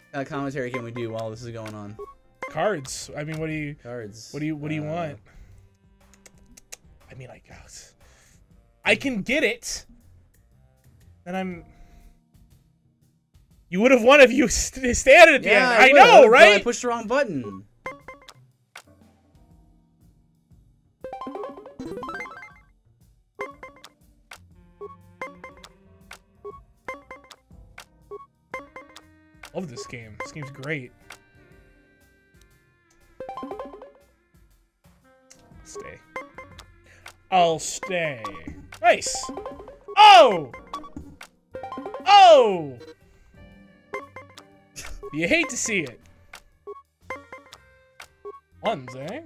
What kind of commentary can we do while this is going on? Cards. I mean, what do you? Cards. What do you want? I mean, like, I can get it. And I'm. You would have won if you stayed at the end. I know, right? I pushed the wrong button. Love this game. This game's great. Stay. I'll stay. Nice. Oh! Oh! You hate to see it. Ones, eh?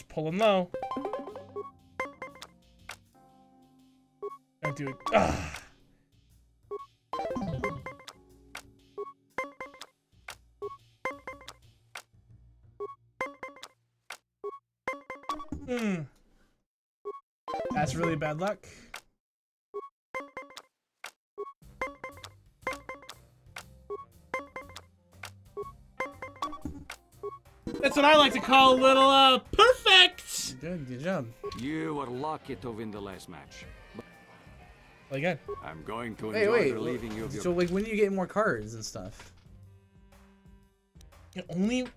Pulling low. Don't do it. Ugh. That's really bad luck. That's what I like to call a little, perfect! Good job. You were lucky to win the last match. Again. I'm going to enjoy relieving you of your... So, like, when do you get more cards and stuff? You can only...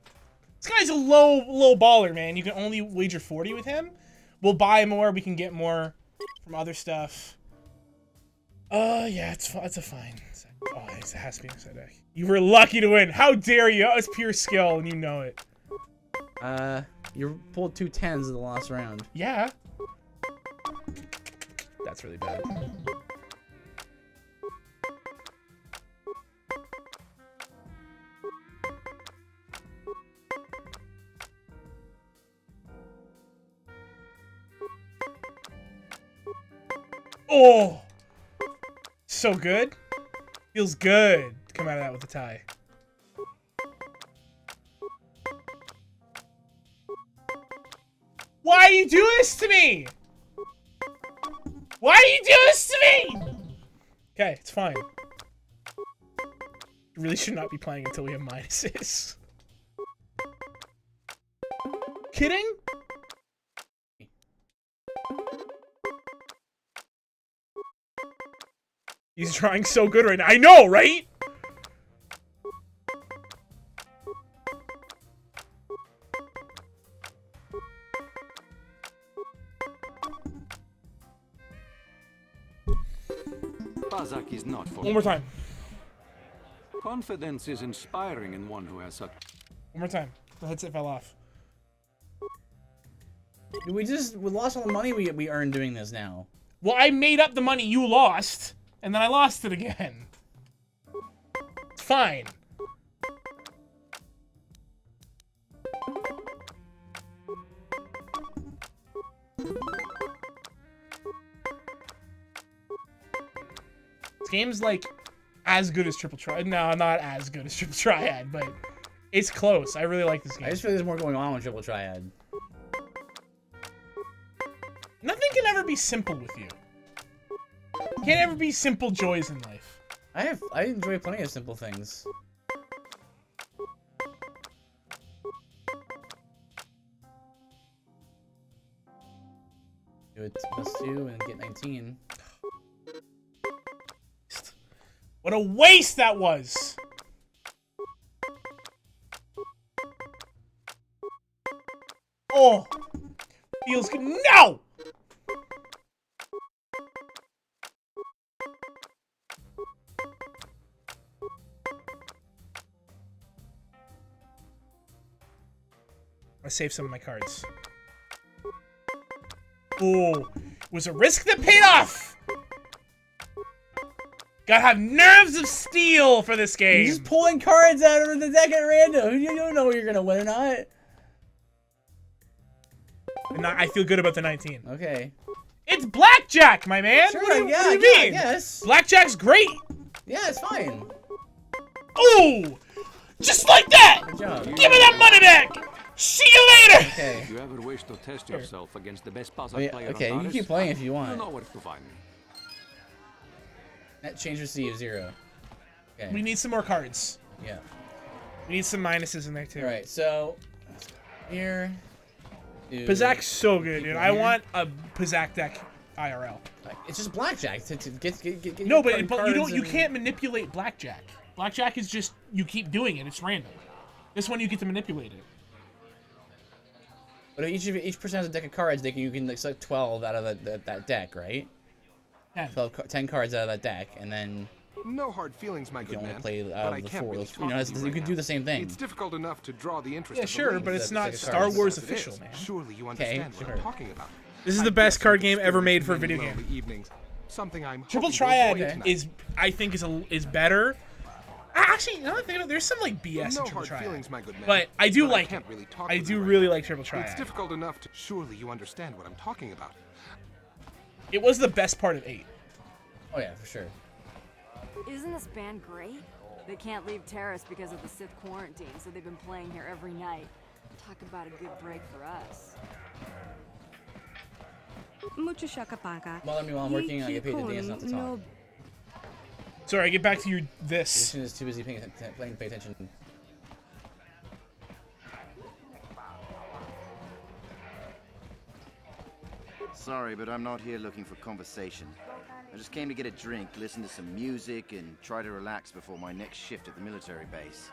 This guy's a low baller, man. You can only wager 40 with him. We'll buy more. We can get more from other stuff. Yeah, it's a fine. Oh, it has to be inside deck. You were lucky to win. How dare you? That was pure skill, and you know it. You pulled 2 10s in the last round. Yeah. That's really bad. Oh! So good. Feels good to come out of that with a tie. Why do you do this to me? Why do you do this to me? Okay, it's fine. You really should not be playing until we have minuses. Kidding? He's trying so good right now. I know, right? Pazak is not for... One more time. Confidence is inspiring in one who has such... One more time. The headset fell off. We lost all the money we earned doing this now. Well, I made up the money you lost, and then I lost it again. It's fine. This game's like as good as Triple Triad. No, not as good as Triple Triad, but it's close. I really like this game. I just feel there's more going on with Triple Triad. Nothing can ever be simple with you. Can't ever be simple joys in life. I enjoy plenty of simple things. Do it +2 and get 19. What a waste that was! Oh! Feels good. No! I saved some of my cards. Oh, it was a risk that paid off! Gotta have nerves of steel for this game. You're just pulling cards out of the deck at random. You don't know if you're gonna win or not. And I feel good about the 19. Okay. It's blackjack, my man. Sure, what do you yeah, mean? yes. Blackjack's great. Yeah, it's fine. Oh, just like that. Good job. Give me that money back. See you later. Okay. If you ever wish to test yourself against the best Pazak player Okay, on you can keep playing if you want. You know where to find me. Net change receive 0. Okay. We need some more cards. Yeah. We need some minuses in there too. All right, so here. Pazak's so good, dude. I want a Pazak deck IRL. It's just blackjack to get No, but you don't. You can't manipulate blackjack. Blackjack is just you keep doing it. It's random. This one you get to manipulate it. But each person has a deck of cards. You can like, select 12 out of that deck, right? 10 cards out of that deck, and then no hard feelings, my good man. You can only play out but of the I can't 4. really You know, you can do the same thing. It's difficult enough to draw the interest. Yeah, sure, but it's not Star Wars official, man. Surely you understand what I'm talking about. This is the best card game ever made for a video game. Evenings. something I'm Triple hoping to avoid Triad tonight. is, I think, is better. Actually, now that I think of it, there's some like BS No in Triple hard Triad. feelings, my good man. But I do But like can't it. really talk I with do you right really now. like Triple Triad. It's difficult enough to. Surely you understand what I'm talking about. It was the best part of 8. Oh yeah, for sure. Isn't this band great? They can't leave Terrace because of the Sith quarantine, so they've been playing here every night. Talk about a good break for us. Bother me while I'm working, I get paid to dance, not to talk. Sorry, get back to your this. Musician is too busy paying to pay attention. Sorry, but I'm not here looking for conversation. I just came to get a drink, listen to some music, and try to relax before my next shift at the military base.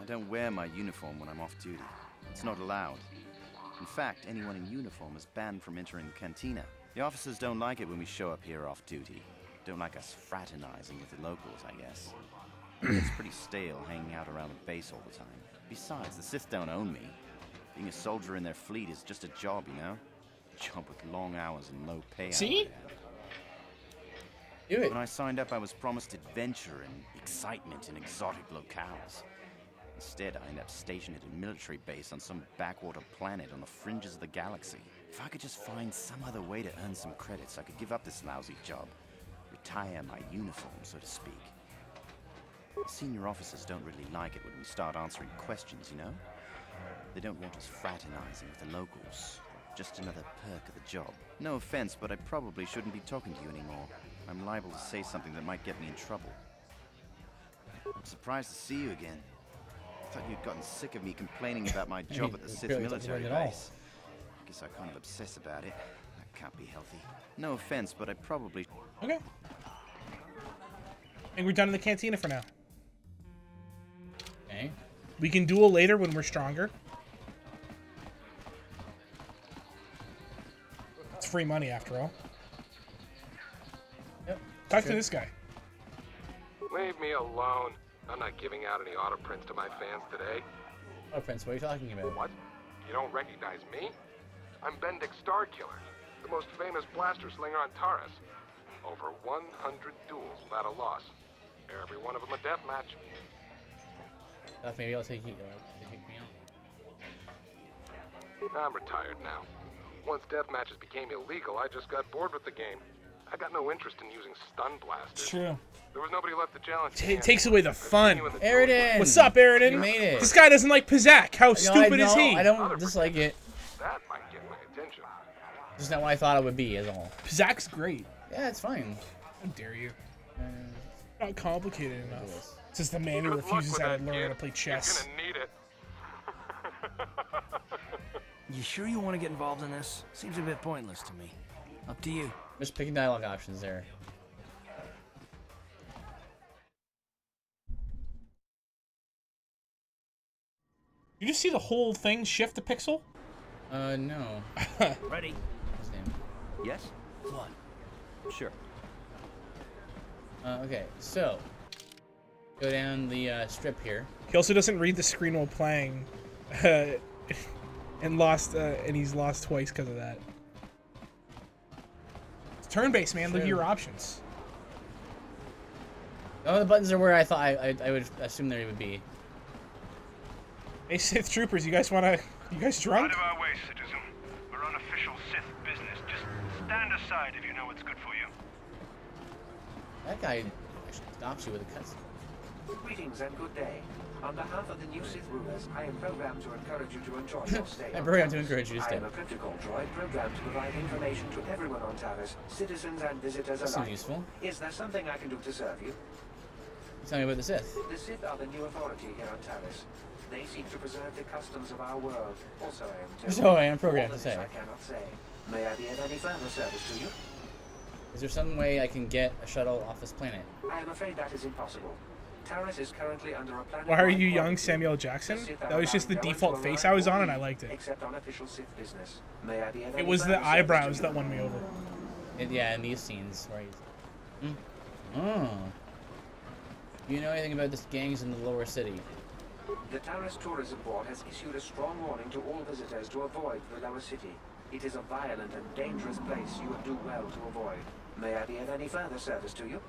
I don't wear my uniform when I'm off duty. It's not allowed. In fact, anyone in uniform is banned from entering the cantina. The officers don't like it when we show up here off duty. Don't like us fraternizing with the locals, I guess. It's pretty stale hanging out around the base all the time. Besides, the Sith don't own me. Being a soldier in their fleet is just a job, you know? A job with long hours and low pay. See? Do it. When I signed up, I was promised adventure and excitement in exotic locales. Instead, I ended up stationed at a military base on some backwater planet on the fringes of the galaxy. If I could just find some other way to earn some credits, I could give up this lousy job. Retire my uniform, so to speak. Senior officers don't really like it when we start answering questions, you know? They don't want us fraternizing with the locals. Just another perk of the job. No offense, but I probably shouldn't be talking to you anymore. I'm liable to say something that might get me in trouble. I'm surprised to see you again. I thought you'd gotten sick of me complaining about my job at the Sith barely military talked about it at all. base. Guess I kind of obsess about it. That can't be healthy. No offense, but I probably... Okay. And we're done in the cantina for now. Okay. We can duel later when we're stronger. It's free money after all. Yep. Talk to this guy. Leave me alone. I'm not giving out any auto prints to my fans today. Oh, Prince, what are you talking about? What? You don't recognize me? I'm Bendick Starkiller, the most famous blaster slinger on Taurus. Over 100 duels without a loss. Every one of them a death match. Maybe I'll take you. Take me out. I'm retired now. Once death matches became illegal, I just got bored with the game. I got no interest in using stun blasters. It's true. There was nobody left to challenge It takes away the fun. Aridin! What's up, Aridin? You made it. This guy doesn't like Pizzak. How stupid is he? I don't dislike it. That might get my attention. Just not what I thought it would be, is all. Pizzak's great. Yeah, it's fine. How dare you? Not complicated enough. Says the man who refuses to learn how to play chess. You're gonna need it. You sure you want to get involved in this? Seems a bit pointless to me. Up to you. Just picking dialogue options there. You just see the whole thing shift a pixel? No. Ready? His name. Yes? What? Sure. Okay, so go down the strip here. He also doesn't read the screen while playing, and he's lost twice because of that. It's turn-based, man. Look at your options. Oh, the buttons are where I thought I would assume they would be. Hey, Sith troopers, you guys drunk? Out of our way, citizen. We're on official Sith business. Just stand aside if you know what's good for you. That guy actually stops you with a cutscene. Greetings and good day. On behalf of the new Sith rulers, I am programmed to encourage you to enjoy your stay. I'm programmed to encourage you to stay. I am a cryptical droid programmed to provide information to everyone on Taris, citizens and visitors That alike. seems useful. Is there something I can do to serve you? Tell me about the Sith. The Sith are the new authority here on Taris. They seek to preserve the customs of our world. Also, I am told. So I am programmed All to this say. I cannot say. May I be of any further service to you? Is there some way I can get a shuttle off this planet? I am afraid that is impossible. Taris is currently under a planet. Why are you young Samuel Jackson? That was just the default face I was on, and I liked it. Except on official Sith business. May I be of It any was the further eyebrows service to that you? won me over. Yeah, in these scenes where he's. Oh. You know anything about this gangs in the lower city? The Taurus Tourism Board has issued a strong warning to all visitors to avoid the lower city. It is a violent and dangerous place you would do well to avoid. May I be of any further service to you?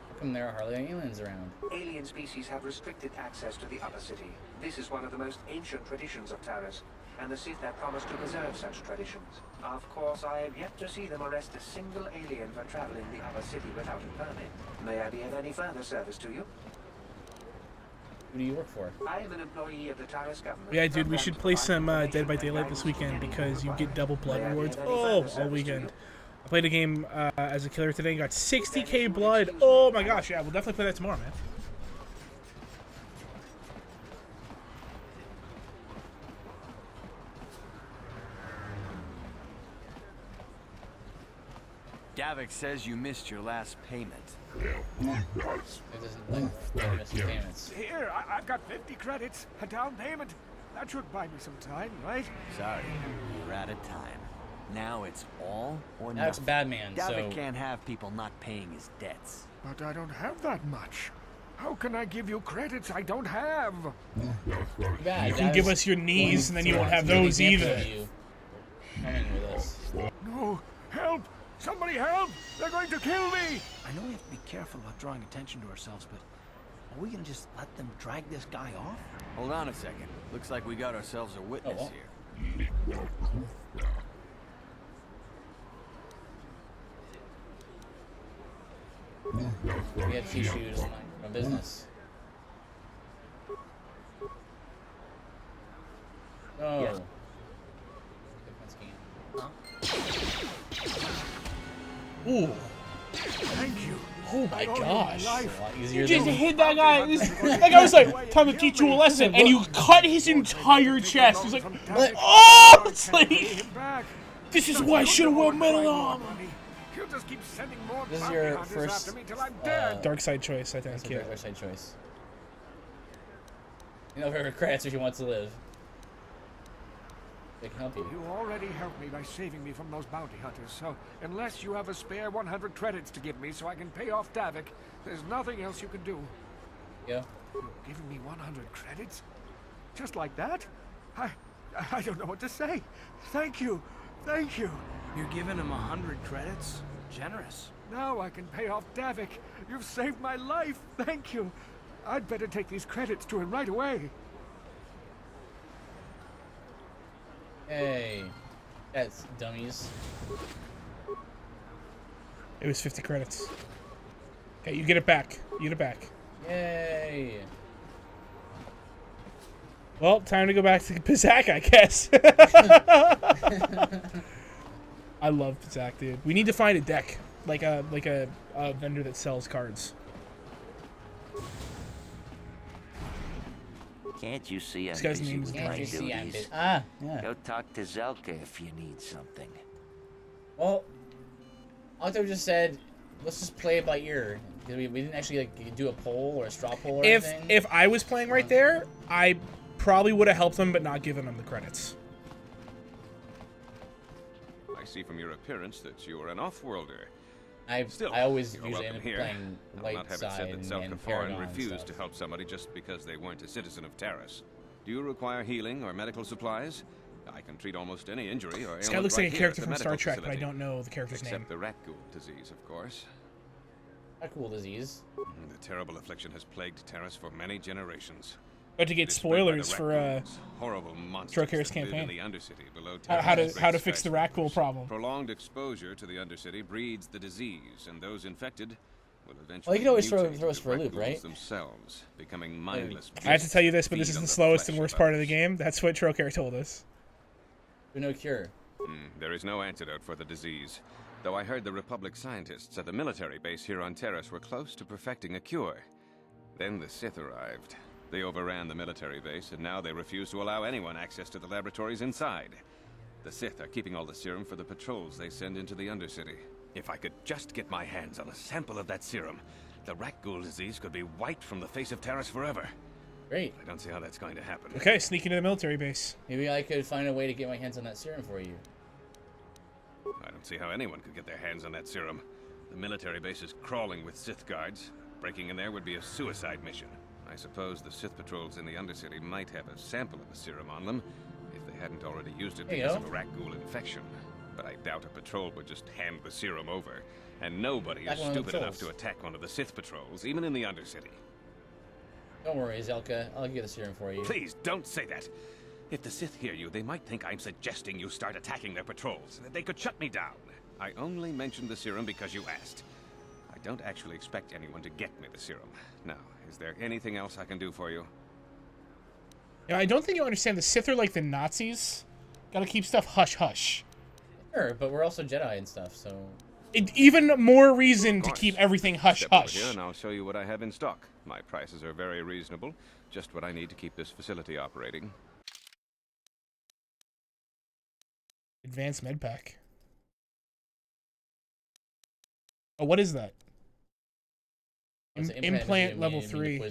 How come there are hardly any aliens around? Alien species have restricted access to the upper city. This is one of the most ancient traditions of Taurus, and the Sith have promised to preserve such traditions. Of course, I have yet to see them arrest a single alien for traveling the upper city without a permit. May I be of any further service to you? Who do you work for? I am an employee of the Taurus government. Yeah, dude, we should play some Dead by Daylight this weekend because you get double blood rewards all weekend. I played a game as a killer today and got 60k blood. Oh my gosh, yeah, we'll definitely play that tomorrow, man. Davik says you missed your last payment. Here, I've got 50 credits, a down payment. That should buy me some time, right? Sorry, you're out of time. Now it's all or nothing. That's Batman, Davik so... can't have people not paying his debts. But I don't have that much. How can I give you credits I don't have? You can give us your knees and then you won't have those either. Coming with us. No, help! Somebody help! They're going to kill me! I know we have to be careful about drawing attention to ourselves, but are we gonna just let them drag this guy off? Hold on a second. Looks like we got ourselves a witness here. We have tissues from business. Oh. Yes. Ooh. Thank you. Oh my gosh. You just hit that guy. That guy was like, time to teach you a lesson. And you cut his entire chest. He's like, oh! It's like, this is why I should have worn metal armor. This is your first dark side choice, I think. Yeah. Dark side choice. You know, favorite credits if you want to live. They can help you. You already helped me by saving me from those bounty hunters, so unless you have a spare 100 credits to give me so I can pay off Davik, there's nothing else you can do. Yeah. You're giving me 100 credits? Just like that? I don't know what to say. Thank you. Thank you. You're giving him 100 credits? Generous. Now I can pay off Davik. You've saved my life. Thank you. I'd better take these credits to him right away. Hey. That's dummies. It was 50 credits. Okay, you get it back. You get it back. Yay. Well, time to go back to Pizak, I guess. I love Pizak, dude. We need to find a deck, like a vendor that sells cards. Can't you see I'm This guy's busy name is with my duties? Yeah. Go talk to Zelka if you need something. Well, Octo just said, let's just play it by ear. We didn't actually like do a poll or a straw poll or anything. If I was playing right there, I probably would have helped them, but not given them the credits. I see from your appearance that you are an off-worlder. I always usually end up playing I'll not have it said that and Zelka Paragon refused stuff. to help somebody just because they weren't a citizen of Taris. Do you require healing or medical supplies? I can treat almost any injury or This guy ailment looks right like a here character at from the Star medical Trek, but I facility. don't know the character's name. Except the rat ghoul disease, of course. Rat ghoul disease. The terrible affliction has plagued Taris for many generations. About to get spoilers for horrible monsters Trocar's that live campaign. in the Undercity below How Taris' to great fix the rat ghoul problem. Prolonged exposure to the Undercity breeds the disease, and those infected will eventually Well, you can always mutate throw us into for a rat loop, ghouls right? themselves, becoming mindless. I have to tell you this, but this feed is on the the slowest and flesh worst of part of the others. game. That's what Trocar told us. There's no cure. There is no antidote for the disease, though I heard the Republic scientists at the military base here on Taris were close to perfecting a cure. Then the Sith arrived. They overran the military base, and now they refuse to allow anyone access to the laboratories inside. The Sith are keeping all the serum for the patrols they send into the Undercity. If I could just get my hands on a sample of that serum, the rat ghoul disease could be wiped from the face of Taris forever. Great. I don't see how that's going to happen. Okay, sneak into the military base. Maybe I could find a way to get my hands on that serum for you. I don't see how anyone could get their hands on that serum. The military base is crawling with Sith guards. Breaking in there would be a suicide mission. I suppose the Sith patrols in the Undercity might have a sample of the serum on them, if they hadn't already used it because of a rat ghoul infection. But I doubt a patrol would just hand the serum over. And nobody is stupid enough to attack one of the Sith patrols, even in the Undercity. Don't worry, Zelka. I'll get the serum for you. Please, don't say that. If the Sith hear you, they might think I'm suggesting you start attacking their patrols. They could shut me down. I only mentioned the serum because you asked. I don't actually expect anyone to get me the serum. Now, is there anything else I can do for you? Yeah, I don't think you understand. The Sith are like the Nazis. Gotta keep stuff hush-hush. Sure, but we're also Jedi and stuff, so... Even more reason to keep everything hush-hush. Step over here and I'll show you what I have in stock. My prices are very reasonable. Just what I need to keep this facility operating. Advanced med pack. Oh, what is that? Implant level 3.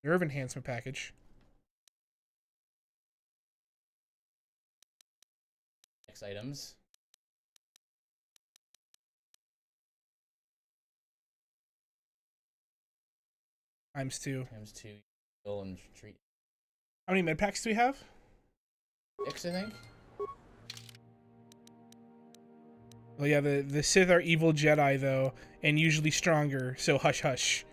Nerve enhancement package. Next items. Times 2. Times 2. Heal and treat. How many med packs do we have? 6, I think. Well, yeah, the Sith are evil Jedi, though, and usually stronger, so hush hush.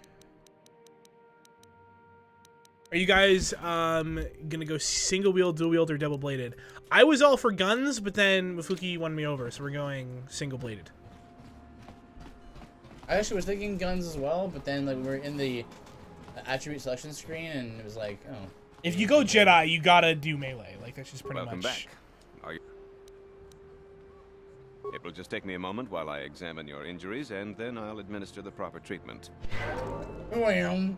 Are you guys gonna go single wheel, dual wheeled, or double bladed? I was all for guns, but then Mefuki won me over, so we're going single bladed. I actually was thinking guns as well, but then like we're in the attribute selection screen, and it was like, oh. If you go Jedi, you gotta do melee. Like, that's just pretty Welcome much. back. Are you... It will just take me a moment while I examine your injuries, and then I'll administer the proper treatment. Well,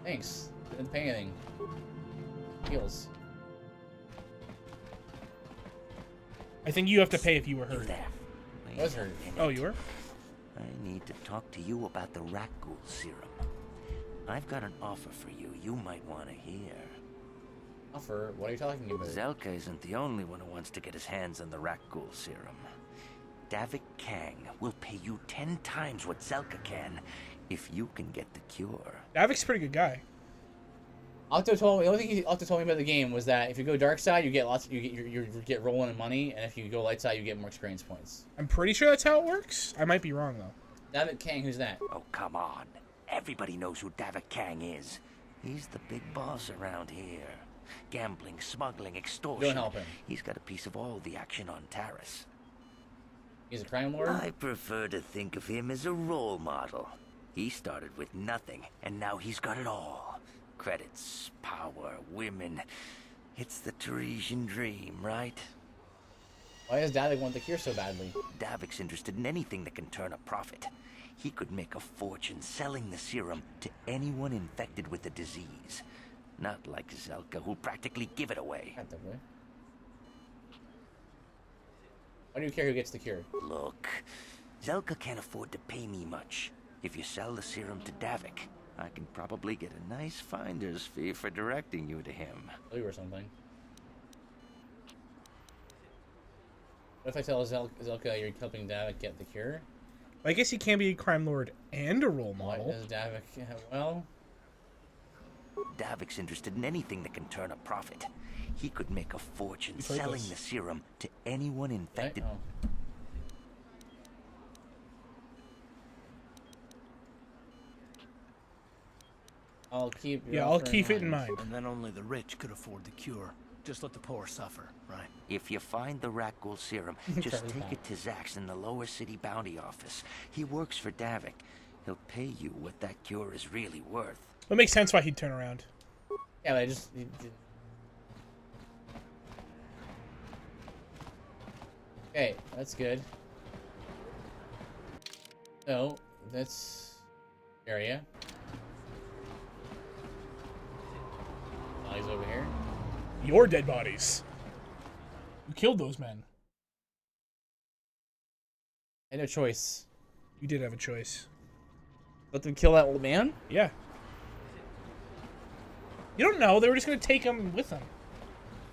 thanks. Didn't pay anything. Heals. I think you have to pay if you were hurt. I was hurt. Oh, you were? I need to talk to you about the rat ghoul serum. I've got an offer for you might want to hear. Offer? What are you talking about? Zelka isn't the only one who wants to get his hands on the rat ghoul serum. Davik Kang will pay you 10 times what Zelka can if you can get the cure. Davik's a pretty good guy. Octo told me. The only thing Octo told me about the game was that if you go dark side, you get you get rolling in money, and if you go light side, you get more experience points. I'm pretty sure that's how it works. I might be wrong though. Davik Kang, who's that? Oh, come on. Everybody knows who Davik Kang is. He's the big boss around here. Gambling, smuggling, extortion. Don't help him. He's got a piece of all the action on Taris. He's a crime lord? I prefer to think of him as a role model. He started with nothing, and now he's got it all. Credits, power, women. It's the Tarisian dream, right? Why does Davik want the cure so badly? Davik's interested in anything that can turn a profit. He could make a fortune selling the serum to anyone infected with the disease. Not like Zelka, who'll practically give it away. Why do you care who gets the cure? Look, Zelka can't afford to pay me much. If you sell the serum to Davik, I can probably get a nice finder's fee for directing you to him. Or something. What if I tell Zelka you're helping Davik get the cure? I guess he can be a crime lord and a role model. Why does Davik... Well... Davik's interested in anything that can turn a profit. He could make a fortune selling the serum to anyone infected. I'll keep it in mind. And then only the rich could afford the cure. Just let the poor suffer, right? If you find the rat ghoul serum, just take it to Zax in the lower city bounty office. He works for Davik. He'll pay you what that cure is really worth. It makes sense why he'd turn around. Yeah, but I just... Okay, that's good. So, that's... area. He's over here. Your dead bodies. You killed those men. I had no choice. You did have a choice. Let them kill that old man? Yeah. You don't know. They were just going to take him with them.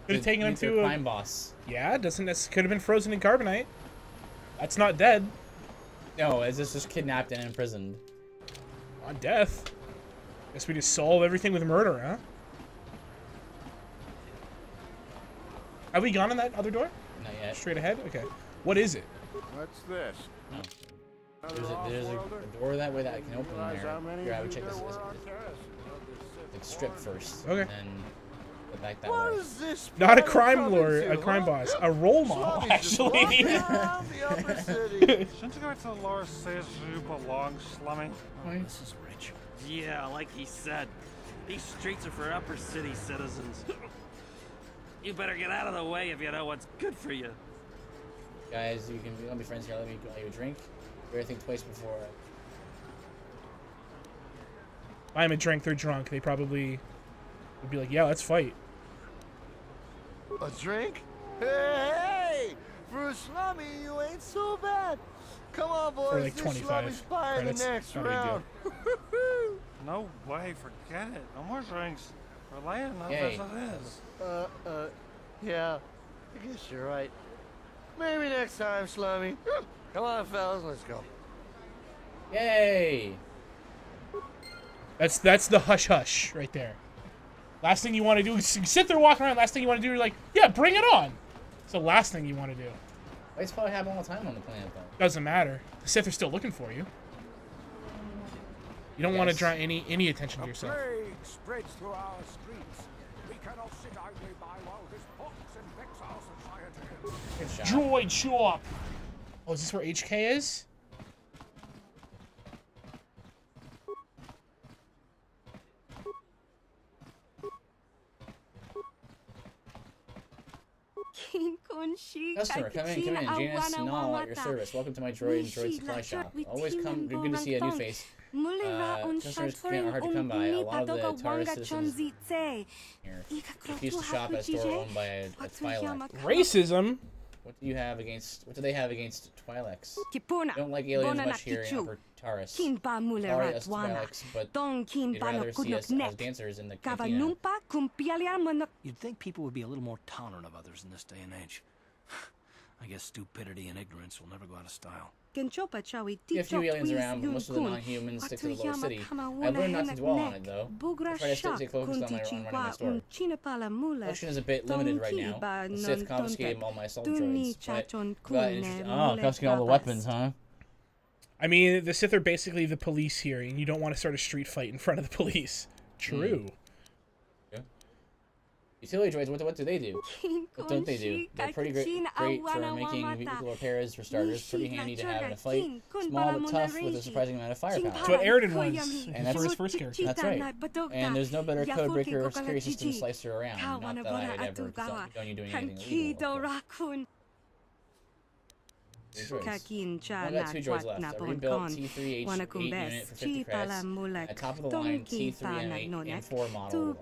Could have taken him to a crime boss. Yeah, doesn't that could have been frozen in carbonite. That's not dead. No, it's just kidnapped and imprisoned. On death. Guess we just solve everything with murder, huh? Have we gone in that other door? Not yet. Straight ahead? Okay. What is it? What's this? No. There's a door that way that I can open there. Here, I would check this. Like strip first. Okay. And then go back that What way. is this? Not a crime lord, a crime boss, a role model, Sloppy's just actually. walking around the upper city. Shouldn't you go to the lower says you belong, Slummy? This is rich. Yeah, like he said. These streets are for upper city citizens. You better get out of the way if you know what's good for you. Guys, you can be friends here. Let me get you a drink. Do everything twice before. I'm a drink, they're drunk. They probably would be like, yeah, let's fight. A drink? Hey! For a slummy, you ain't so bad. Come on, boys. For like this 25 slummy's fire in the credits. next Not a big round. No way, forget it. No more drinks. We're laying enough Yay. as it is. Yeah. I guess you're right. Maybe next time, Slummy. Come on, fellas, let's go. Yay! That's the hush hush right there. Last thing you want to do is sit there walking around. Last thing you want to do is like, yeah, bring it on. It's the last thing you want to do. It's probably happen all the time on the planet, though. Doesn't matter. The Sith are still looking for you. You don't want to draw any attention to yourself. Plague spreads through our streets. We cannot sit idly by while this mocks and vex our society. Good shot. Droid shop. Oh, is this where HK is? Customer, come in. Janus Null at your service. Welcome to my droid and droid supply shop. Always come. Good to see a new face. Customers are hard to come by. A lot of the Taurus citizens here refuse to shop at a store owned by a Twi'lek. Racism? What do they have against Twi'leks? Don't like aliens much here in Upper Taurus. Sorry, us Twi'leks, but they'd rather see us as dancers in the cantina. You'd think people would be a little more tolerant of others in this day and age. I guess stupidity and ignorance will never go out of style. See a few aliens around, but most of the non-humans stick to the lower city. I've learned not to dwell on it, though. I try to stay focused on running my store. Collection is a bit limited right now. The Sith confiscated all my assault droids. Confiscated all the weapons, huh? I mean, the Sith are basically the police here, and you don't want to start a street fight in front of the police. True. Utility droids, what do they do? What don't they do? They're pretty great for making vehicle repairs, for starters. Pretty handy to have in a fight. Small but tough, with a surprising amount of firepower. That's what Aridin was And that's for his first character. That's right. And there's no better code breaker or security system to slice her around. Not that I'd ever condone you doing anything illegal. I got 2 droids left. A rebuilt T3H8 unit for 50 credits. A top of the line T3M8 M4 model.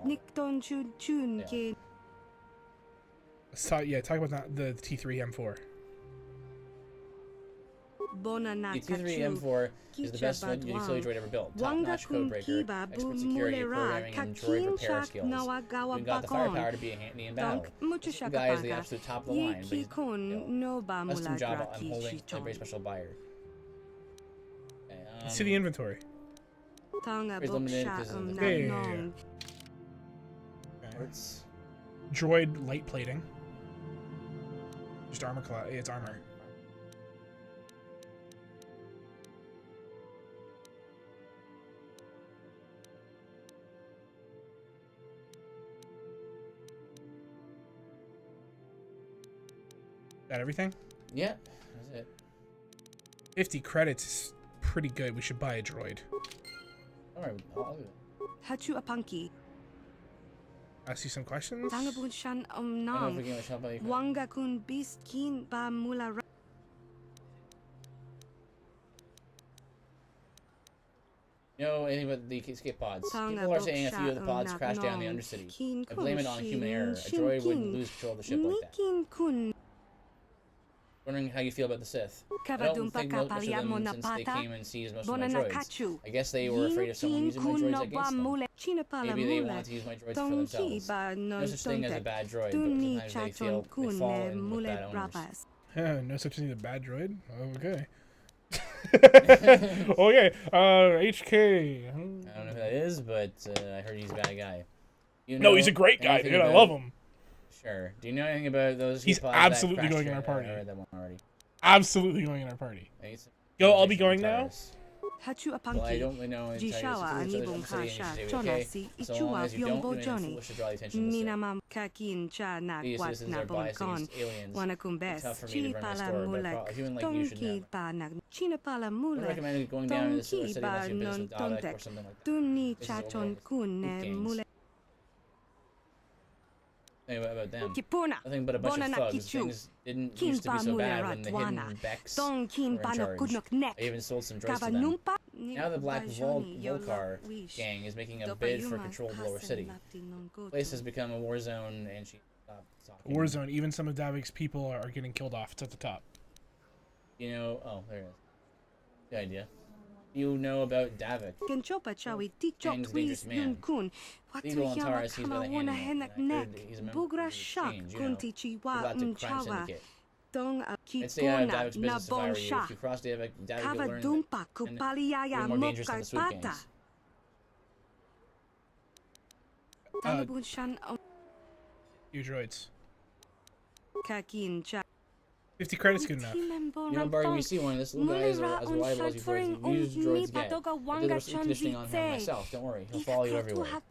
Let's talk about the T3 M4. The T3 M4 is the best utility droid ever built. Top-notch codebreaker, expert security, programming, and droid repair skills. We've got the firepower to be handy in battle. This guy is the absolute top of the line, but he's custom job I'm holding a very special buyer. Let's see the inventory. It's limited because of the Okay. Droid light plating. Just armor class. It's armor. That everything? Yeah, that's it. 50 credits is pretty good. We should buy a droid. Alright, I'll do it. Hachu apanki. Ask you some questions? Tangabun shan I don't know if we can help you. Wanga kun biskin ba mula. You know anything about the escape pods? People are saying a few of the pods crashed down in the Undercity. I blame it on human error. A droid wouldn't lose control of the ship like that. Wondering how you feel about the Sith. I don't think much of them since they came and seized most of my droids. I guess they were afraid of someone using my droids against them. Maybe they wanted to use my droids for themselves. No such thing as a bad droid, but sometimes they fall in with bad owners. No such thing as a bad droid? Okay. Okay, HK. I don't know who that is, but I heard he's a bad guy. No, he's a great guy, dude. I love him. Sure. Do you know anything about those? He's absolutely going in our party. I read that one already. Absolutely going in our party. Go, I'll be going now. Well, I don't really know. Jishawa anibong kasha chonasi ichua byombo Johnny Ninamam kakin cha na kwat na bonkon wanakumbes chi pala mulek tonki pa na china pala mulek tonki ba non tontek tuni chachon kun mulek. Anyway, about them. Nothing but a bunch of thugs. Things didn't used to be so bad when the hidden Becks were in charge. I even sold some drugs to them. Now the Black Volcar gang is making a bid for control of Lower City. The place has become a war zone, and she stopped talking. War zone. Even some of Davik's people are getting killed off. It's at the top. You know, oh, there it is. Good idea. You know about Davik. Gang's dangerous man. Legal on Taurus, he's by the hand man. He's a member of the exchange, you know. He's about to crime syndicate. I'd stay out of Davik's business if I were you. If you cross Davik, you'll learn that, and you're more dangerous than the swoop gangs. Your droids. 50 credits good enough. You know, Barry, when you see one, this little guy is as reliable as you droids get. I did the conditioning on him myself. Don't worry, he'll follow you everywhere.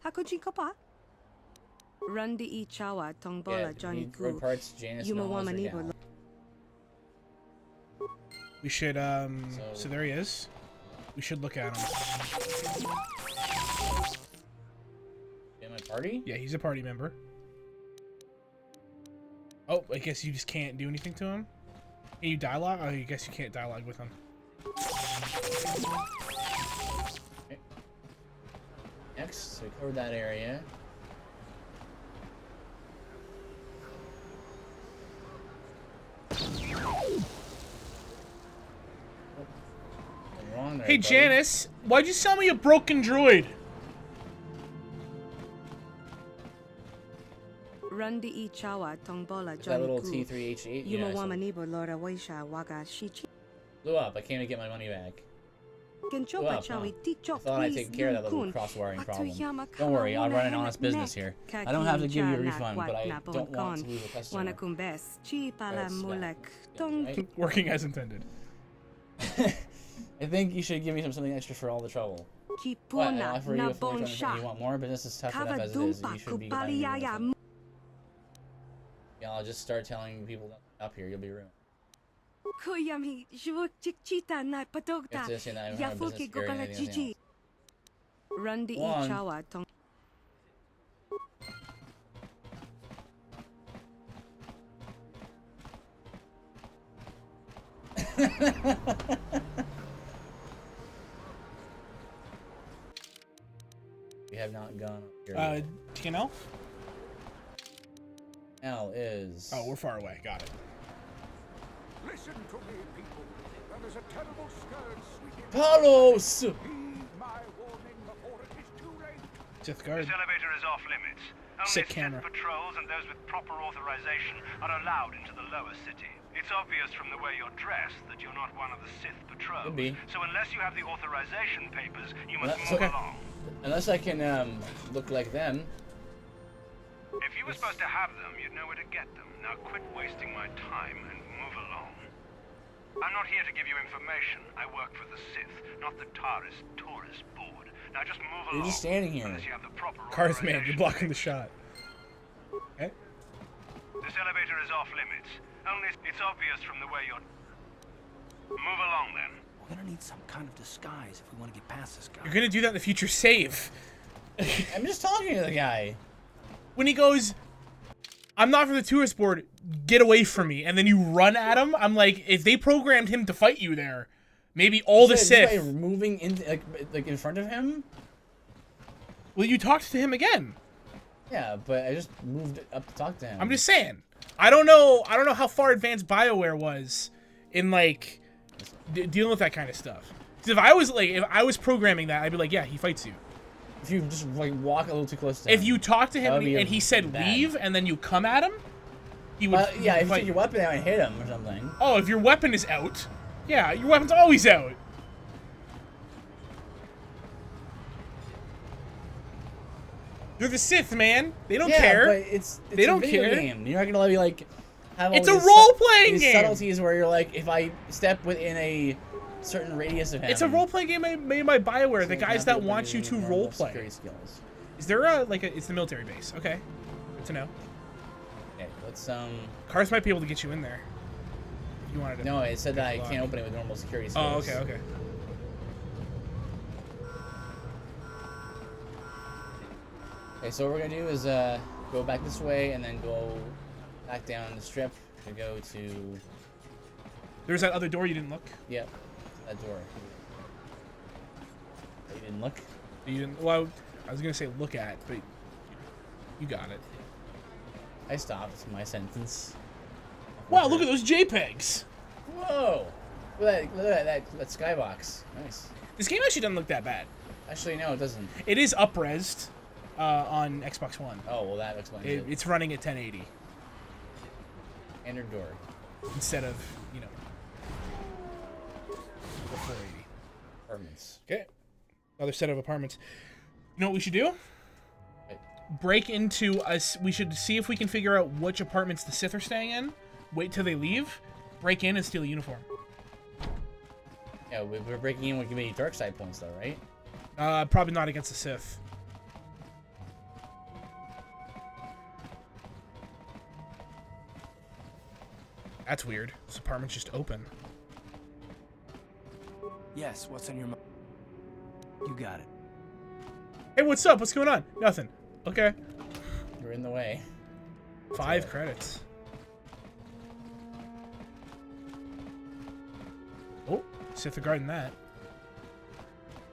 Rundi Ichawa Tongbola Johnny Road parts, Janice, and all right now. We should, so there he is. We should look at him. In my party? Yeah, he's a party member. Oh, I guess you just can't do anything to him? Can you dialogue? Oh, I guess you can't dialogue with him. Okay. Next, so we covered that area. Wrong there, hey, buddy. Janice, why'd you sell me a broken droid? Rundi Ichawa Tongbola That little T3H8. Yeah, blew up. I can't even get my money back. Blew up, huh? I thought I'd take care of that little cross-wiring problem. Don't worry, I'll run an honest business here. I don't have to give you a refund, but I don't want to lose a customer. Right? Working as intended. I think you should give me something extra for all the trouble. What? I'll offer you a $400. You want more? Business is tough enough as it is. You should be buying me anything. Yeah, I'll just start telling people up here. You'll be ruined. You have to say that I don't have business carrying anything else. We have not gone up here. TNL? L is... Oh, we're far away. Got it. Listen to me, people. There is a terrible scourge sweeping. Carlos! Heed my warning before it is too late. Sith Guard. This elevator is off limits. Only Sick Sith camera. patrols and those with proper authorization are allowed into the lower city. It's obvious from the way you're dressed that you're not one of the Sith patrols. Could be. So unless you have the authorization papers, you must That's move okay. along. Unless I can look like them. If you were supposed to have them, you'd know where to get them. Now quit wasting my time and move along. I'm not here to give you information. I work for the Sith, not the Taris Tourist Board. Now just move along. You're just standing here. Unless you have the proper Cars, man, you're blocking the shot. Okay. This elevator is off limits. Only it's obvious from the way you're... Move along, then. We're gonna need some kind of disguise if we want to get past this guy. You're gonna do that in the future. Save. I'm just talking to the guy. When he goes, I'm not from the tourist board, get away from me, and then you run at him, I'm like, if they programmed him to fight you there, maybe all the Sith... By moving in, like in front of him? Well, you talked to him again. Yeah, but I just moved up to talk to him. I'm just saying. I don't know how far advanced BioWare was in, like, dealing with that kind of stuff. Because if I was programming that, I'd be like, yeah, he fights you. If you just like walk a little too close to him. If you talk to him and he said leave, and then you come at him, he would. Yeah, if you take your weapon out and hit him or something. Oh, if your weapon is out, yeah, your weapon's always out. They're the Sith, man. They don't yeah, care. But it's they a don't video care. Game. You're not gonna let me like have all it's a these role-playing game. Subtleties where you're like, if I step within a certain radius of him. It's a role-playing game made by BioWare, the guys that want you to role-play. Is there it's the military base? Okay, good to know. Okay, let's Cars might be able to get you in there. If you wanted to. No, it said that I can't open it with normal security skills. Oh, okay. Okay, so what we're gonna do is go back this way and then go back down the strip to go to. There's that other door you didn't look. Yep, that door. You didn't look. You didn't. Well, I was gonna say look at, but you got it. I stopped my sentence. Wow! Look at those JPEGs. Whoa! Look at that skybox. Nice. This game actually doesn't look that bad. Actually, no, it doesn't. It is up-resed on Xbox One. Oh, well, that explains it. It's running at 1080. Standard door. Instead of, the 480. Apartments. Okay. Another set of apartments. You know what we should do? Break into us. We should see if we can figure out which apartments the Sith are staying in. Wait till they leave. Break in and steal a uniform. Yeah, we're breaking in with many dark side points, though, right? Probably not against the Sith. That's weird. This apartment's just open. Yes, what's on your mind? You got it. Hey, what's up? What's going on? Nothing. Okay. You're in the way. 5 credits. Oh, Sith are guarding that.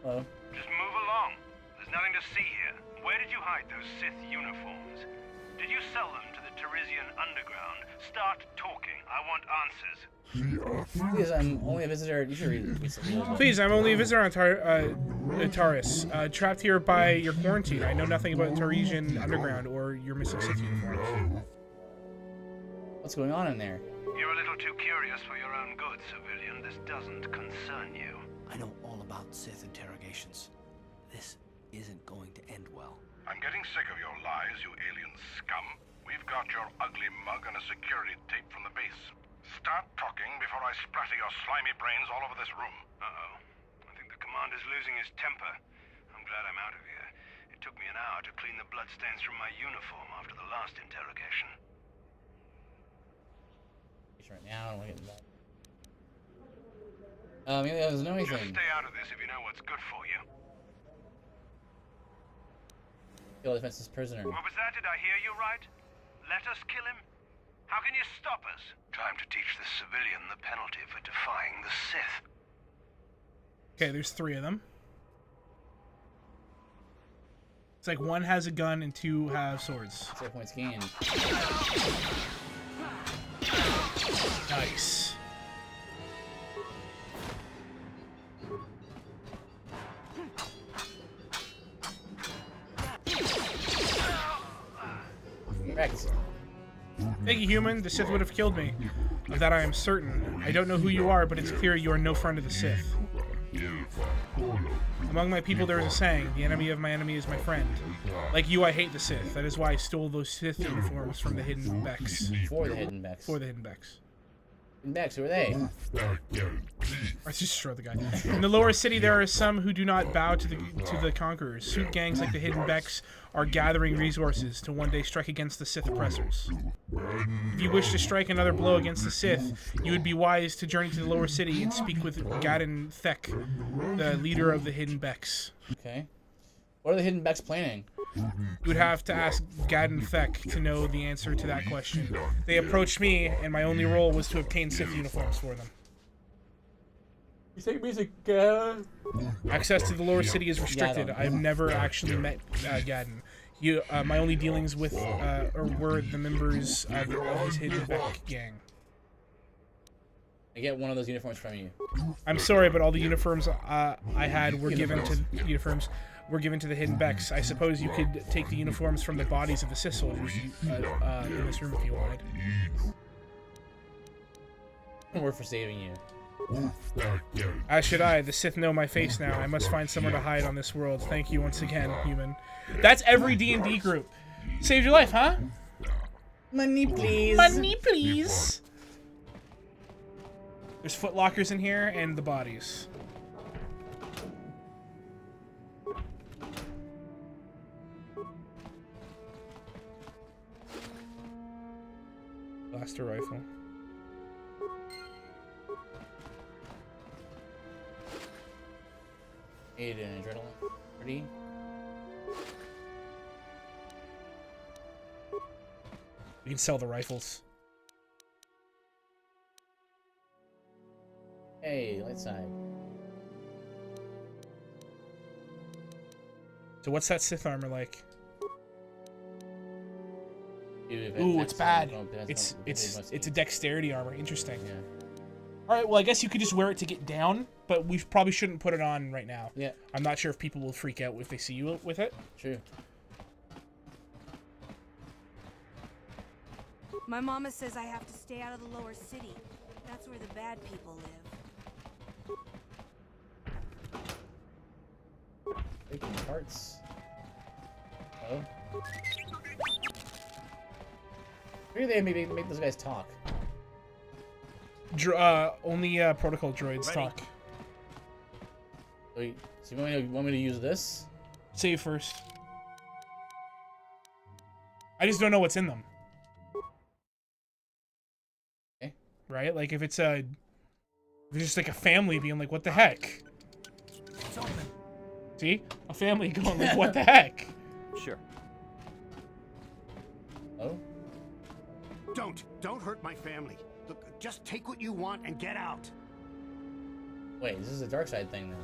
Hello. Just move along. There's nothing to see here. Where did you hide those Sith uniforms? Did you sell them to the Teresian underground? Start talking. I want answers. Please, I'm only a visitor. You should read it. Please, I'm only a visitor on Taris. Trapped here by your quarantine. I know nothing about Teresian underground or your missing Sith uniforms. What's going on in there? You're a little too curious for your own good, civilian. This doesn't concern you. I know all about Sith interrogations. This isn't going to end well. I'm getting sick of your lies, you alien scum. We've got your ugly mug and a security tape from the base. Start talking before I splatter your slimy brains all over this room. Uh-oh. I think the commander's losing his temper. I'm glad I'm out of here. It took me an hour to clean the bloodstains from my uniform after the last interrogation. Right now, I don't want to get involved. Maybe I doesn't know anything. Just stay out of this if you know what's good for you. Kill a defenseless prisoner. What was that? Did I hear you right? Let us kill him? How can you stop us? Time to teach this civilian the penalty for defying the Sith. Okay, there's 3 of them. It's like 1 has a gun and 2 have swords. 0 points gained. Nice. Correct. Thank you, human. The Sith would have killed me. Of that I am certain. I don't know who you are, but it's clear you are no friend of the Sith. Among my people there is a saying, the enemy of my enemy is my friend. Like you, I hate the Sith. That is why I stole those Sith uniforms from the Hidden Becks. For the Hidden Becks. For the Hidden Becks. Hidden Becks, who are they? I just destroyed the guy. In the lower city there are some who do not bow to the conquerors. Suit gangs like the Hidden Becks are gathering resources to one day strike against the Sith oppressors. If you wish to strike another blow against the Sith, you would be wise to journey to the lower city and speak with Gadon Thek, the leader of the Hidden Becks. Okay. What are the Hidden Becks planning? You would have to ask Gadon Thek to know the answer to that question. They approached me, and my only role was to obtain Sith uniforms for them. You say music, Access to the lower city is restricted. I've never actually met Gadon. My only dealings with were the members of his Hidden Beck gang. I get one of those uniforms from you. I'm sorry, but all the uniforms I had were given to the Hidden Becks. I suppose you could take the uniforms from the bodies of the Sith soldiers in this room if you wanted. We're for saving you. As should I. The Sith know my face now. I must find somewhere to hide on this world. Thank you once again, human. That's every D&D group. Saved your life, huh? Money, please. Money, please. There's footlockers in here and the bodies. Blaster rifle. Need an adrenaline. Ready? We can sell the rifles. Hey, light side. So what's that Sith armor like? Ooh, it's bad. It's a dexterity armor. Interesting. Yeah. All right. Well, I guess you could just wear it to get down, but we probably shouldn't put it on right now. Yeah. I'm not sure if people will freak out if they see you with it. True. My mama says I have to stay out of the lower city. That's where the bad people live. Taking parts. Oh. Maybe they make those guys talk. Only protocol droids talk. Wait, so you want me to use this? Save first. I just don't know what's in them. Okay. Right? Like if it's just like a family being like, what the heck? It's open. See? A family going like, what the heck? Sure. Oh? Don't hurt my family. Look, just take what you want and get out. Wait, this is a dark side thing then.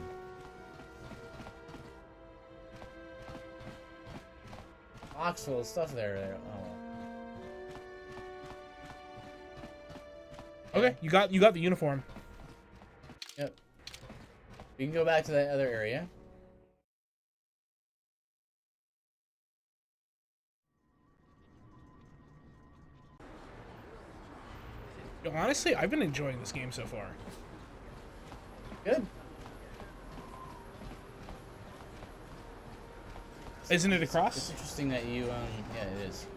Box full of stuff there. Oh. Okay, you got the uniform. Yep. We can go back to that other area. Yo, honestly, I've been enjoying this game so far. Good. Isn't it across? It's interesting that you, yeah, it is.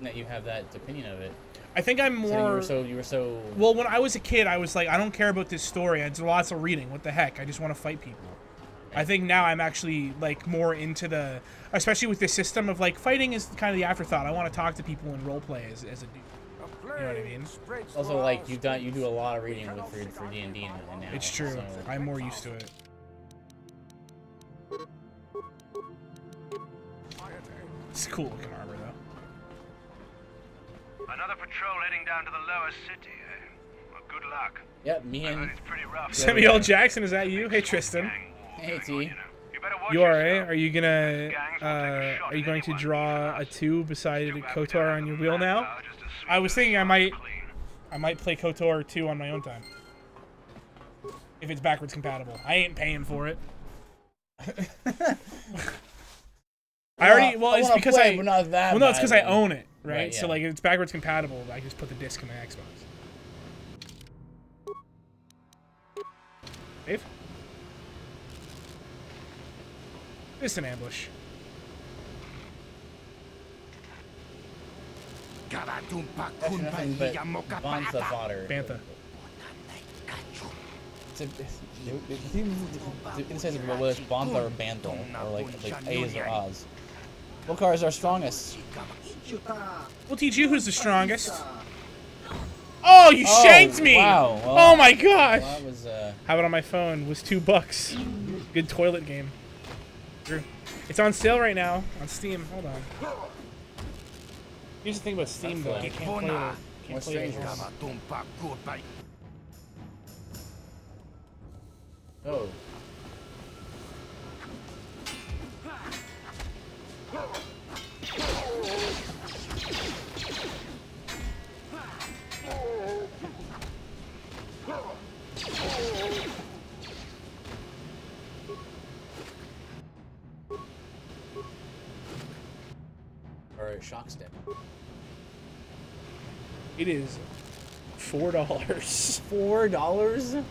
That you have that opinion of it. I think I'm more... So you were so... Well, when I was a kid, I was like, I don't care about this story. I did lots of reading. What the heck? I just want to fight people. I think now I'm actually, like, more into the... Especially with this system of, like, fighting is kind of the afterthought. I want to talk to people and roleplay as a dude. You know what I mean? Also, like, you do a lot of reading for D&D now. It's true. So. I'm more used to it. It's cool looking armor, though. Another patrol heading down to the lower city, eh? Well, good luck. Yep, me and... It's pretty rough. Samuel Jackson, is that you? Hey, Tristan. Hey, T. You alright? Are you going to draw a 2 beside KOTOR on your wheel now? I was thinking I might play KOTOR 2 on my own time. If it's backwards compatible. I ain't paying for it. Well, it's because it's because I own it, right? So like, if it's backwards compatible, I just put the disc in my Xbox. Dave? It's an ambush. Bantha fodder. Bantha. It says whether it's Bantha or Banthal, or like A's or Oz. What car is our strongest? We'll teach you who's the strongest. Oh, you shanked me! Wow. Well, oh my gosh! Well, that was, Have it on my phone. It was $2. Good toilet game. True. It's on sale right now on Steam. Hold on. Here's the thing about Steam though. I can't play it. Can't play it. Oh. Or a shock stick. It is $4. $4?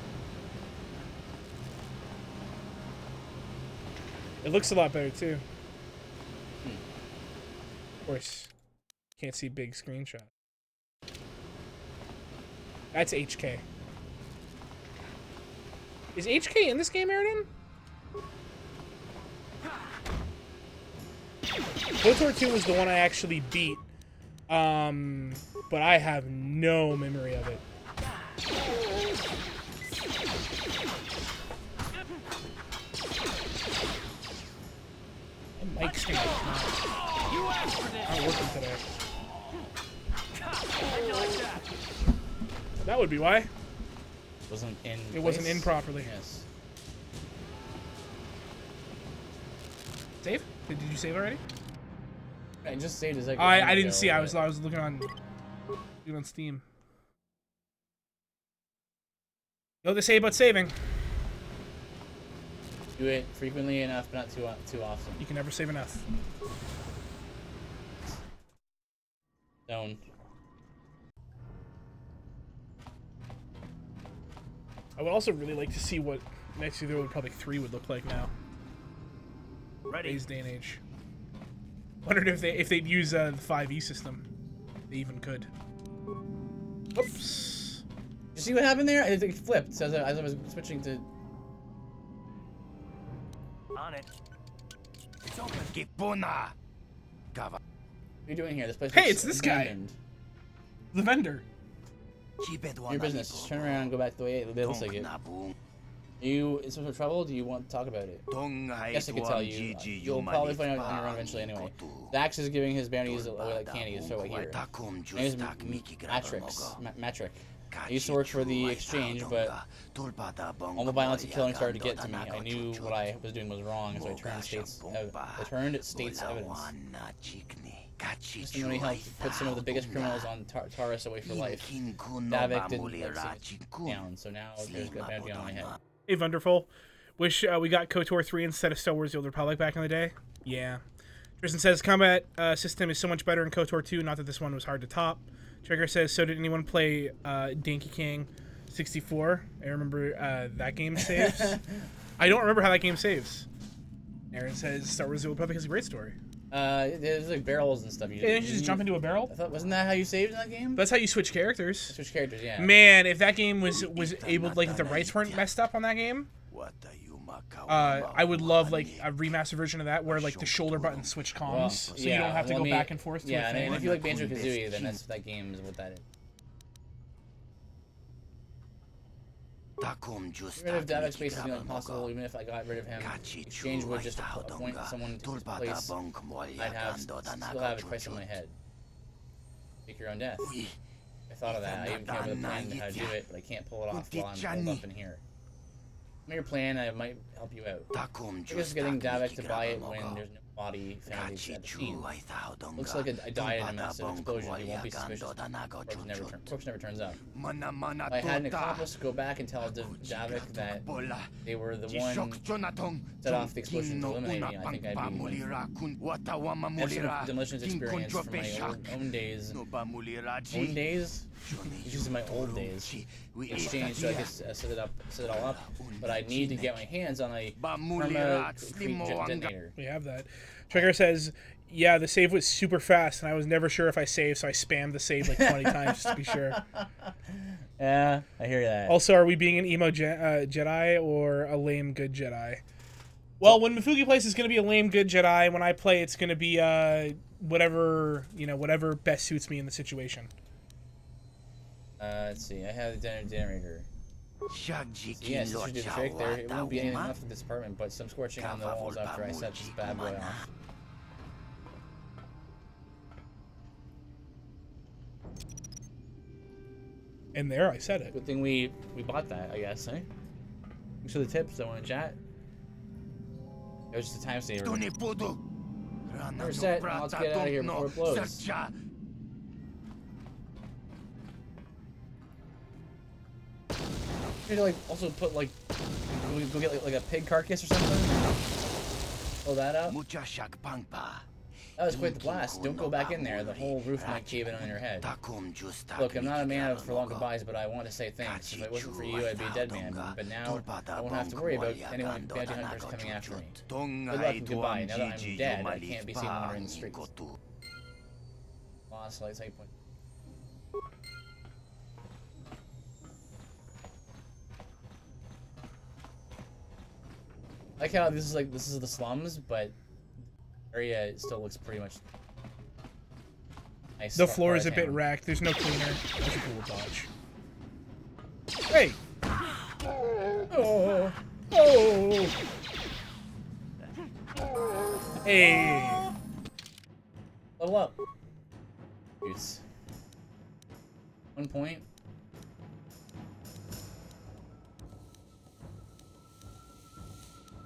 It looks a lot better too. Of course, can't see big screenshot. That's HK. Is HK in this game, Aridin? KOTOR 2 was the one I actually beat, but I have no memory of it. My mic stand is not working today. That would be why. Wasn't in. It wasn't in properly. Yes. Save? Did you save already? I just saved as I didn't see. I was looking on Steam. Know what they say about saving. Do it frequently enough, but not too often. You can never save enough. Zone. I would also really like to see what Next Year Republic 3 would look like now. Ready. Today's day and age. Wondered if they'd use the 5e system. They even could. Oops. You see what happened there? It flipped as I was switching to. On it. It's open. Kipuna. What are you doing here? This place. Hey, it's this guy. The vendor. Your business. Just turn around and go back the way it looks like it. Are you in some sort of trouble? Do you want to talk about it? I guess I could tell you. You'll probably find out on your own eventually anyway. Dax is giving his bounties away like candy, so right here. His name is Matrick. I used to work for the exchange, but all the violence and killing started to get to me. I knew what I was doing was wrong, so I turned state's evidence. Just when he helped put some of the biggest criminals on Taurus away for life. Davik didn't sit down, so now there's a bounty on my head. Hey, Wonderful. Wish we got KOTOR 3 instead of Star Wars The Old Republic back in the day. Yeah. Tristan says, combat system is so much better in KOTOR 2, not that this one was hard to top. Trigger says, so did anyone play Dinky King 64? I remember that game saves. I don't remember how that game saves. Aaron says, Star Wars The Old Republic has a great story. There's like barrels and stuff. Didn't you just jump into a barrel? I thought, wasn't that how you saved in that game? That's how you switch characters. Switch characters, yeah. Man, if that game was able, like, if the rights weren't messed up on that game, I would love like a remastered version of that where like the shoulder button switch comms, so you don't have to go back and forth. Yeah, and if you like Banjo-Kazooie, then that game is what that is. Get rid of Davik's space is nearly impossible. Even if I got rid of him, exchange would just appoint someone to his place. I'd still have a price on my head. Take your own death. I thought of that. I even came up with a plan how to do it, but I can't pull it off while I'm holed up in here. Give me your plan, I might help you out. Just getting Davik to buy it when there's no body found at the scene. Looks like I died in a massive explosion. He won't be suspicious. Corpse never turns up. If I had an accomplice, go back and tell Davik that they were the one set off the explosion to eliminate me. I think I'd be I have some demolitions experience from my own days. Own days? These are my old days. In exchange, so I could set it all up. But I need to get my hands on a perma detonator. We have that. Trigger says, yeah, the save was super fast, and I was never sure if I saved, so I spammed the save like 20 times just to be sure. Yeah, I hear that. Also, are we being an emo Jedi or a lame good Jedi? Well, when Mefuki plays, it's going to be a lame good Jedi. When I play, it's going to be whatever best suits me in the situation. Let's see. I have the generator. Yes, this should do the trick there. It won't be anything left of this apartment, but some scorching on the walls after I set this bad boy off. And there, I said it. Good thing we bought that, I guess, eh? Thanks for the tips, though, in chat. It was just a time saver. We're set. Now let's get out of here before it blows. Maybe like also put like go get like a pig carcass or something. Pull that up. That was quite the blast. Don't go back in there. The whole roof might cave in on your head. Look, I'm not a man for long goodbyes, but I want to say thanks. If it wasn't for you, I'd be a dead man. But now, I won't have to worry about anyone bounty hunters coming after me. Good luck and goodbye. Now that I'm dead, I can't be seen wandering the streets. Lost light sight point. I like how this is the slums, but area still looks pretty much nice. The floor is a bit wrecked. There's no cleaner. That's a cool dodge. Hey! Oh! Oh! Hey! Level up. Dudes. 1 point.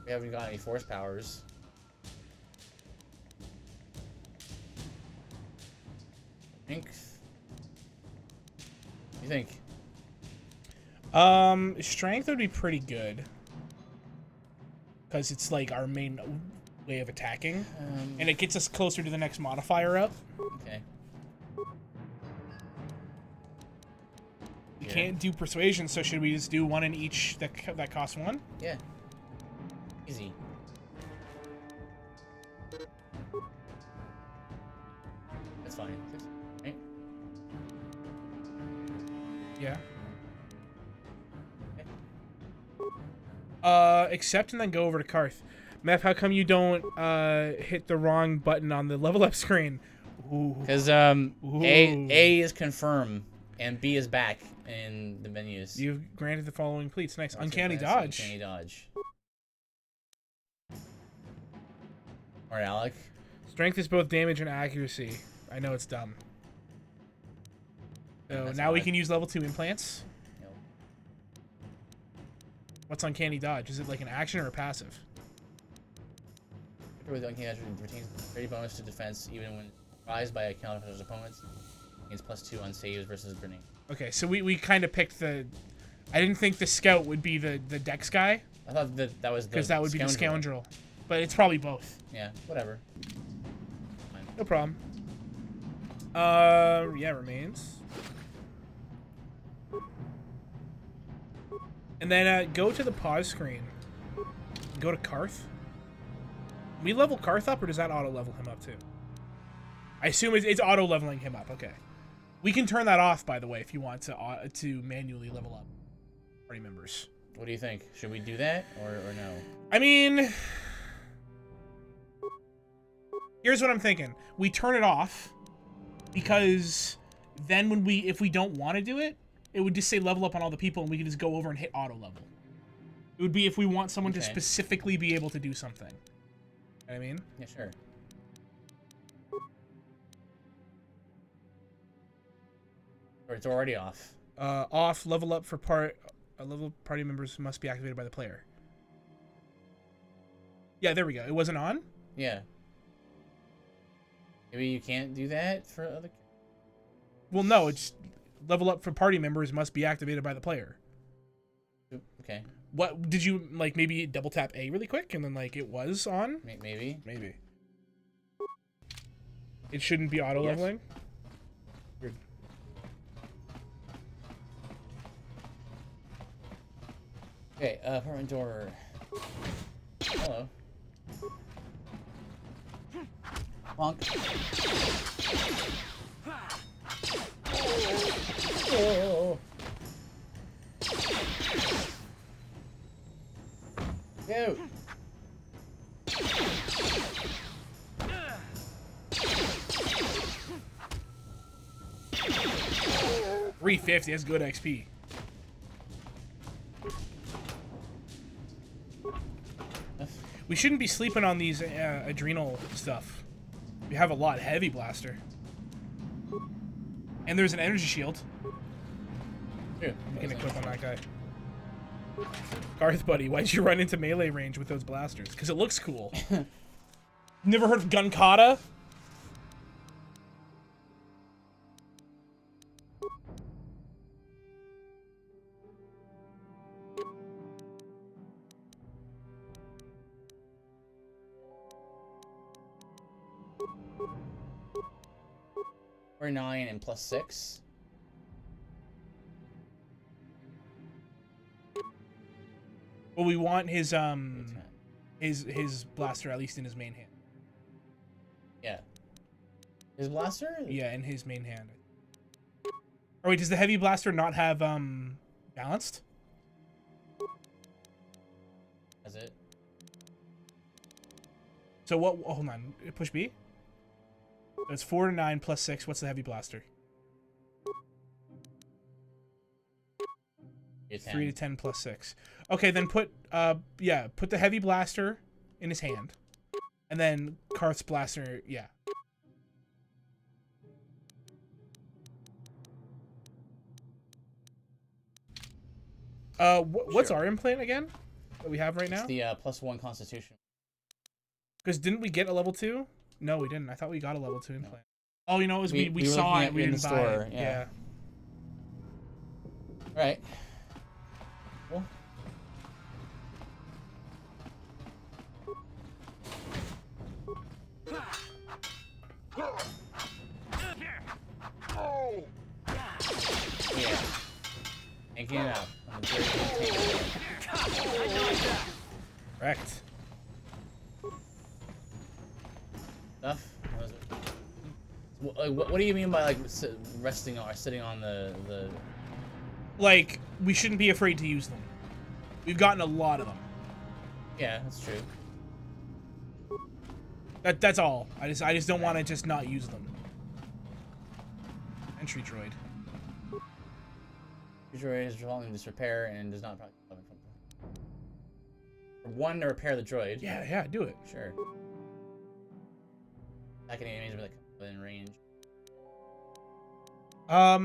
We haven't got any force powers. Strength. What do you think? Strength would be pretty good. Because it's like our main way of attacking. And it gets us closer to the next modifier up. Okay. We can't do persuasion, so should we just do one in each that costs 1? Yeah. Easy. That's fine. Right? Yeah. Accept and then go over to Karth. Meph, how come you don't hit the wrong button on the level up screen? Because A is confirm and B is back in the menus. You've granted the following pleats. Nice. Uncanny dodge. Uncanny dodge. Alright, Alec. Strength is both damage and accuracy. I know it's dumb. So now we can use level 2 implants. Yep. What's uncanny dodge? Is it like an action or a passive? With uncanny dodge retains 30 bonus to defense even when surprised by a counter his opponents. Gains +2 on saves versus grenade. Okay, so we kind of picked the. I didn't think the scout would be the dex guy. I thought that was the because that would be the scoundrel, but it's probably both. Yeah, whatever. Fine. No problem. Yeah, remains. And then go to the pause screen. Go to Karth. We level Karth up, or does that auto level him up too? I assume it's auto leveling him up. Okay. We can turn that off, by the way, if you want to manually level up party members. What do you think? Should we do that or no? I mean, here's what I'm thinking. We turn it off because then if we don't want to do it, it would just say level up on all the people and we can just go over and hit auto level. It would be if we want someone to specifically be able to do something. You know what I mean? Yeah, sure. Or it's already off. Off, level up for level party members must be activated by the player. Yeah, there we go. It wasn't on? Yeah. Maybe you can't do that for other. Well, no, it's level up for party members must be activated by the player. Okay. What did you like? Maybe double tap A really quick and then like it was on. Maybe. It shouldn't be auto leveling. Weird. Okay, apartment door. Hello. Bonk. Oh. Go. $350. That's good XP. We shouldn't be sleeping on these adrenal stuff. We have a lot. Heavy blaster. And there's an energy shield. Yeah, we can equip on that guy. Garth, buddy, why'd you run into melee range with those blasters? Because it looks cool. Never heard of gun kata? 49 and plus 6. Well, we want his blaster at least in his main hand. Yeah. His blaster? Yeah, in his main hand. Oh wait, does the heavy blaster not have balanced? Is it? So what? Oh, hold on. Push B. So it's 4 to 9 plus 6. What's the heavy blaster? 3 to 10 plus 6. Okay, then put put the heavy blaster in his hand, and then Karth's blaster. Yeah. What's our implant again that we have right now? It's the +1 Constitution. Because didn't we get a level 2? No, we didn't. I thought we got a level 2 implant. Oh, you know, it was we saw it. We didn't buy it. Yeah. All right. Cool. Yeah. Yanking it out. Correct. Stuff? What do you mean by like resting or sitting on the? Like, we shouldn't be afraid to use them. We've gotten a lot of them. Yeah, that's true. That's all. I just don't want to just not use them. Entry droid. Droid is following this repair and does not practice from. One to repair the droid. Yeah, do it. Sure. Attacking enemies with within range. I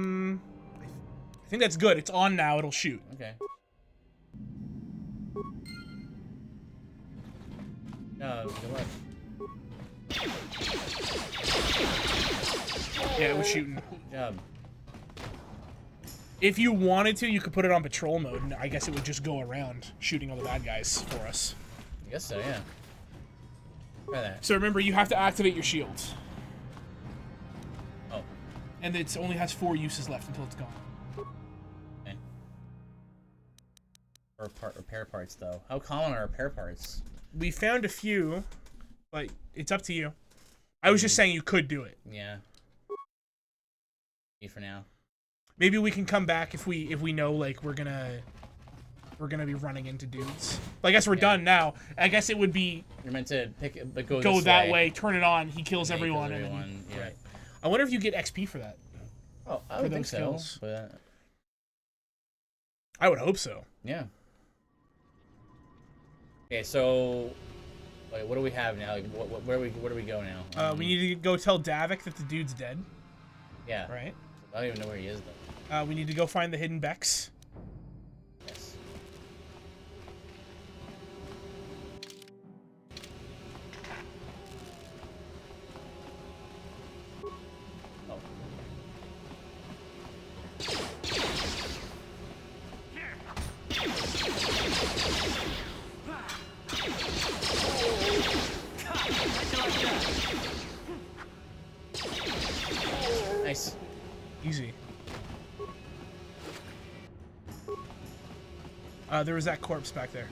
think that's good. It's on now. It'll shoot. Okay. No, good luck. Yeah, it was shooting. Good job. If you wanted to, you could put it on patrol mode, and I guess it would just go around shooting all the bad guys for us. I guess so, yeah. Try that. So remember, you have to activate your shields. Oh. And it only has 4 uses left until it's gone. Okay. Repair parts, though. How common are repair parts? We found a few, but it's up to you. I was just saying you could do it. Yeah. For now. Maybe we can come back if we know like we're gonna be running into dudes. But I guess we're done now. I guess it would be you're meant to go that way, turn it on, he kills everyone, and then yeah. Right. I wonder if you get XP for that. Oh, I would think so. Kills. But I would hope so. Yeah. Okay, so wait, what do we have now? Like, where do we go now? We need to go tell Davik that the dude's dead. Yeah. Right. I don't even know where he is though. We need to go find the hidden Becks. Yes. Oh. Nice. Easy. There was that corpse back there.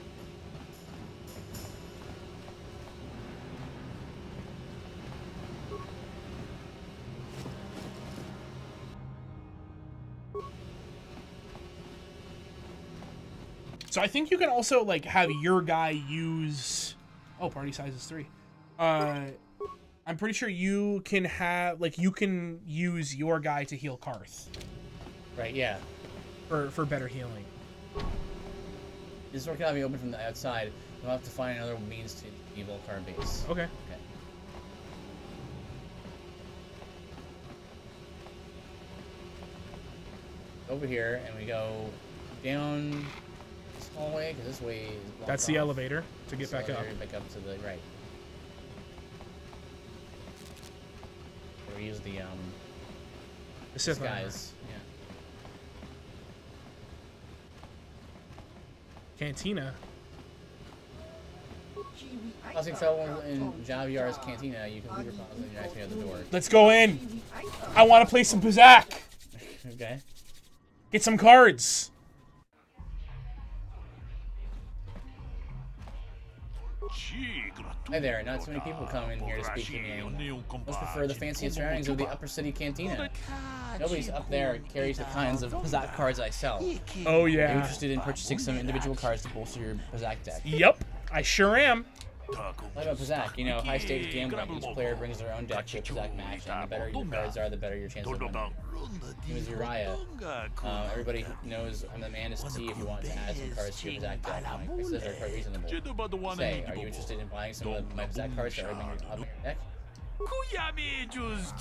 So I think you can also like have your guy use. Oh, party size is 3. I'm pretty sure you can have you can use your guy to heal Karth. Right. Yeah. For better healing. This door cannot be opened from the outside. We'll have to find another means to the Volcar base. Okay. Okay. Over here, and we go down this hallway, because this way is blocked That's the off. elevator to get back up. Back up to the right. We use the Sith guys. Yeah. Cantina. Causing trouble in Javier's cantina, you can leave your problems when you're actually at the door. Let's go in. I want to play some Bazak. Okay. Get some cards. Hi there, not too many people come in here to speak to me anymore. Most prefer the fancy surroundings of the Upper City Cantina. Nobody's up there carries the kinds of Bazak cards I sell. Oh Are you yeah. interested in purchasing some individual cards to bolster your Bazak deck? Yep, I sure am. What about Bazak? You know, high stakes gambling. Each player brings their own deck to a Bazak match, and the better your cards are, the better your chance of winning. He was Uriah. Everybody knows I'm the man to see if you want to add some cards to your Bazak deck. My prices are quite reasonable. Say, are you interested in buying some of my Bazak cards that are in your deck?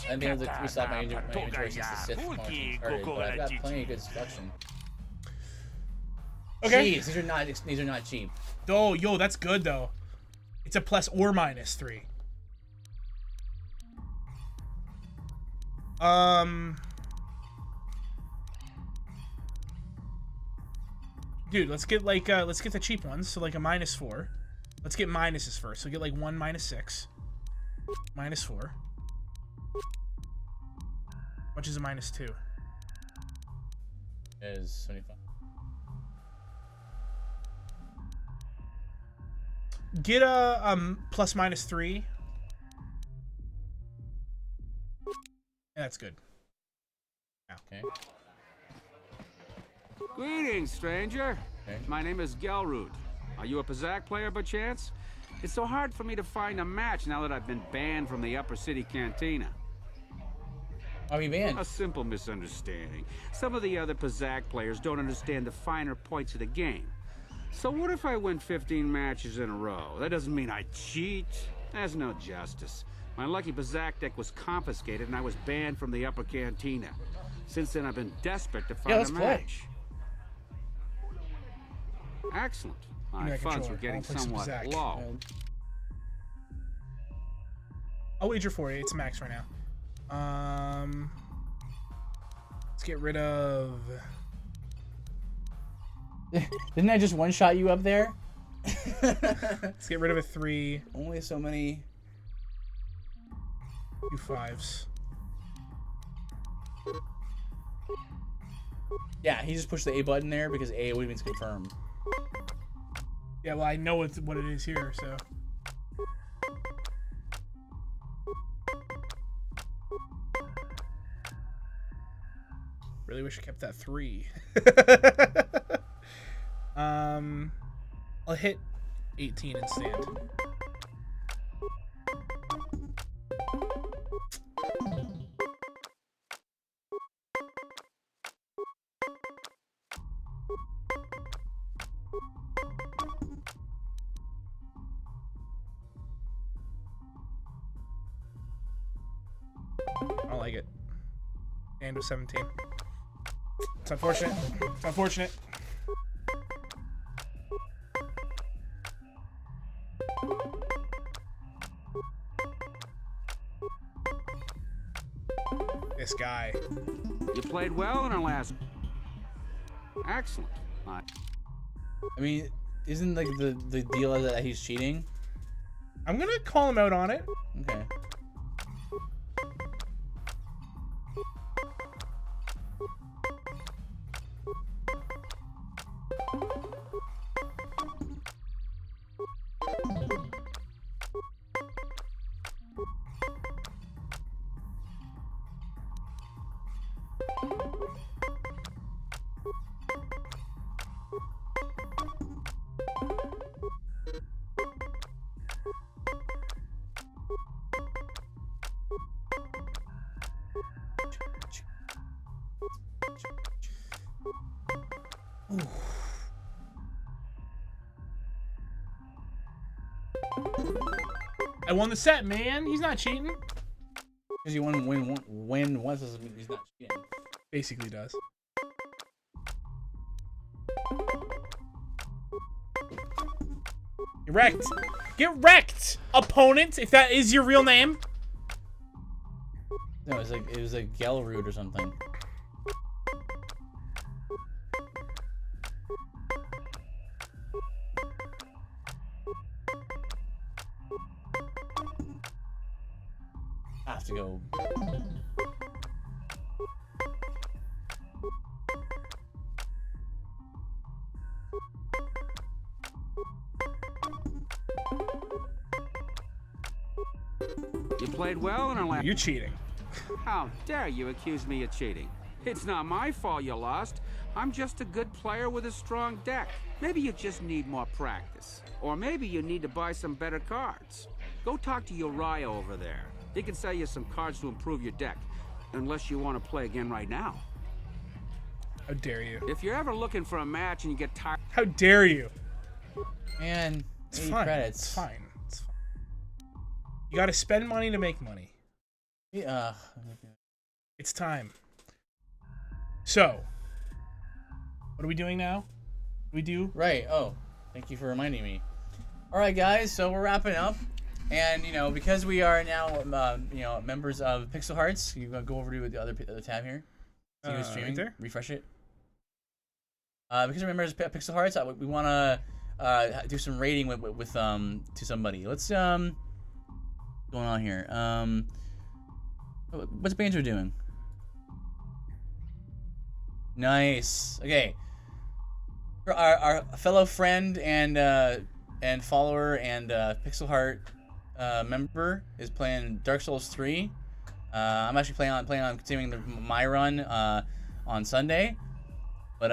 I've been able to restock my inventory since the Sith quarantine started, but I've got plenty of good selection. Okay. Jeez, these are not cheap. Oh, yo, that's good though. It's a plus or minus 3. Dude, let's get like let's get the cheap ones. So like a -4. Let's get minuses first. So get like 1 -6, -4. How much is a -2? It is 75. Get a plus -3. Yeah, that's good. Okay. Greetings, stranger. Okay. My name is Gelrud. Are you a Bazak player by chance? It's so hard for me to find a match now that I've been banned from the Upper City Cantina. Are we banned? A simple misunderstanding. Some of the other Bazak players don't understand the finer points of the game. So what if I win 15 matches in a row? That doesn't mean I cheat. There's no justice. My lucky Bazak deck was confiscated and I was banned from the Upper Cantina. Since then, I've been desperate to find a match. Excellent. My funds were getting somewhat low. I'll wager 40. It's max right now. Let's get rid of... Didn't I just one-shot you up there? Let's get rid of a 3. Only so many... 2 5s. Yeah, he just pushed the A button there because A would means confirm. Yeah, well, I know what it is here, so... Really wish I kept that 3. I'll hit 18 and stand. I don't like it. And with 17. It's unfortunate. It's unfortunate. This guy. You played well in our last... Excellent. I mean, isn't like the deal is that he's cheating? I'm gonna call him out on it. Okay. I won the set, man. He's not cheating. Because you want to win once doesn't mean he's not cheating. Basically does. Get wrecked. Get wrecked, opponent, if that is your real name. No, it was like Gelrud or something. played well in our last... You're cheating. How dare you accuse me of cheating? It's not my fault you lost. I'm just a good player with a strong deck. Maybe you just need more practice. Or maybe you need to buy some better cards. Go talk to Uriah over there. He can sell you some cards to improve your deck. Unless you want to play again right now. How dare you? If you're ever looking for a match and you get tired... How dare you? Man, it's fine. Credits. It's fine. It's fine. You gotta spend money to make money. Yeah. It's time. So, what are we doing now? We do? Right. Oh, thank you for reminding me. All right, guys. So we're wrapping up. And, you know, because we are now, you know, members of Pixel Hearts, you go over to the other tab here. See who's streaming. Right there? Refresh it. Because we're members of Pixel Hearts, we want to do some rating with to somebody. Let's what's going on here? What's Banjo doing? Nice. Okay. Our fellow friend and follower and Pixel Heart member is playing Dark Souls 3. I'm actually planning on continuing my run on Sunday. But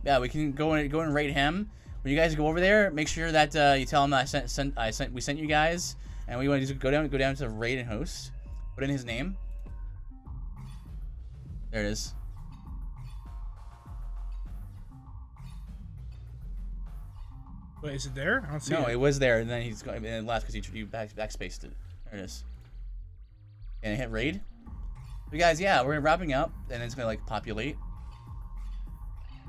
yeah, we can go and rate him. When you guys go over there, make sure that you tell him that we sent you guys, and we want to just go down to rate and host. Put in his name. There it is. Wait, is it there? I don't see it. No, it was there, and then he's going. And it left because you backspaced it. There it is. And hit raid. But guys, yeah, we're wrapping up, and it's gonna like populate.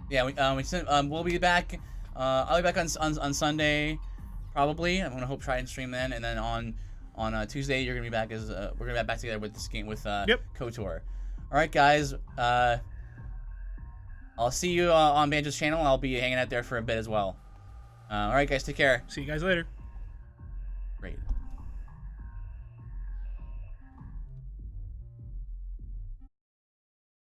Yeah, we'll be back. I'll be back on Sunday, probably. I'm gonna try and stream then, and then on Tuesday you're gonna be back as we're gonna be back together with this game with KOTOR. All right, guys. I'll see you on Banjo's channel. I'll be hanging out there for a bit as well. All right, guys. Take care. See you guys later.